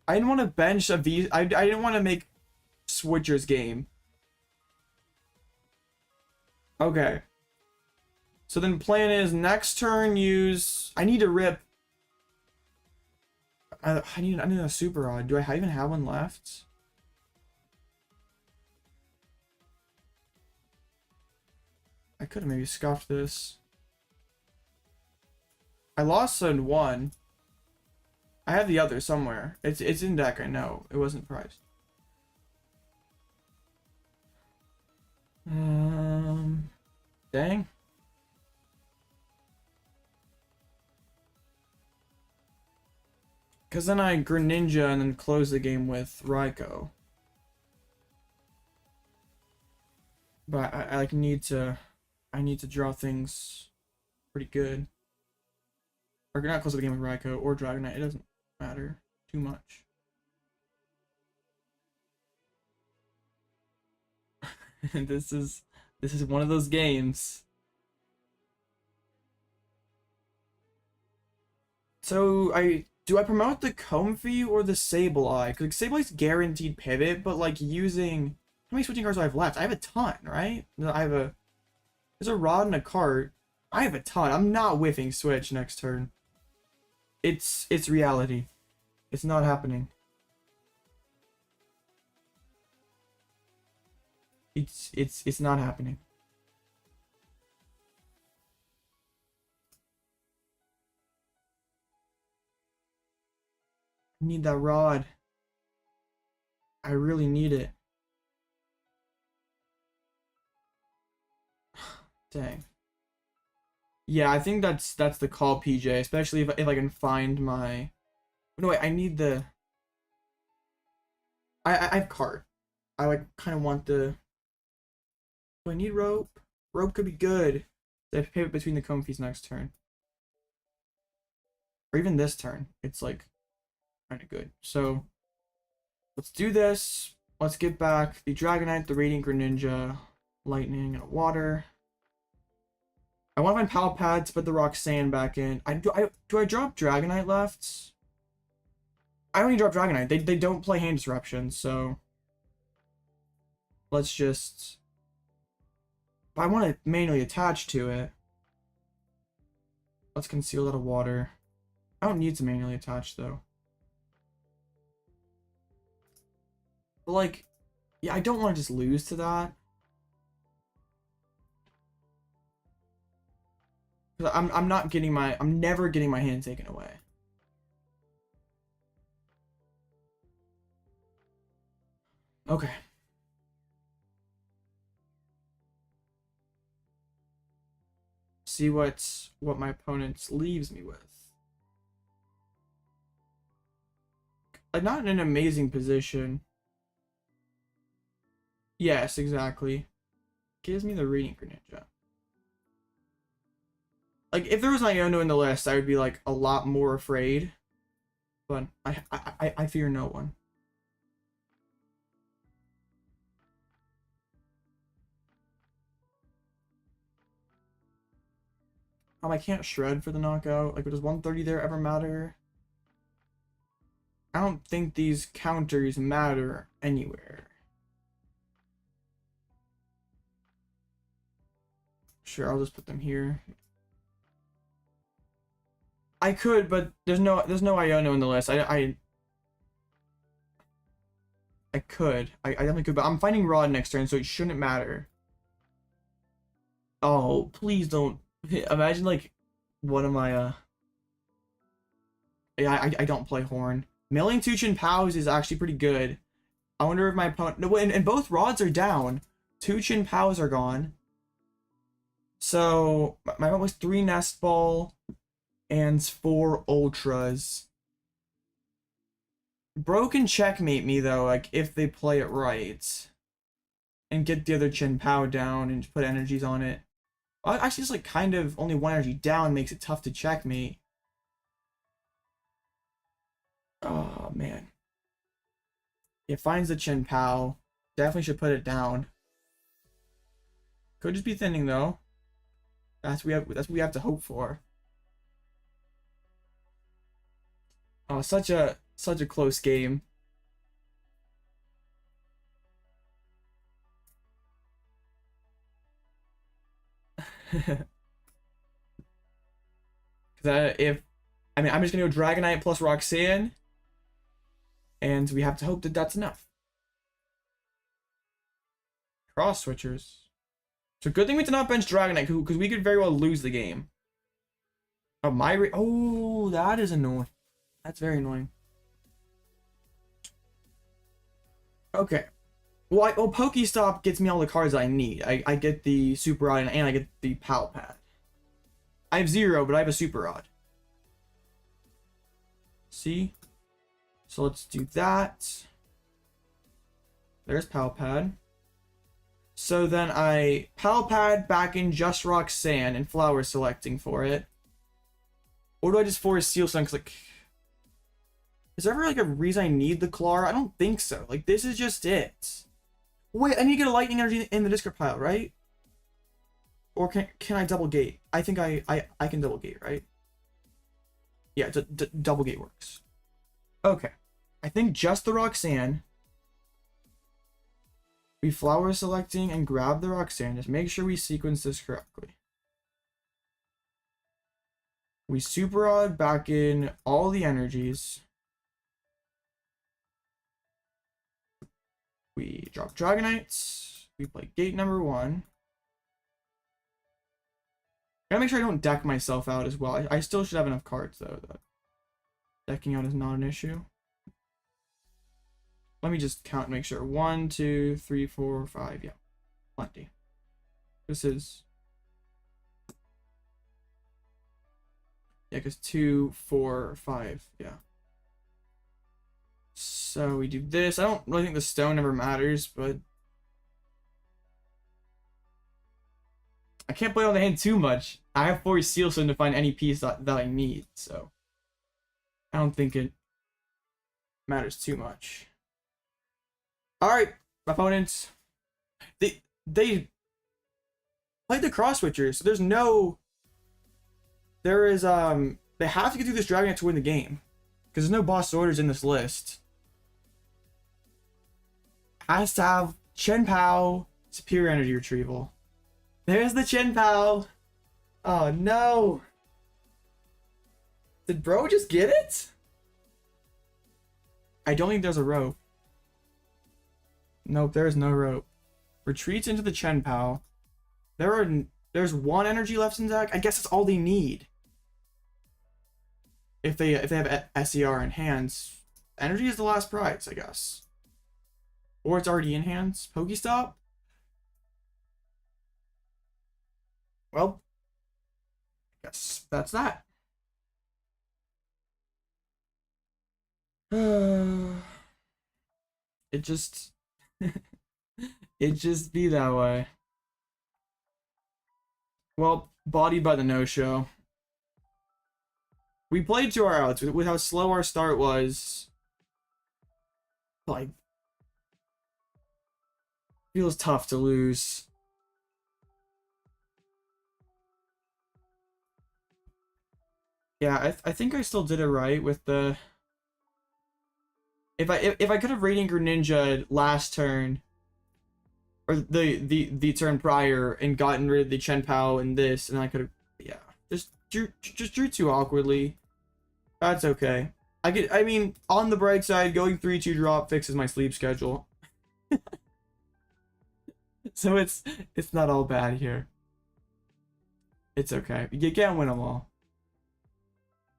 I didn't want to bench a V. I didn't want to make Switcher's game. Okay. So then plan is next turn use. I need to rip. I need a super odd. Do I even have one left? I could have maybe scuffed this. I lost on 1. I have the other somewhere. It's in deck, I know. It wasn't priced. Dang. Because then I Greninja and then close the game with Raikou. But I like need to draw things pretty good. Or not close to the game with Raikou or Dragonite. It doesn't matter too much. This is one of those games. So do I promote the Comfey or the Sableye? Because Sableye's guaranteed pivot, but like using, how many switching cards do I have left? I have a ton, right? There's a rod and a cart. I have a ton. I'm not whiffing switch next turn. It's reality. It's not happening. It's not happening. I need that rod. I really need it. Dang. Yeah, I think that's the call, PJ. Especially if I can find my. No wait, I need the. I have cart. I like kind of want the. Do I need rope? Rope could be good. I have to pivot between the Comfeys next turn. Or even this turn. It's like kind of good. So let's do this. Let's get back the Dragonite, the Radiant Greninja, Lightning, and a Water. I want to find Pal Pad to put the Roxanne back in. Do I drop Dragonite left? I don't need to drop Dragonite. They don't play hand disruption, so let's just. I want to manually attach to it. Let's conceal that of water. I don't need to manually attach though. But like, yeah, I don't want to just lose to that. I'm never getting my hand taken away. Okay. See what my opponent leaves me with. Like, not in an amazing position. Yes, exactly. Gives me the Radiant Greninja. Like, if there was an Iono in the list, I would be like a lot more afraid. But I fear no one. I can't shred for the knockout. Like, does 130 there ever matter? I don't think these counters matter anywhere. Sure, I'll just put them here. I could, but there's no Iono in the list. I could. I definitely could, but I'm finding Rod next turn, so it shouldn't matter. Oh, please don't. Imagine like one of my yeah, I don't play Horn. Milling Tuchin Pows is actually pretty good. I wonder if my opponent, no, and both rods are down. Tuchin Pows are gone. So my opponent was 3 Nest Ball and 4 Ultras. Bro can checkmate me though, like if they play it right. And get the other Chin Pow down and put energies on it. Actually, just like kind of only 1 energy down makes it tough to checkmate. Oh man. It finds the Chin Pow. Definitely should put it down. Could just be thinning though. That's what we have to hope for. Oh, such a close game. Because I'm just gonna go Dragonite plus Roxanne, and we have to hope that that's enough. Cross switchers. So good thing we did not bench Dragonite, because we could very well lose the game. Oh, oh, that is annoying. That's very annoying. Okay. Well, Pokestop gets me all the cards I need. I get the Super Rod and I get the Pal Pad. I have 0, but I have a Super Rod. See? So let's do that. There's Pal Pad. So then I Pal Pad back in just Roxanne and Flower selecting for it. Or do I just force Seal Sun? Cause like, is there ever like a reason I need the Klara? I don't think so. Like, this is just it. Wait, I need to get a lightning energy in the discard pile, right? Or can I double gate? I think I can double gate, right? Yeah, double gate works. Okay. I think just the Roxanne. We flower selecting and grab the Roxanne. Just make sure we sequence this correctly. We super odd back in all the energies. We drop Dragonites. We play gate number 1. Gotta make sure I don't deck myself out as well. I still should have enough cards though. That decking out is not an issue. Let me just count and make sure. 1, 2, 3, 4, 5. Yeah, plenty. This is... yeah, because 2, 4, 5. Yeah. So we do this. I don't really think the stone ever matters, but... I can't play on the hand too much. I have 4 Seal Sun to find any piece that I need, so... I don't think it matters too much. Alright, opponents. They played the cross switchers, so there's no... There is, they have to get through this Dragonite to win the game. Because there's no boss orders in this list. Has to have Chien-Pao, Superior Energy Retrieval. There's the Chien-Pao. Oh no. Did bro just get it? I don't think there's a rope. Nope, there is no rope. Retreats into the Chien-Pao. There's 1 energy left in deck. I guess that's all they need. If they have SER in hands, energy is the last prize, I guess. Or it's already in hands. Pokestop? Well, I guess that's that. It just it just be that way. Well, bodied by the no-show. We played 2 our outs with how slow our start was. Like, feels tough to lose. Yeah, I think I still did it right with the... If I could have Radiant Greninja last turn, or the turn prior, and gotten rid of the Chien-Pao and this, and I could have, yeah, just drew too awkwardly. That's okay. I mean, on the bright side, going 3-2 drop fixes my sleep schedule. So it's not all bad here. It's okay. You can't win them all.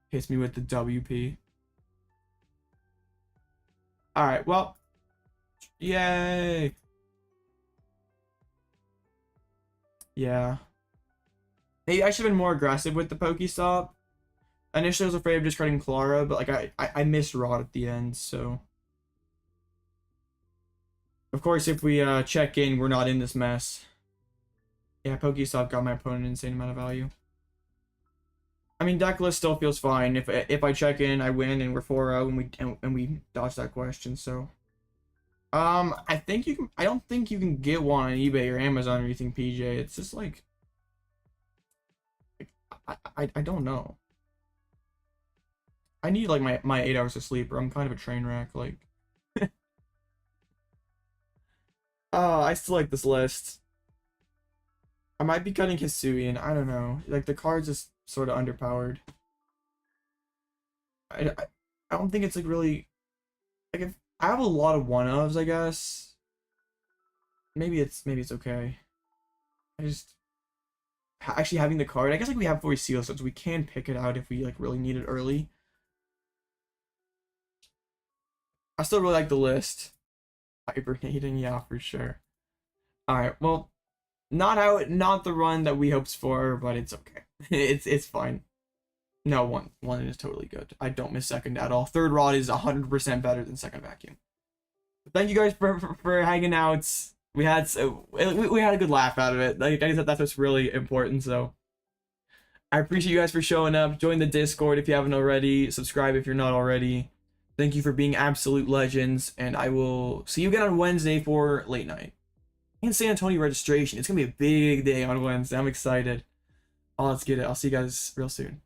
Hits me with the WP. Alright, well. Yay. Yeah. Maybe I should have been more aggressive with the Pokestop. Initially I was afraid of discarding Klara, but like I missed Rod at the end, so. Of course, if we check in, we're not in this mess. Yeah, Pokestop got my opponent an insane amount of value. I mean, deck list still feels fine. If I check in, I win, and we're 4-0, and we dodge that question. So, I think you can. I don't think you can get one on eBay or Amazon or anything, PJ. It's just like I don't know. I need like my 8 hours of sleep, or I'm kind of a train wreck. Like, oh, I still like this list. I might be cutting Hisuian. I don't know. Like, the card's just sort of underpowered. I don't think it's like really, like, if I have a lot of 1-ofs, I guess maybe it's okay. I just actually having the card, I guess, like, we have 4 Seal Stones, we can pick it out if we like really need it early. I still really like the list. Hibernating, yeah, for sure. All right, well, not the run that we hoped for, but it's okay. It's fine. No, one is totally good. I don't miss second at all. Third Rod is 100% better than second Vacuum. Thank you guys for hanging out. We had a good laugh out of it. Like, I guess that's what's really important. So, I appreciate you guys for showing up. Join the Discord if you haven't already. Subscribe if you're not already. Thank you for being absolute legends, and I will see you again on Wednesday for late night. And San Antonio registration. It's going to be a big day on Wednesday. I'm excited. Oh, let's get it. I'll see you guys real soon.